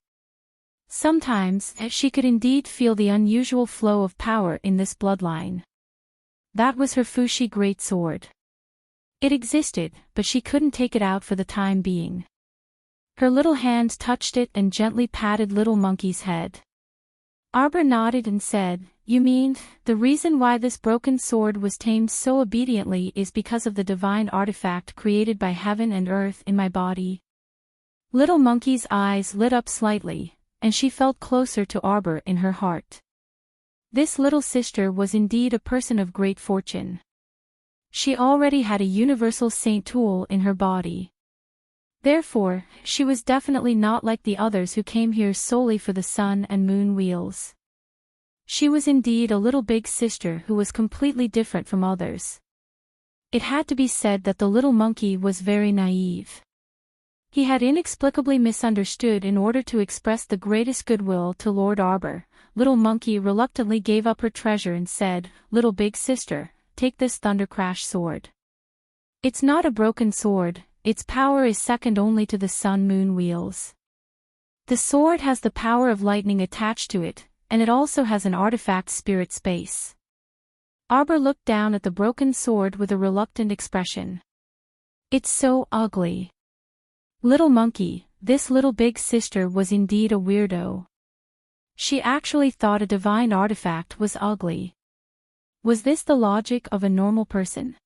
Sometimes, she could indeed feel the unusual flow of power in this bloodline. That was her Fushi greatsword. It existed, but she couldn't take it out for the time being. Her little hand touched it and gently patted Little Monkey's head. Arbor nodded and said, "You mean, the reason why this broken sword was tamed so obediently is because of the divine artifact created by heaven and earth in my body?" Little Monkey's eyes lit up slightly, and she felt closer to Arbor in her heart. This little sister was indeed a person of great fortune. She already had a universal saint tool in her body. Therefore, she was definitely not like the others who came here solely for the sun and moon wheels. She was indeed a little big sister who was completely different from others. It had to be said that the little monkey was very naive. He had inexplicably misunderstood in order to express the greatest goodwill to Lord Arbor. Little Monkey reluctantly gave up her treasure and said, "Little big sister, take this Thunder Crash sword. It's not a broken sword. Its power is second only to the sun-moon wheels. The sword has the power of lightning attached to it, and it also has an artifact spirit space." Arbor looked down at the broken sword with a reluctant expression. "It's so ugly." Little Monkey, this little big sister was indeed a weirdo. She actually thought a divine artifact was ugly. Was this the logic of a normal person?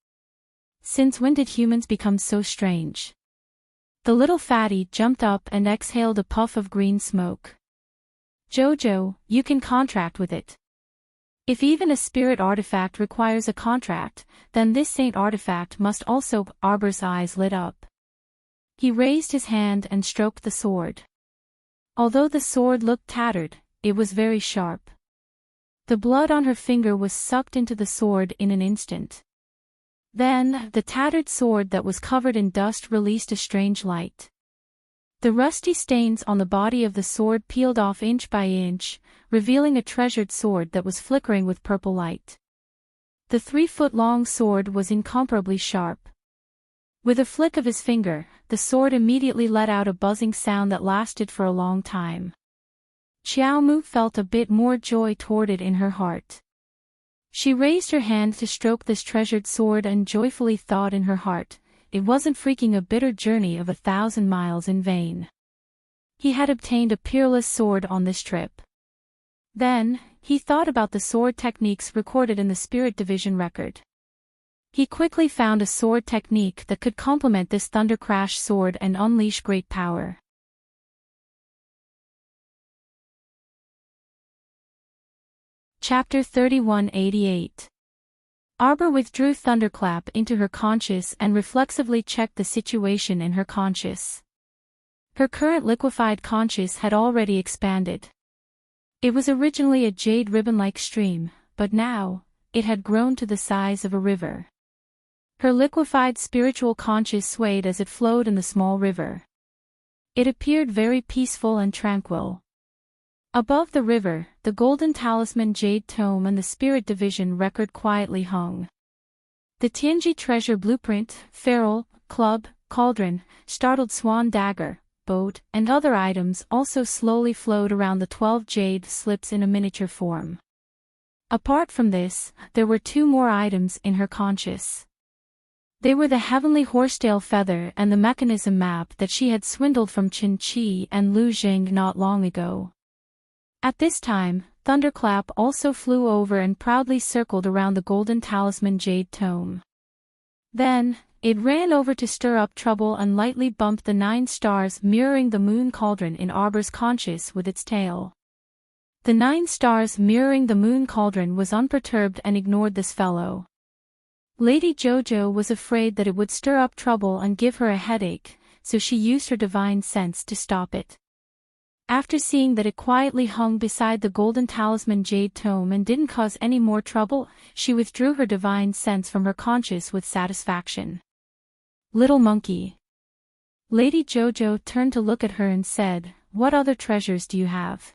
Since when did humans become so strange? The little fatty jumped up and exhaled a puff of green smoke. "Jojo, you can contract with it. If even a spirit artifact requires a contract, then this saint artifact must also." Arbor's eyes lit up. He raised his hand and stroked the sword. Although the sword looked tattered, it was very sharp. The blood on her finger was sucked into the sword in an instant. Then, the tattered sword that was covered in dust released a strange light. The rusty stains on the body of the sword peeled off inch by inch, revealing a treasured sword that was flickering with purple light. The 3-foot-long sword was incomparably sharp. With a flick of his finger, the sword immediately let out a buzzing sound that lasted for a long time. Xiaomu felt a bit more joy toward it in her heart. She raised her hand to stroke this treasured sword and joyfully thought in her heart, it wasn't freaking a bitter journey of 1,000 miles in vain. He had obtained a peerless sword on this trip. Then, he thought about the sword techniques recorded in the Spirit Division record. He quickly found a sword technique that could complement this Thunder Crash sword and unleash great power. Chapter 3188. Arbor withdrew Thunderclap into her conscious and reflexively checked the situation in her conscious. Her current liquefied conscious had already expanded. It was originally a jade ribbon-like stream, but now, it had grown to the size of a river. Her liquefied spiritual conscious swayed as it flowed in the small river. It appeared very peaceful and tranquil. Above the river, the Golden Talisman Jade Tome and the Spirit Division record quietly hung. The Tianji Treasure Blueprint, Ferrule, Club, Cauldron, Startled Swan Dagger, Boat, and other items also slowly flowed around the 12 jade slips in a miniature form. Apart from this, there were 2 more items in her conscious. They were the Heavenly Horsetail Feather and the mechanism map that she had swindled from Qin Chi and Lu Jing not long ago. At this time, Thunderclap also flew over and proudly circled around the Golden Talisman Jade Tome. Then, it ran over to stir up trouble and lightly bumped the 9 stars mirroring the moon cauldron in Arbor's conscious with its tail. The 9 stars mirroring the moon cauldron was unperturbed and ignored this fellow. Lady Jojo was afraid that it would stir up trouble and give her a headache, so she used her divine sense to stop it. After seeing that it quietly hung beside the Golden Talisman Jade Tome and didn't cause any more trouble, she withdrew her divine sense from her conscious with satisfaction. Little Monkey. Lady Jojo turned to look at her and said, "What other treasures do you have?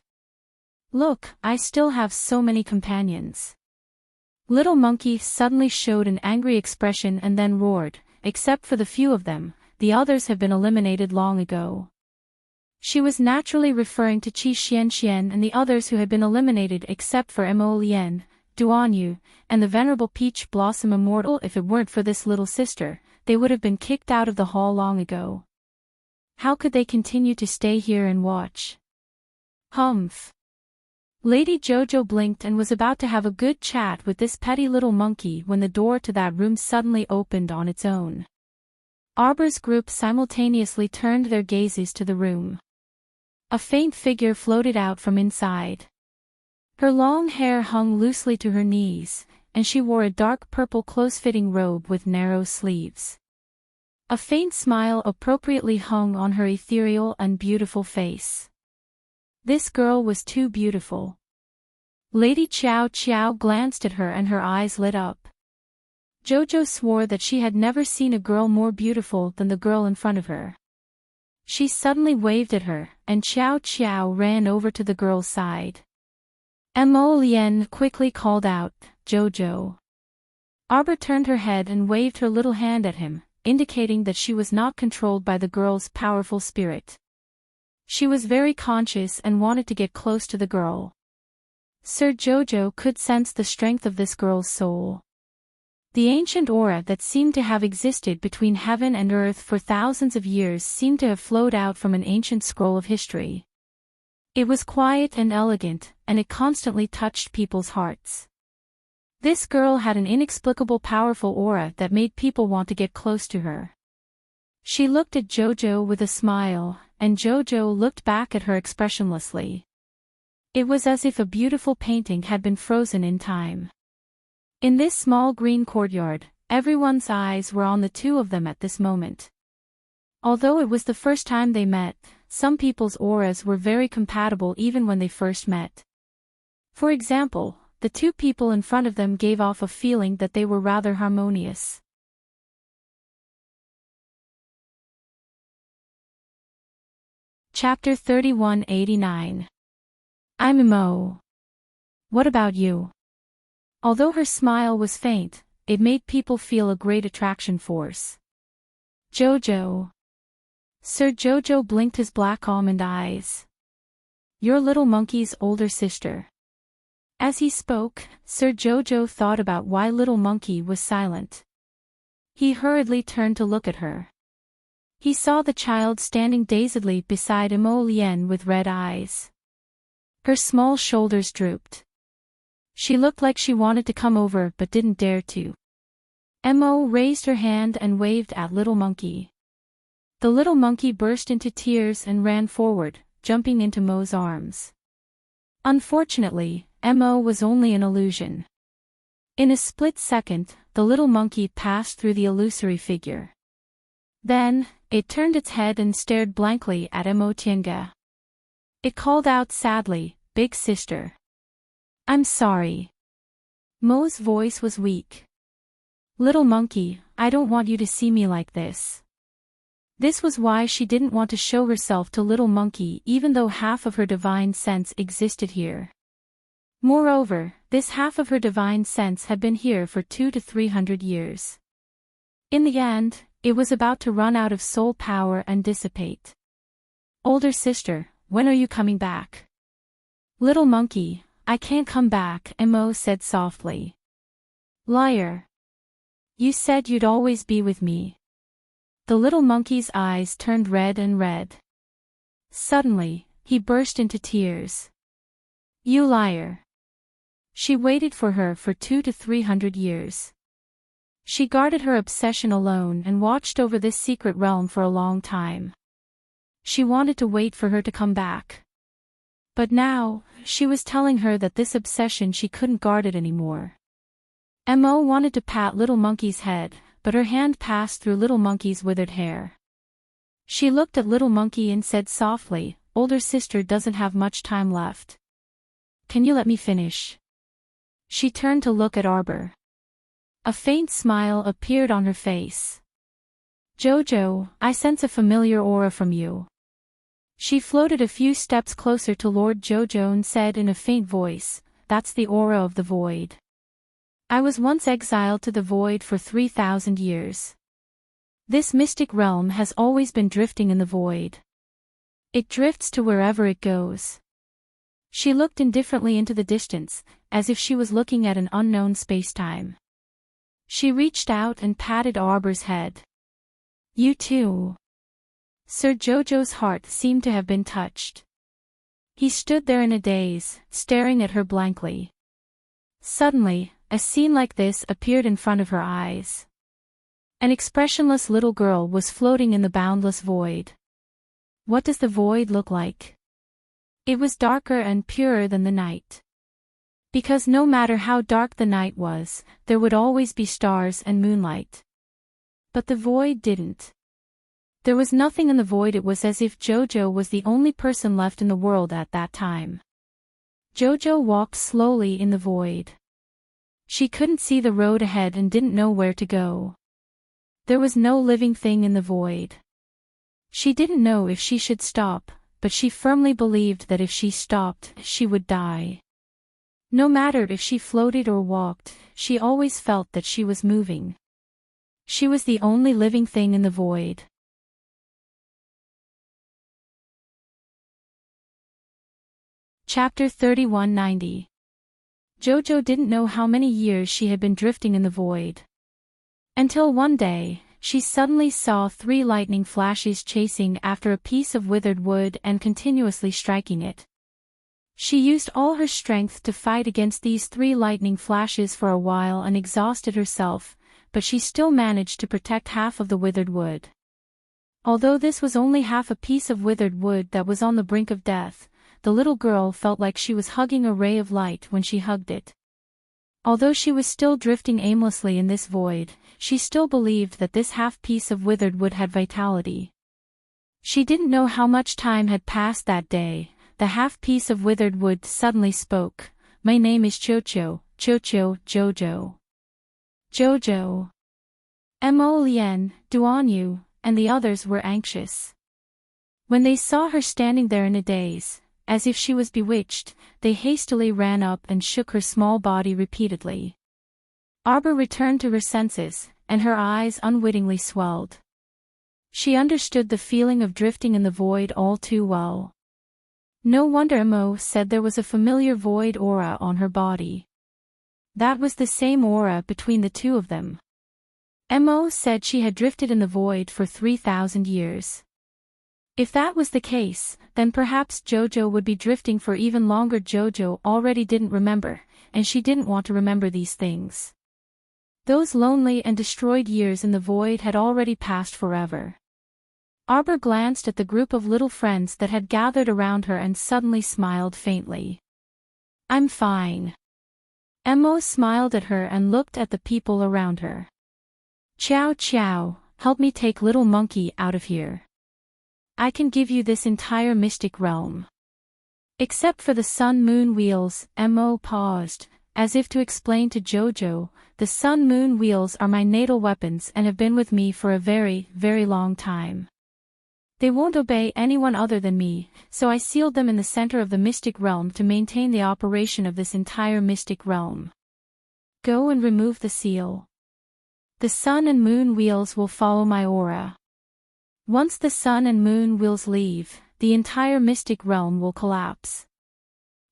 Look, I still have so many companions." Little Monkey suddenly showed an angry expression and then roared, "Except for the few of them, the others have been eliminated long ago." She was naturally referring to Qi Xian and the others who had been eliminated except for Mo Lian, Duan Yu, and the Venerable Peach Blossom Immortal. If it weren't for this little sister, they would have been kicked out of the hall long ago. How could they continue to stay here and watch? Humph. Lady Jojo blinked and was about to have a good chat with this petty little monkey when the door to that room suddenly opened on its own. Arbor's group simultaneously turned their gazes to the room. A faint figure floated out from inside. Her long hair hung loosely to her knees, and she wore a dark purple close-fitting robe with narrow sleeves. A faint smile appropriately hung on her ethereal and beautiful face. This girl was too beautiful. Lady Qiao Qiao glanced at her and her eyes lit up. Jojo swore that she had never seen a girl more beautiful than the girl in front of her. She suddenly waved at her, and Qiao Qiao ran over to the girl's side. Mo Lian quickly called out, "Jojo." Arbor turned her head and waved her little hand at him, indicating that she was not controlled by the girl's powerful spirit. She was very conscious and wanted to get close to the girl. Sir Jojo could sense the strength of this girl's soul. The ancient aura that seemed to have existed between heaven and earth for thousands of years seemed to have flowed out from an ancient scroll of history. It was quiet and elegant, and it constantly touched people's hearts. This girl had an inexplicable powerful aura that made people want to get close to her. She looked at Jojo with a smile, and Jojo looked back at her expressionlessly. It was as if a beautiful painting had been frozen in time. In this small green courtyard, everyone's eyes were on the two of them at this moment. Although it was the first time they met, some people's auras were very compatible even when they first met. For example, the two people in front of them gave off a feeling that they were rather harmonious. Chapter 3189. I'm Mo. What about you? Although her smile was faint, it made people feel a great attraction force. Jojo. Sir Jojo blinked his black almond eyes. You're Little Monkey's older sister. As he spoke, Sir Jojo thought about why Little Monkey was silent. He hurriedly turned to look at her. He saw the child standing dazedly beside Mo Lian with red eyes. Her small shoulders drooped. She looked like she wanted to come over but didn't dare to. Mo raised her hand and waved at Little Monkey. The little monkey burst into tears and ran forward, jumping into Mo's arms. Unfortunately, Mo was only an illusion. In a split second, the little monkey passed through the illusory figure. Then, it turned its head and stared blankly at Mo Tiange. It called out sadly, "Big sister. I'm sorry." Mo's voice was weak. "Little monkey, I don't want you to see me like this." This was why she didn't want to show herself to Little Monkey even though half of her divine sense existed here. Moreover, this half of her divine sense had been here for 200 to 300 years. In the end, it was about to run out of soul power and dissipate. "Older sister, when are you coming back?" "Little Monkey, I can't come back," Mo said softly. "Liar. You said you'd always be with me." The little monkey's eyes turned red and red. Suddenly, he burst into tears. "You liar." She waited for her for 200 to 300 years. She guarded her obsession alone and watched over this secret realm for a long time. She wanted to wait for her to come back. But now, she was telling her that this obsession she couldn't guard it anymore. Mo wanted to pat Little Monkey's head, but her hand passed through Little Monkey's withered hair. She looked at Little Monkey and said softly, "Older sister doesn't have much time left. Can you let me finish?" She turned to look at Arbor. A faint smile appeared on her face. Jojo, I sense a familiar aura from you. She floated a few steps closer to Lord Jojo and said in a faint voice, that's the aura of the void. I was once exiled to the void for 3,000 years. This mystic realm has always been drifting in the void. It drifts to wherever it goes. She looked indifferently into the distance, as if she was looking at an unknown spacetime. She reached out and patted Arbor's head. You too. Sir Jojo's heart seemed to have been touched. He stood there in a daze, staring at her blankly. Suddenly, a scene like this appeared in front of her eyes. An expressionless little girl was floating in the boundless void. What does the void look like? It was darker and purer than the night. Because no matter how dark the night was, there would always be stars and moonlight. But the void didn't. There was nothing in the void. It was as if Jojo was the only person left in the world at that time. Jojo walked slowly in the void. She couldn't see the road ahead and didn't know where to go. There was no living thing in the void. She didn't know if she should stop, but she firmly believed that if she stopped, she would die. No matter if she floated or walked, she always felt that she was moving. She was the only living thing in the void. Chapter 3190. Jojo didn't know how many years she had been drifting in the void. Until one day, she suddenly saw 3 lightning flashes chasing after a piece of withered wood and continuously striking it. She used all her strength to fight against these 3 lightning flashes for a while and exhausted herself, but she still managed to protect half of the withered wood. Although this was only half a piece of withered wood that was on the brink of death, the little girl felt like she was hugging a ray of light when she hugged it. Although she was still drifting aimlessly in this void, she still believed that this half piece of withered wood had vitality. She didn't know how much time had passed that day. The half piece of withered wood suddenly spoke. My name is Jojo, Jojo. Jojo. Mo Lien, Duan Yu, and the others were anxious. When they saw her standing there in a daze, as if she was bewitched, they hastily ran up and shook her small body repeatedly. Arbor returned to her senses, and her eyes unwittingly swelled. She understood the feeling of drifting in the void all too well. No wonder Mo said there was a familiar void aura on her body. That was the same aura between the two of them. Mo said she had drifted in the void for 3,000 years. If that was the case, then perhaps Jojo would be drifting for even longer. Jojo already didn't remember, and she didn't want to remember these things. Those lonely and destroyed years in the void had already passed forever. Arbor glanced at the group of little friends that had gathered around her and suddenly smiled faintly. I'm fine. Mo smiled at her and looked at the people around her. Chow Chow, help me take little monkey out of here. I can give you this entire mystic realm. Except for the sun-moon wheels. Mo paused, as if to explain to Jojo, the sun-moon wheels are my natal weapons and have been with me for a very, very long time. They won't obey anyone other than me, so I sealed them in the center of the mystic realm to maintain the operation of this entire mystic realm. Go and remove the seal. The sun and moon wheels will follow my aura. Once the sun and moon wheels leave, the entire mystic realm will collapse.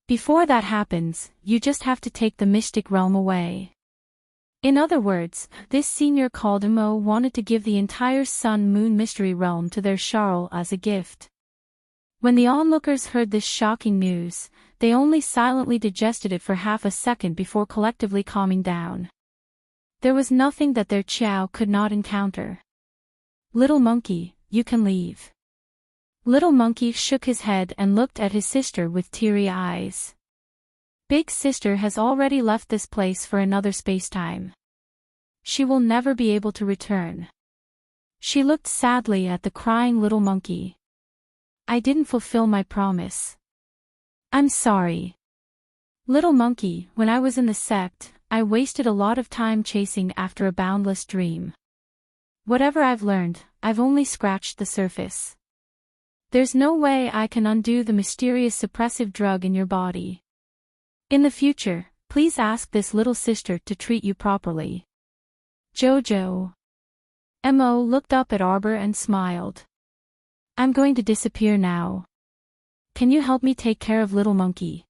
Before that happens, you just have to take the mystic realm away. In other words, this senior called Mo wanted to give the entire sun-moon mystery realm to their Charles as a gift. When the onlookers heard this shocking news, they only silently digested it for half a second before collectively calming down. There was nothing that their Chow could not encounter. Little monkey, you can leave. Little monkey shook his head and looked at his sister with teary eyes. Big sister has already left this place for another spacetime. She will never be able to return. She looked sadly at the crying little monkey. I didn't fulfill my promise. I'm sorry. Little monkey, when I was in the sect, I wasted a lot of time chasing after a boundless dream. Whatever I've learned, I've only scratched the surface. There's no way I can undo the mysterious suppressive drug in your body. In the future, please ask this little sister to treat you properly. Jojo. Mo looked up at Arbor and smiled. I'm going to disappear now. Can you help me take care of little monkey?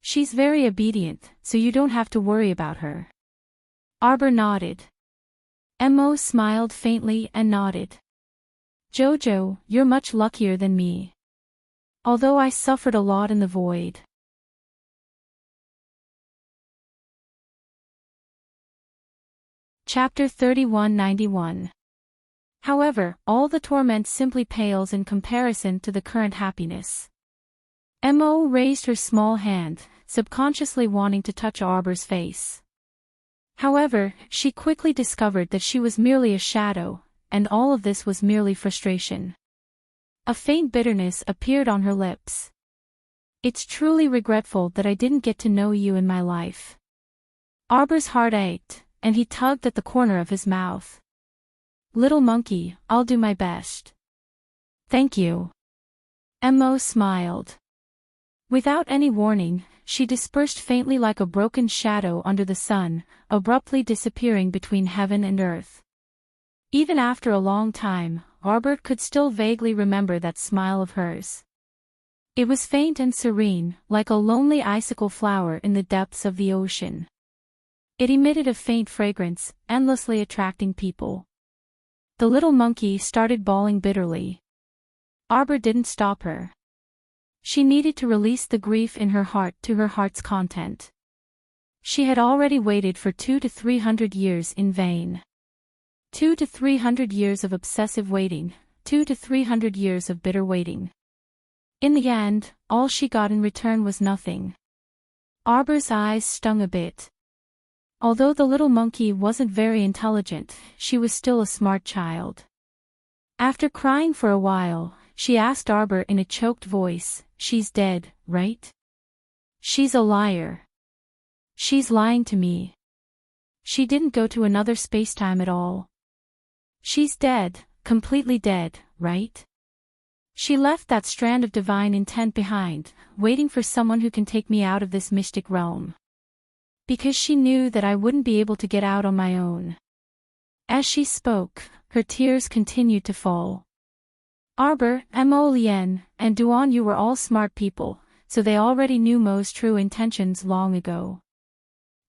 She's very obedient, so you don't have to worry about her. Arbor nodded. Mo smiled faintly and nodded. Jojo, you're much luckier than me. Although I suffered a lot in the void. Chapter 3191. However, all the torment simply pales in comparison to the current happiness. Mo raised her small hand, subconsciously wanting to touch Arbor's face. However, she quickly discovered that she was merely a shadow, and all of this was merely frustration. A faint bitterness appeared on her lips. It's truly regretful that I didn't get to know you in my life. Arbor's heart ached, and he tugged at the corner of his mouth. Little monkey, I'll do my best. Thank you. Mo smiled. Without any warning, she dispersed faintly like a broken shadow under the sun, abruptly disappearing between heaven and earth. Even after a long time, Arbor could still vaguely remember that smile of hers. It was faint and serene, like a lonely icicle flower in the depths of the ocean. It emitted a faint fragrance, endlessly attracting people. The little monkey started bawling bitterly. Arbor didn't stop her. She needed to release the grief in her heart to her heart's content. She had already waited for 200 to 300 years in vain. 200 to 300 years of obsessive waiting, 200 to 300 years of bitter waiting. In the end, all she got in return was nothing. Arbor's eyes stung a bit. Although the little monkey wasn't very intelligent, she was still a smart child. After crying for a while, she asked Arbor in a choked voice, "She's dead, right?" "She's a liar. She's lying to me. She didn't go to another spacetime at all. She's dead, completely dead, right? She left that strand of divine intent behind, waiting for someone who can take me out of this mystic realm. Because she knew that I wouldn't be able to get out on my own." As she spoke, her tears continued to fall. Arbor, Mo Lien, and Duan Yu were all smart people, so they already knew Mo's true intentions long ago.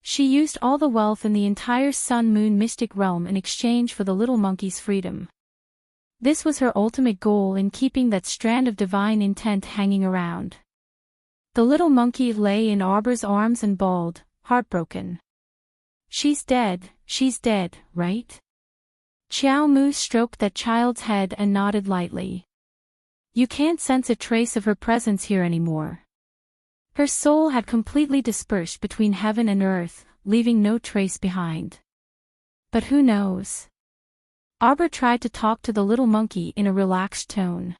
She used all the wealth in the entire sun-moon mystic realm in exchange for the little monkey's freedom. This was her ultimate goal in keeping that strand of divine intent hanging around. The little monkey lay in Arbor's arms and bawled, heartbroken. She's dead, right?" Xiao Mu stroked that child's head and nodded lightly. "You can't sense a trace of her presence here anymore. Her soul had completely dispersed between heaven and earth, leaving no trace behind. But who knows?" Arbor tried to talk to the little monkey in a relaxed tone.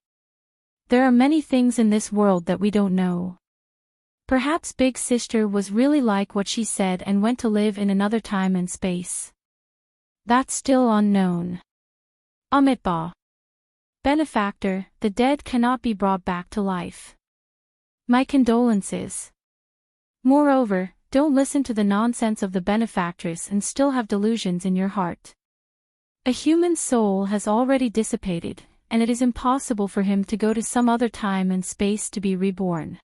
"There are many things in this world that we don't know. Perhaps Big Sister was really like what she said and went to live in another time and space. That's still unknown. Amitba. Benefactor, the dead cannot be brought back to life. My condolences. Moreover, don't listen to the nonsense of the benefactress and still have delusions in your heart. A human soul has already dissipated, and it is impossible for him to go to some other time and space to be reborn.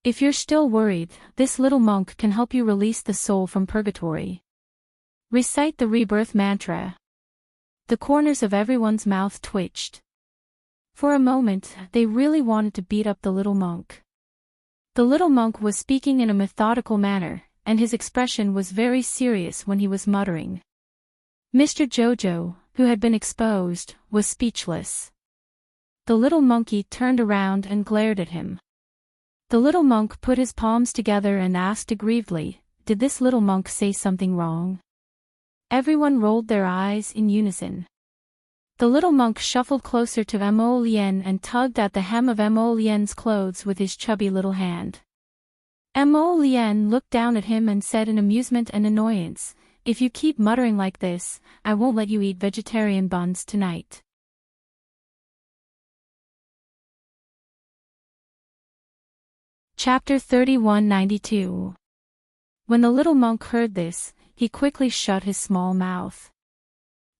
If you're still worried, this little monk can help you release the soul from purgatory. Recite the rebirth mantra." The corners of everyone's mouth twitched. For a moment, they really wanted to beat up the little monk. The little monk was speaking in a methodical manner, and his expression was very serious when he was muttering. Mr. Jojo, who had been exposed, was speechless. The little monkey turned around and glared at him. The little monk put his palms together and asked aggrievedly, "Did this little monk say something wrong?" Everyone rolled their eyes in unison. The little monk shuffled closer to Mo Lien and tugged at the hem of Mo Lien's clothes with his chubby little hand. Mo Lien looked down at him and said in amusement and annoyance, if you keep muttering like this, I won't let you eat vegetarian buns tonight. Chapter 3192. When the little monk heard this, he quickly shut his small mouth.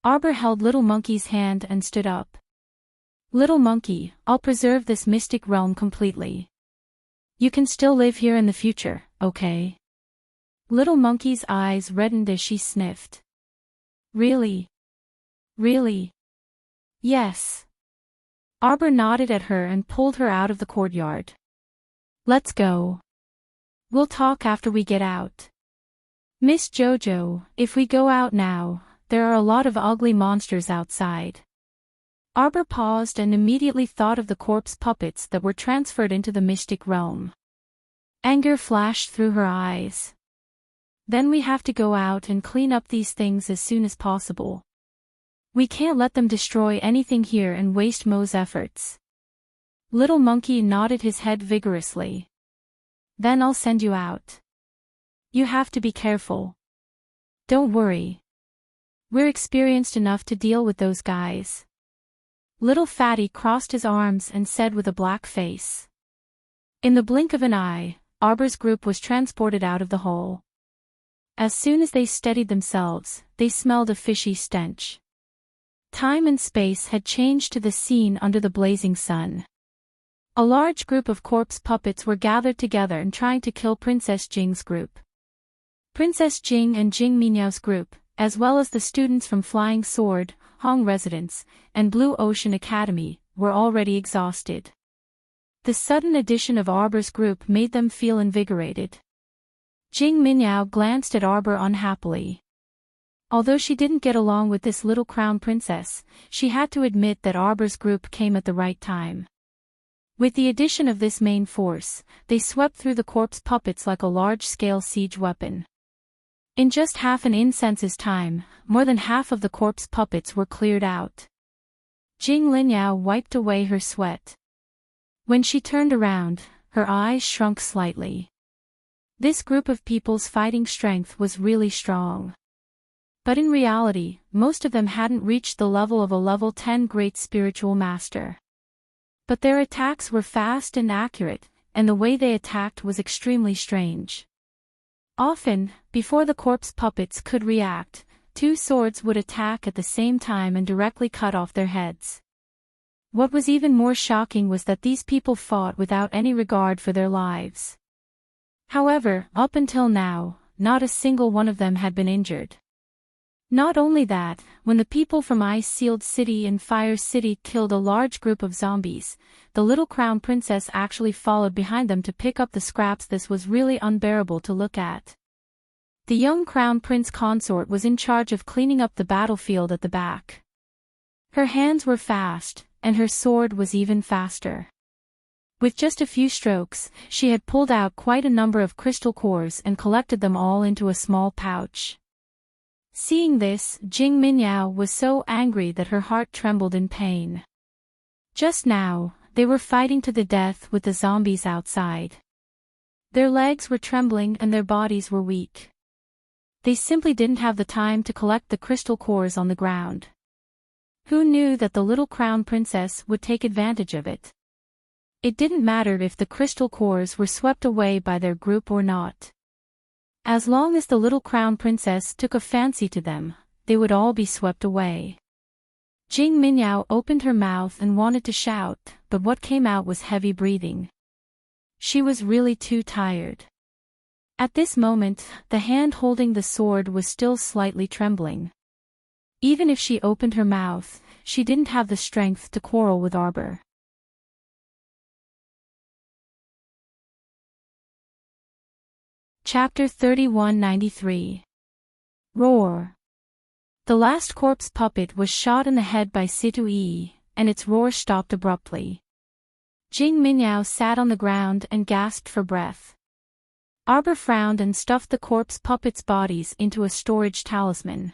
Arbor held Little Monkey's hand and stood up. Little Monkey, I'll preserve this mystic realm completely. You can still live here in the future, okay? Little Monkey's eyes reddened as she sniffed. Really? Really? Yes. Arbor nodded at her and pulled her out of the courtyard. Let's go. We'll talk after we get out. Miss Jojo, if we go out now, there are a lot of ugly monsters outside. Arbor paused and immediately thought of the corpse puppets that were transferred into the mystic realm. Anger flashed through her eyes. Then we have to go out and clean up these things as soon as possible. We can't let them destroy anything here and waste Mo's efforts. Little Monkey nodded his head vigorously. Then I'll send you out. You have to be careful. Don't worry. We're experienced enough to deal with those guys. Little Fatty crossed his arms and said with a black face. In the blink of an eye, Arbor's group was transported out of the hole. As soon as they steadied themselves, they smelled a fishy stench. Time and space had changed to the scene under the blazing sun. A large group of corpse puppets were gathered together and trying to kill Princess Jing's group. Princess Jing and Jing Minyao's group, as well as the students from Flying Sword, Hong Residence, and Blue Ocean Academy, were already exhausted. The sudden addition of Arbor's group made them feel invigorated. Jing Minyao glanced at Arbor unhappily. Although she didn't get along with this little crown princess, she had to admit that Arbor's group came at the right time. With the addition of this main force, they swept through the corpse puppets like a large-scale siege weapon. In just half an incense's time, more than half of the corpse puppets were cleared out. Jing Linyao wiped away her sweat. When she turned around, her eyes shrunk slightly. This group of people's fighting strength was really strong. But in reality, most of them hadn't reached the level of a level 10 great spiritual master. But their attacks were fast and accurate, and the way they attacked was extremely strange. Often, before the corpse puppets could react, two swords would attack at the same time and directly cut off their heads. What was even more shocking was that these people fought without any regard for their lives. However, up until now, not a single one of them had been injured. Not only that, when the people from Ice-Sealed City and Fire City killed a large group of zombies, the little crown princess actually followed behind them to pick up the scraps. This was really unbearable to look at. The young crown prince consort was in charge of cleaning up the battlefield at the back. Her hands were fast, and her sword was even faster. With just a few strokes, she had pulled out quite a number of crystal cores and collected them all into a small pouch. Seeing this, Jing Minyao was so angry that her heart trembled in pain. Just now, they were fighting to the death with the zombies outside. Their legs were trembling and their bodies were weak. They simply didn't have the time to collect the crystal cores on the ground. Who knew that the little crown princess would take advantage of it? It didn't matter if the crystal cores were swept away by their group or not. As long as the little crown princess took a fancy to them, they would all be swept away. Jing Minyao opened her mouth and wanted to shout, but what came out was heavy breathing. She was really too tired. At this moment, the hand holding the sword was still slightly trembling. Even if she opened her mouth, she didn't have the strength to quarrel with Arbor. Chapter 3193. Roar. The last corpse puppet was shot in the head by Situ Yi, and its roar stopped abruptly. Jing Minyao sat on the ground and gasped for breath. Arbor frowned and stuffed the corpse puppets' bodies into a storage talisman.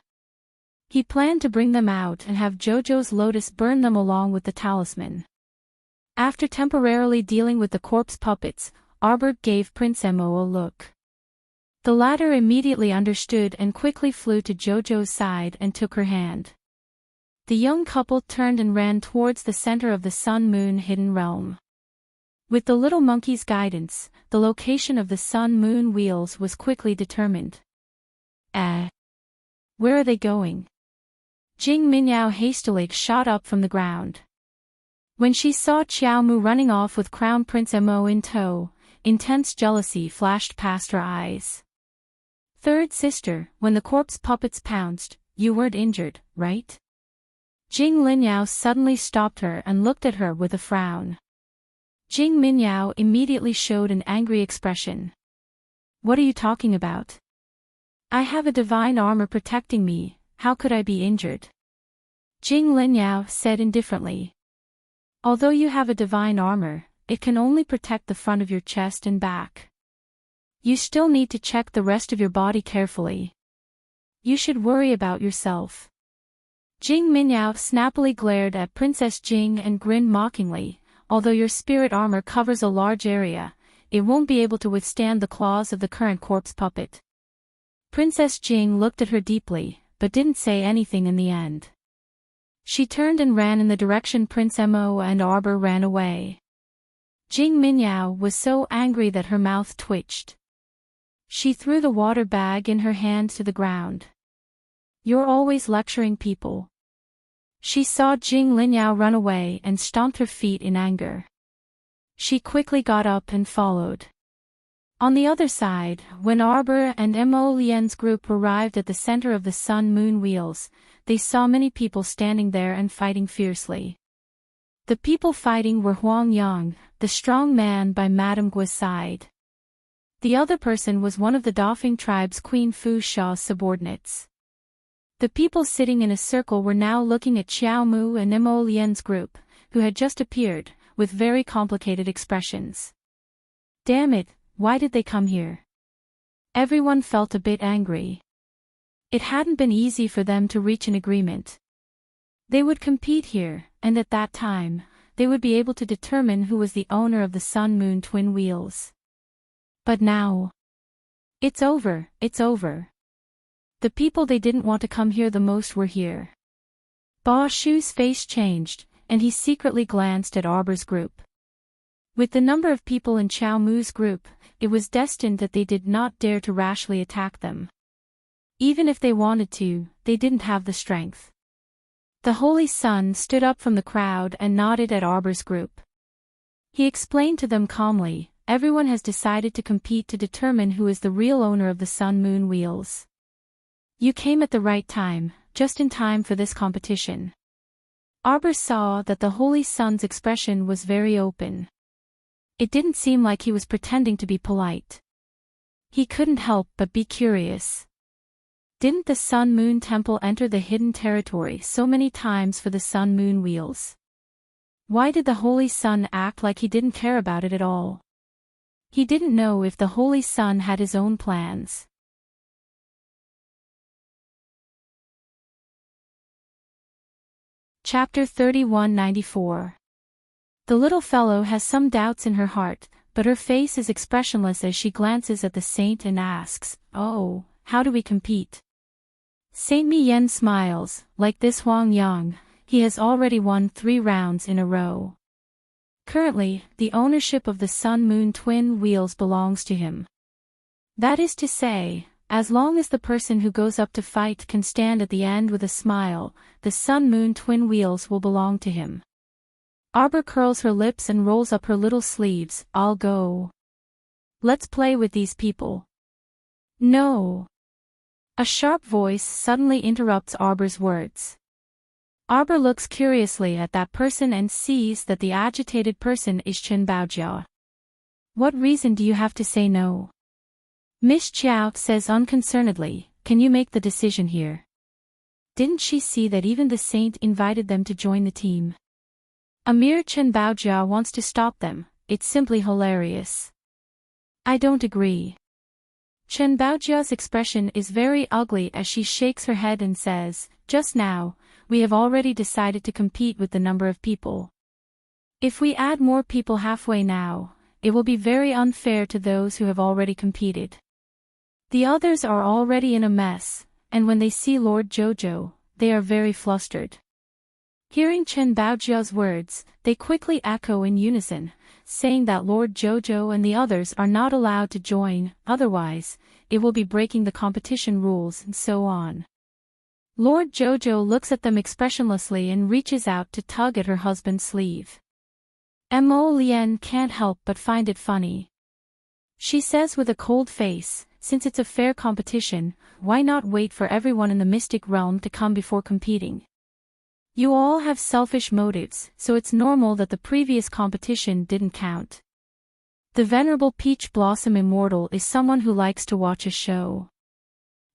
He planned to bring them out and have Jojo's lotus burn them along with the talisman. After temporarily dealing with the corpse puppets, Arbor gave Prince Mo a look. The latter immediately understood and quickly flew to Jojo's side and took her hand. The young couple turned and ran towards the center of the Sun-Moon hidden realm. With the little monkey's guidance, the location of the Sun-Moon wheels was quickly determined. Where are they going? Jing Minyao hastily shot up from the ground. When she saw Xiao Mu running off with Crown Prince Mo in tow, intense jealousy flashed past her eyes. Third sister, when the corpse puppets pounced, you weren't injured, right? Jing Linyao suddenly stopped her and looked at her with a frown. Jing Minyao immediately showed an angry expression. What are you talking about? I have a divine armor protecting me, how could I be injured? Jing Linyao said indifferently. Although you have a divine armor, it can only protect the front of your chest and back. You still need to check the rest of your body carefully. You should worry about yourself. Jing Minyao snappily glared at Princess Jing and grinned mockingly. Although your spirit armor covers a large area, it won't be able to withstand the claws of the current corpse puppet. Princess Jing looked at her deeply, but didn't say anything in the end. She turned and ran in the direction Prince Mo and Arbor ran away. Jing Minyao was so angry that her mouth twitched. She threw the water bag in her hand to the ground. You're always lecturing people. She saw Jing Linyao run away and stomped her feet in anger. She quickly got up and followed. On the other side, when Arbor and Mo Lian's group arrived at the center of the Sun-Moon wheels, they saw many people standing there and fighting fiercely. The people fighting were Huang Yang, the strong man by Madame Guo's side. The other person was one of the Dafeng tribe's Queen Fu Sha's subordinates. The people sitting in a circle were now looking at Xiao Mu and Mo Lian's group, who had just appeared, with very complicated expressions. Damn it, why did they come here? Everyone felt a bit angry. It hadn't been easy for them to reach an agreement. They would compete here, and at that time, they would be able to determine who was the owner of the Sun-Moon twin wheels. But now, it's over, it's over. The people they didn't want to come here the most were here. Ba Shu's face changed, and he secretly glanced at Arbor's group. With the number of people in Xiao Mu's group, it was destined that they did not dare to rashly attack them. Even if they wanted to, they didn't have the strength. The Holy Sun stood up from the crowd and nodded at Arbor's group. He explained to them calmly, everyone has decided to compete to determine who is the real owner of the Sun-Moon wheels. You came at the right time, just in time for this competition. Arbor saw that the Holy Sun's expression was very open. It didn't seem like he was pretending to be polite. He couldn't help but be curious. Didn't the Sun-Moon Temple enter the hidden territory so many times for the Sun-Moon wheels? Why did the Holy Sun act like he didn't care about it at all? He didn't know if the Holy Sun had his own plans. Chapter 3194. The little fellow has some doubts in her heart, but her face is expressionless as she glances at the saint and asks, "Oh, how do we compete?" Saint Mi Yen smiles, like this Huang Yang, he has already won 3 rounds in a row. Currently, the ownership of the Sun-Moon twin wheels belongs to him. That is to say, as long as the person who goes up to fight can stand at the end with a smile, the Sun-Moon twin wheels will belong to him. Arbor curls her lips and rolls up her little sleeves. I'll go. Let's play with these people. No. A sharp voice suddenly interrupts Arbor's words. Arbor looks curiously at that person and sees that the agitated person is Chen Baojia. What reason do you have to say no? Miss Chiao says unconcernedly, can you make the decision here? Didn't she see that even the saint invited them to join the team? Amir Chen Baojia wants to stop them, it's simply hilarious. I don't agree. Chen Baojia's expression is very ugly as she shakes her head and says, just now, we have already decided to compete with the number of people. If we add more people halfway now, it will be very unfair to those who have already competed. The others are already in a mess, and when they see Lord Jojo, they are very flustered. Hearing Chen Baojia's words, they quickly echo in unison, saying that Lord Jojo and the others are not allowed to join, otherwise, it will be breaking the competition rules and so on. Lord Jojo looks at them expressionlessly and reaches out to tug at her husband's sleeve. Mo Lien can't help but find it funny. She says with a cold face, since it's a fair competition, why not wait for everyone in the mystic realm to come before competing? You all have selfish motives, so it's normal that the previous competition didn't count. The Venerable Peach Blossom Immortal is someone who likes to watch a show.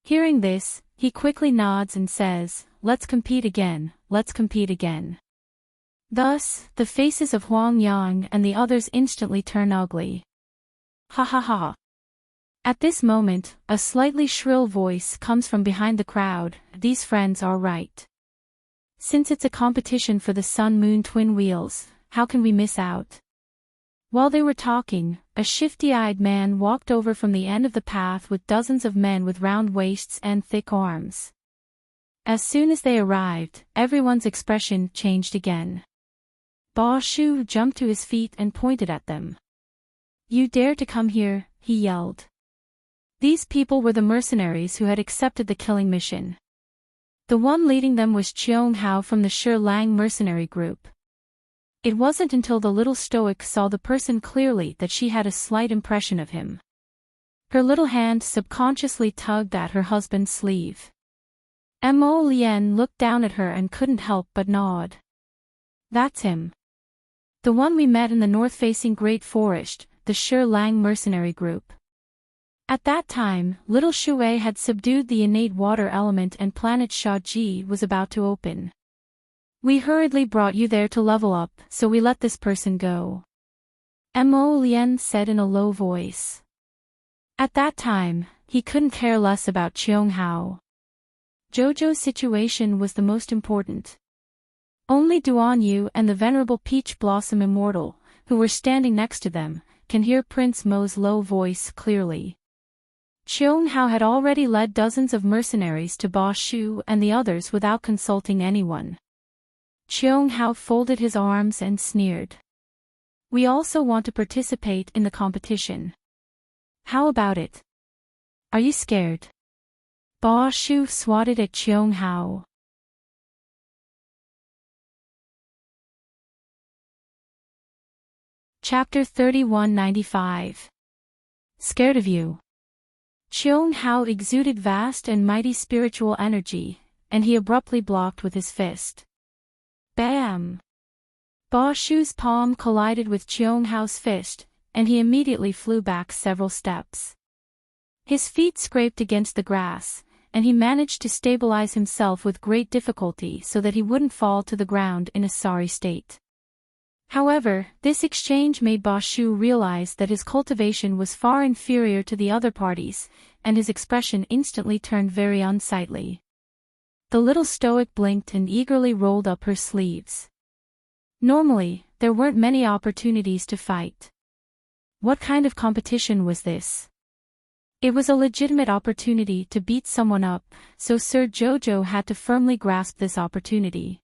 Hearing this, he quickly nods and says, let's compete again, let's compete again. Thus, the faces of Huang Yang and the others instantly turn ugly. Ha ha ha. At this moment, a slightly shrill voice comes from behind the crowd, these friends are right. Since it's a competition for the Sun-Moon Twin Wheels, how can we miss out? While they were talking, a shifty-eyed man walked over from the end of the path with dozens of men with round waists and thick arms. As soon as they arrived, everyone's expression changed again. Ba Shu jumped to his feet and pointed at them. You dare to come here, he yelled. These people were the mercenaries who had accepted the killing mission. The one leading them was Cheong Hao from the Shi Lang mercenary group. It wasn't until the little stoic saw the person clearly that she had a slight impression of him. Her little hand subconsciously tugged at her husband's sleeve. Mo Lien looked down at her and couldn't help but nod. That's him. The one we met in the north-facing Great Forest, the Shi Lang mercenary group. At that time, little Shui had subdued the innate water element and planet Shaji was about to open. We hurriedly brought you there to level up, so we let this person go. Mo Lien said in a low voice. At that time, he couldn't care less about Cheong Hao. Jojo's situation was the most important. Only Duan Yu and the Venerable Peach Blossom Immortal, who were standing next to them, can hear Prince Mo's low voice clearly. Cheong Hao had already led dozens of mercenaries to Ba Shu and the others without consulting anyone. Cheong Hao folded his arms and sneered. We also want to participate in the competition. How about it? Are you scared? Ba Shu swatted at Cheong Hao. Chapter 3195. Scared of you. Cheong Hao exuded vast and mighty spiritual energy, and he abruptly blocked with his fist. Bam! Ba Shu's palm collided with Cheong Hao's fist, and he immediately flew back several steps. His feet scraped against the grass, and he managed to stabilize himself with great difficulty so that he wouldn't fall to the ground in a sorry state. However, this exchange made Ba Shu realize that his cultivation was far inferior to the other parties, and his expression instantly turned very unsightly. The little stoic blinked and eagerly rolled up her sleeves. Normally, there weren't many opportunities to fight. What kind of competition was this? It was a legitimate opportunity to beat someone up, so Sir Jojo had to firmly grasp this opportunity.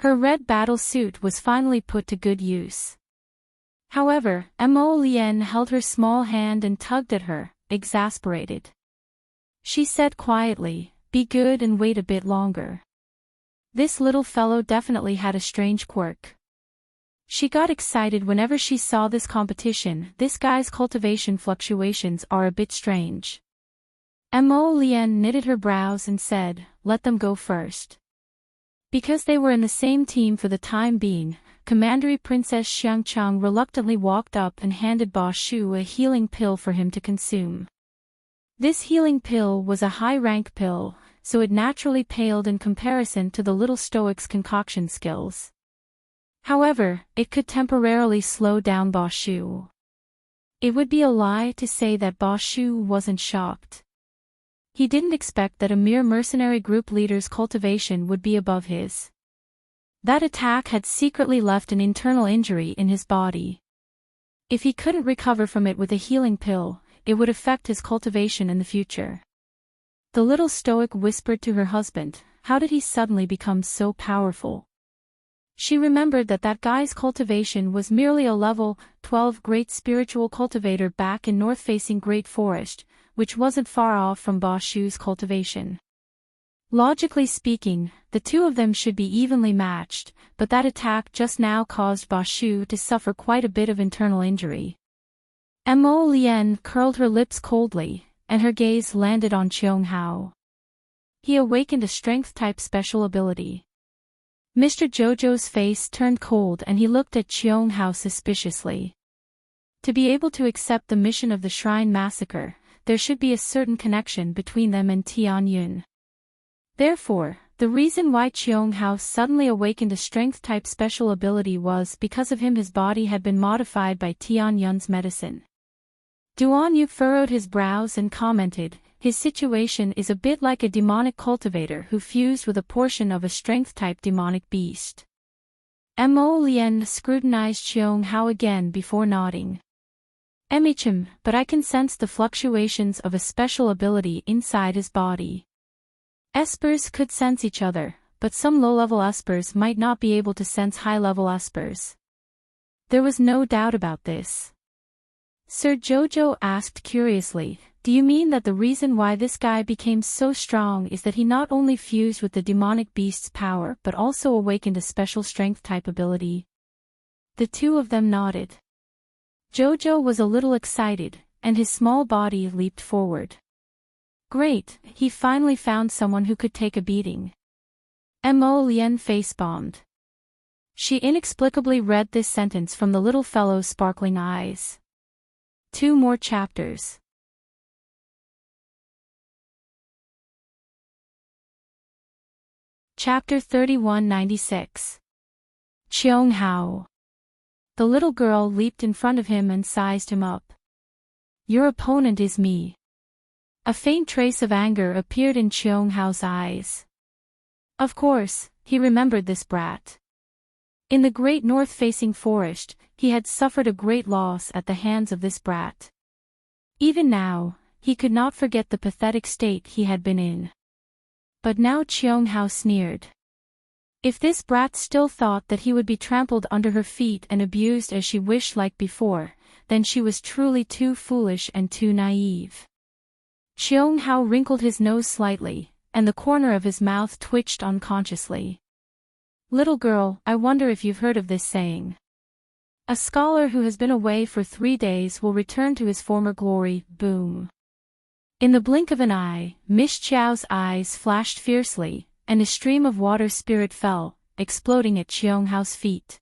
Her red battle suit was finally put to good use. However, Mo Lien held her small hand and tugged at her, exasperated. She said quietly, "Be good and wait a bit longer." This little fellow definitely had a strange quirk. She got excited whenever she saw this competition. This guy's cultivation fluctuations are a bit strange. Mo Lien knitted her brows and said, "Let them go first." Because they were in the same team for the time being, Commandery Princess Xiangchang reluctantly walked up and handed Ba Shu a healing pill for him to consume. This healing pill was a high-rank pill, so it naturally paled in comparison to the little stoic's concoction skills. However, it could temporarily slow down Ba Shu. It would be a lie to say that Ba Shu wasn't shocked. He didn't expect that a mere mercenary group leader's cultivation would be above his. That attack had secretly left an internal injury in his body. If he couldn't recover from it with a healing pill, it would affect his cultivation in the future. The little stoic whispered to her husband, how did he suddenly become so powerful? She remembered that that guy's cultivation was merely a level 12 great spiritual cultivator back in north-facing Great Forest, which wasn't far off from Ba Shu's cultivation. Logically speaking, the two of them should be evenly matched, but that attack just now caused Ba Shu to suffer quite a bit of internal injury. Mo Lien curled her lips coldly, and her gaze landed on Cheung Hao. He awakened a strength-type special ability. Mr. Jojo's face turned cold and he looked at Cheung Hao suspiciously. To be able to accept the mission of the Shrine Massacre, there should be a certain connection between them and Tian Yun. Therefore, the reason why Cheung Hao suddenly awakened a strength-type special ability was because of him. His body had been modified by Tian Yun's medicine. Duan Yu furrowed his brows and commented, his situation is a bit like a demonic cultivator who fused with a portion of a strength-type demonic beast. Mo Lien scrutinized Cheung Hao again before nodding. Emichim, but I can sense the fluctuations of a special ability inside his body. Espers could sense each other, but some low-level espers might not be able to sense high-level espers. There was no doubt about this. Sir Jojo asked curiously, do you mean that the reason why this guy became so strong is that he not only fused with the demonic beast's power but also awakened a special strength-type ability? The two of them nodded. Jojo was a little excited, and his small body leaped forward. Great, he finally found someone who could take a beating. Mo Lien face-bombed. She inexplicably read this sentence from the little fellow's sparkling eyes. 2 more chapters. Chapter 3196. Cheung Hao. The little girl leaped in front of him and sized him up. Your opponent is me. A faint trace of anger appeared in Cheung Hao's eyes. Of course, he remembered this brat. In the great north-facing forest, he had suffered a great loss at the hands of this brat. Even now, he could not forget the pathetic state he had been in. But now Cheung Hao sneered. If this brat still thought that he would be trampled under her feet and abused as she wished like before, then she was truly too foolish and too naive. Cheung Hao wrinkled his nose slightly, and the corner of his mouth twitched unconsciously. Little girl, I wonder if you've heard of this saying. A scholar who has been away for 3 days will return to his former glory, boom. In the blink of an eye, Miss Chiao's eyes flashed fiercely, and a stream of water spirit fell, exploding at Cheung Hao's feet.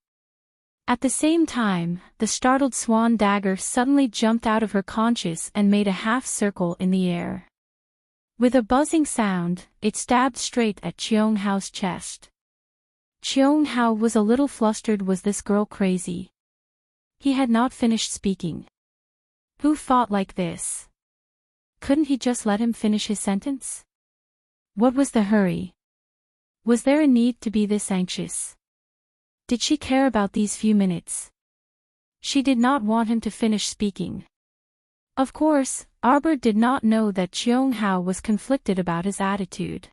At the same time, the startled swan dagger suddenly jumped out of her conscious and made a half-circle in the air. With a buzzing sound, it stabbed straight at Cheung Hao's chest. Cheung Hao was a little flustered. Was this girl crazy? He had not finished speaking. Who fought like this? Couldn't he just let him finish his sentence? What was the hurry? Was there a need to be this anxious? Did she care about these few minutes? She did not want him to finish speaking. Of course, Arbor did not know that Cheung Hao was conflicted about his attitude.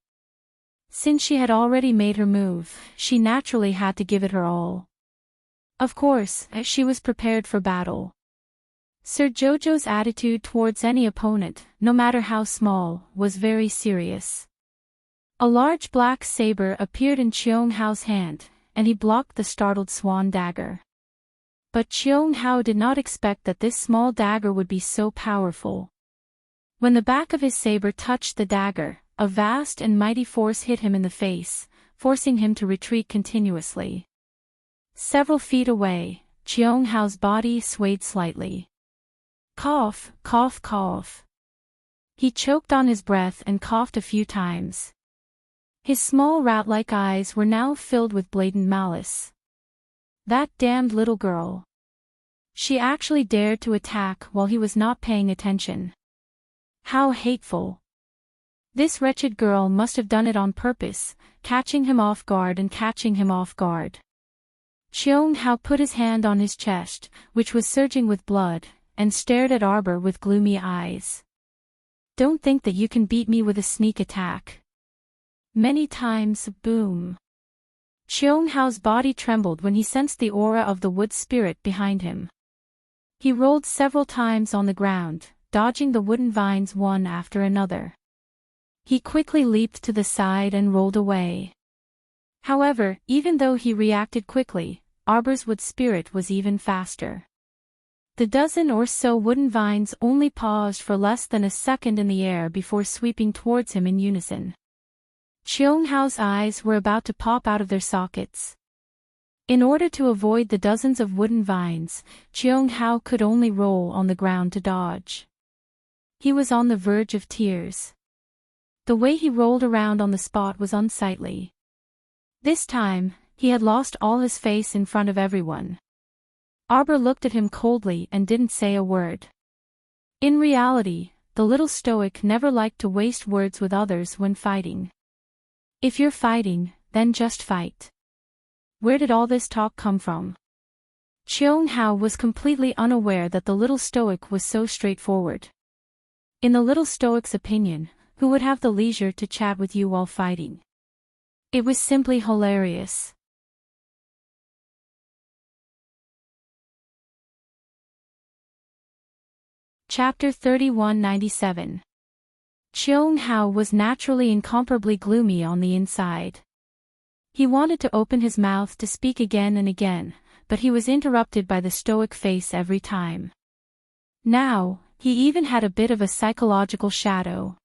Since she had already made her move, she naturally had to give it her all. Of course, she was prepared for battle. Sir Jojo's attitude towards any opponent, no matter how small, was very serious. A large black saber appeared in Cheung Hao's hand, and he blocked the startled swan dagger. But Cheung Hao did not expect that this small dagger would be so powerful. When the back of his saber touched the dagger, a vast and mighty force hit him in the face, forcing him to retreat continuously. Several feet away, Cheung Hao's body swayed slightly. Cough, cough, cough. He choked on his breath and coughed a few times. His small rat-like eyes were now filled with blatant malice. That damned little girl. She actually dared to attack while he was not paying attention. How hateful. This wretched girl must have done it on purpose, catching him off guard and catching him off guard. Cheung Hao put his hand on his chest, which was surging with blood, and stared at Arbor with gloomy eyes. "Don't think that you can beat me with a sneak attack." Many times, boom. Cheonghao's body trembled when he sensed the aura of the wood spirit behind him. He rolled several times on the ground, dodging the wooden vines one after another. He quickly leaped to the side and rolled away. However, even though he reacted quickly, Arbor's wood spirit was even faster. The dozen or so wooden vines only paused for less than a second in the air before sweeping towards him in unison. Cheonghao's eyes were about to pop out of their sockets. In order to avoid the dozens of wooden vines, Cheonghao could only roll on the ground to dodge. He was on the verge of tears. The way he rolled around on the spot was unsightly. This time, he had lost all his face in front of everyone. Arbor looked at him coldly and didn't say a word. In reality, the little stoic never liked to waste words with others when fighting. If you're fighting, then just fight. Where did all this talk come from? Cheonghao was completely unaware that the little stoic was so straightforward. In the little stoic's opinion, who would have the leisure to chat with you while fighting? It was simply hilarious. Chapter 3197. Cheonghao was naturally incomparably gloomy on the inside. He wanted to open his mouth to speak again and again, but he was interrupted by the stoic face every time. Now, he even had a bit of a psychological shadow.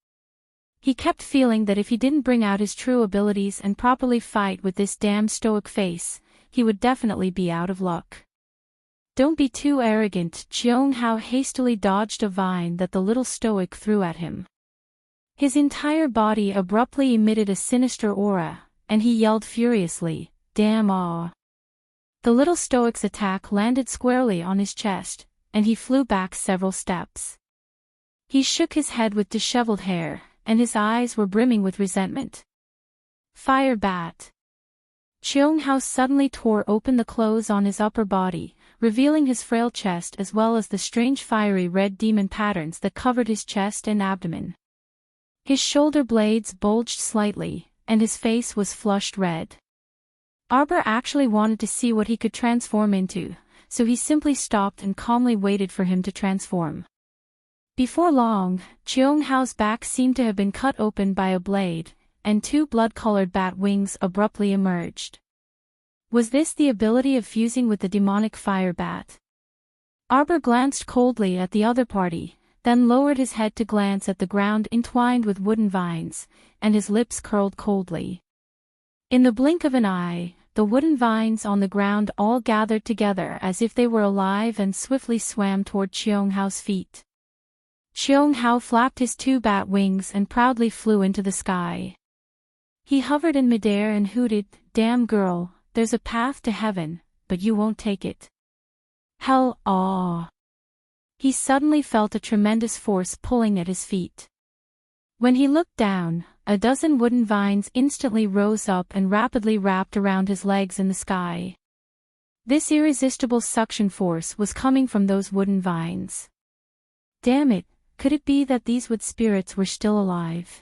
He kept feeling that if he didn't bring out his true abilities and properly fight with this damn stoic face, he would definitely be out of luck. Don't be too arrogant. Cheonghao hastily dodged a vine that the little stoic threw at him. His entire body abruptly emitted a sinister aura, and he yelled furiously, "Damn awe!" The little stoic's attack landed squarely on his chest, and he flew back several steps. He shook his head with disheveled hair, and his eyes were brimming with resentment. Fire bat. Cheonghao suddenly tore open the clothes on his upper body, revealing his frail chest as well as the strange fiery red demon patterns that covered his chest and abdomen. His shoulder blades bulged slightly, and his face was flushed red. Arbor actually wanted to see what he could transform into, so he simply stopped and calmly waited for him to transform. Before long, Cheonghao's back seemed to have been cut open by a blade, and two blood-colored bat wings abruptly emerged. Was this the ability of fusing with the demonic fire bat? Arbor glanced coldly at the other party, then lowered his head to glance at the ground entwined with wooden vines, and his lips curled coldly. In the blink of an eye, the wooden vines on the ground all gathered together as if they were alive and swiftly swam toward Cheonghao's feet. Cheonghao flapped his two bat wings and proudly flew into the sky. He hovered in midair and hooted, "Damn girl, there's a path to heaven, but you won't take it." Hell, aw. He suddenly felt a tremendous force pulling at his feet. When he looked down, a dozen wooden vines instantly rose up and rapidly wrapped around his legs in the sky. This irresistible suction force was coming from those wooden vines. Damn it, could it be that these wood spirits were still alive?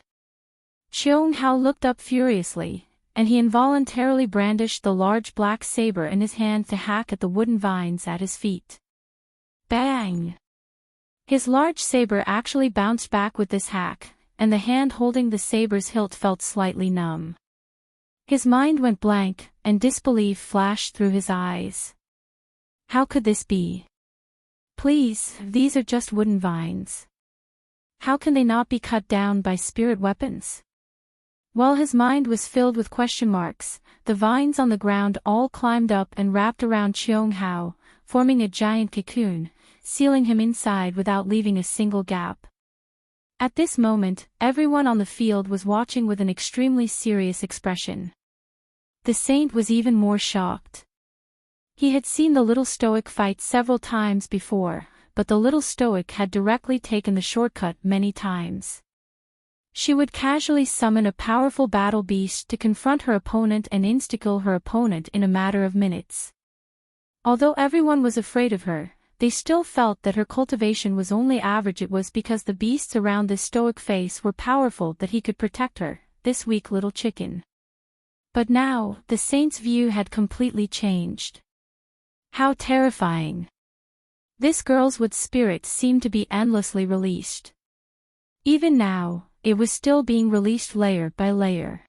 Cheonghao looked up furiously, and he involuntarily brandished the large black saber in his hand to hack at the wooden vines at his feet. Bang! His large saber actually bounced back with this hack, and the hand holding the saber's hilt felt slightly numb. His mind went blank, and disbelief flashed through his eyes. How could this be? Please, these are just wooden vines. How can they not be cut down by spirit weapons? While his mind was filled with question marks, the vines on the ground all climbed up and wrapped around Cheonghao, forming a giant cocoon, sealing him inside without leaving a single gap. At this moment, everyone on the field was watching with an extremely serious expression. The saint was even more shocked. He had seen the little stoic fight several times before, but the little stoic had directly taken the shortcut many times. She would casually summon a powerful battle beast to confront her opponent and insta-kill her opponent in a matter of minutes. Although everyone was afraid of her, they still felt that her cultivation was only average. It was because the beasts around this stoic face were powerful that he could protect her, this weak little chicken. But now, the saint's view had completely changed. How terrifying! This girl's wood spirit seemed to be endlessly released. Even now, it was still being released layer by layer.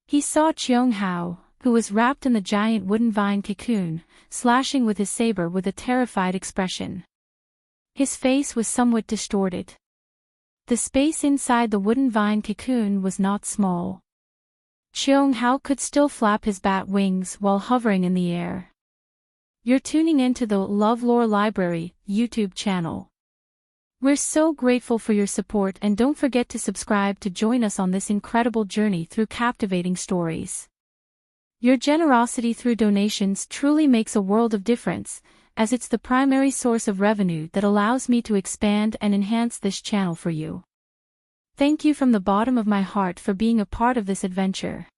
He saw Cheung Hao, who was wrapped in the giant wooden vine cocoon, slashing with his saber with a terrified expression. His face was somewhat distorted. The space inside the wooden vine cocoon was not small. Cheung Hao could still flap his bat wings while hovering in the air. You're tuning into the LoveLore Library YouTube channel. We're so grateful for your support, and don't forget to subscribe to join us on this incredible journey through captivating stories. Your generosity through donations truly makes a world of difference, as it's the primary source of revenue that allows me to expand and enhance this channel for you. Thank you from the bottom of my heart for being a part of this adventure.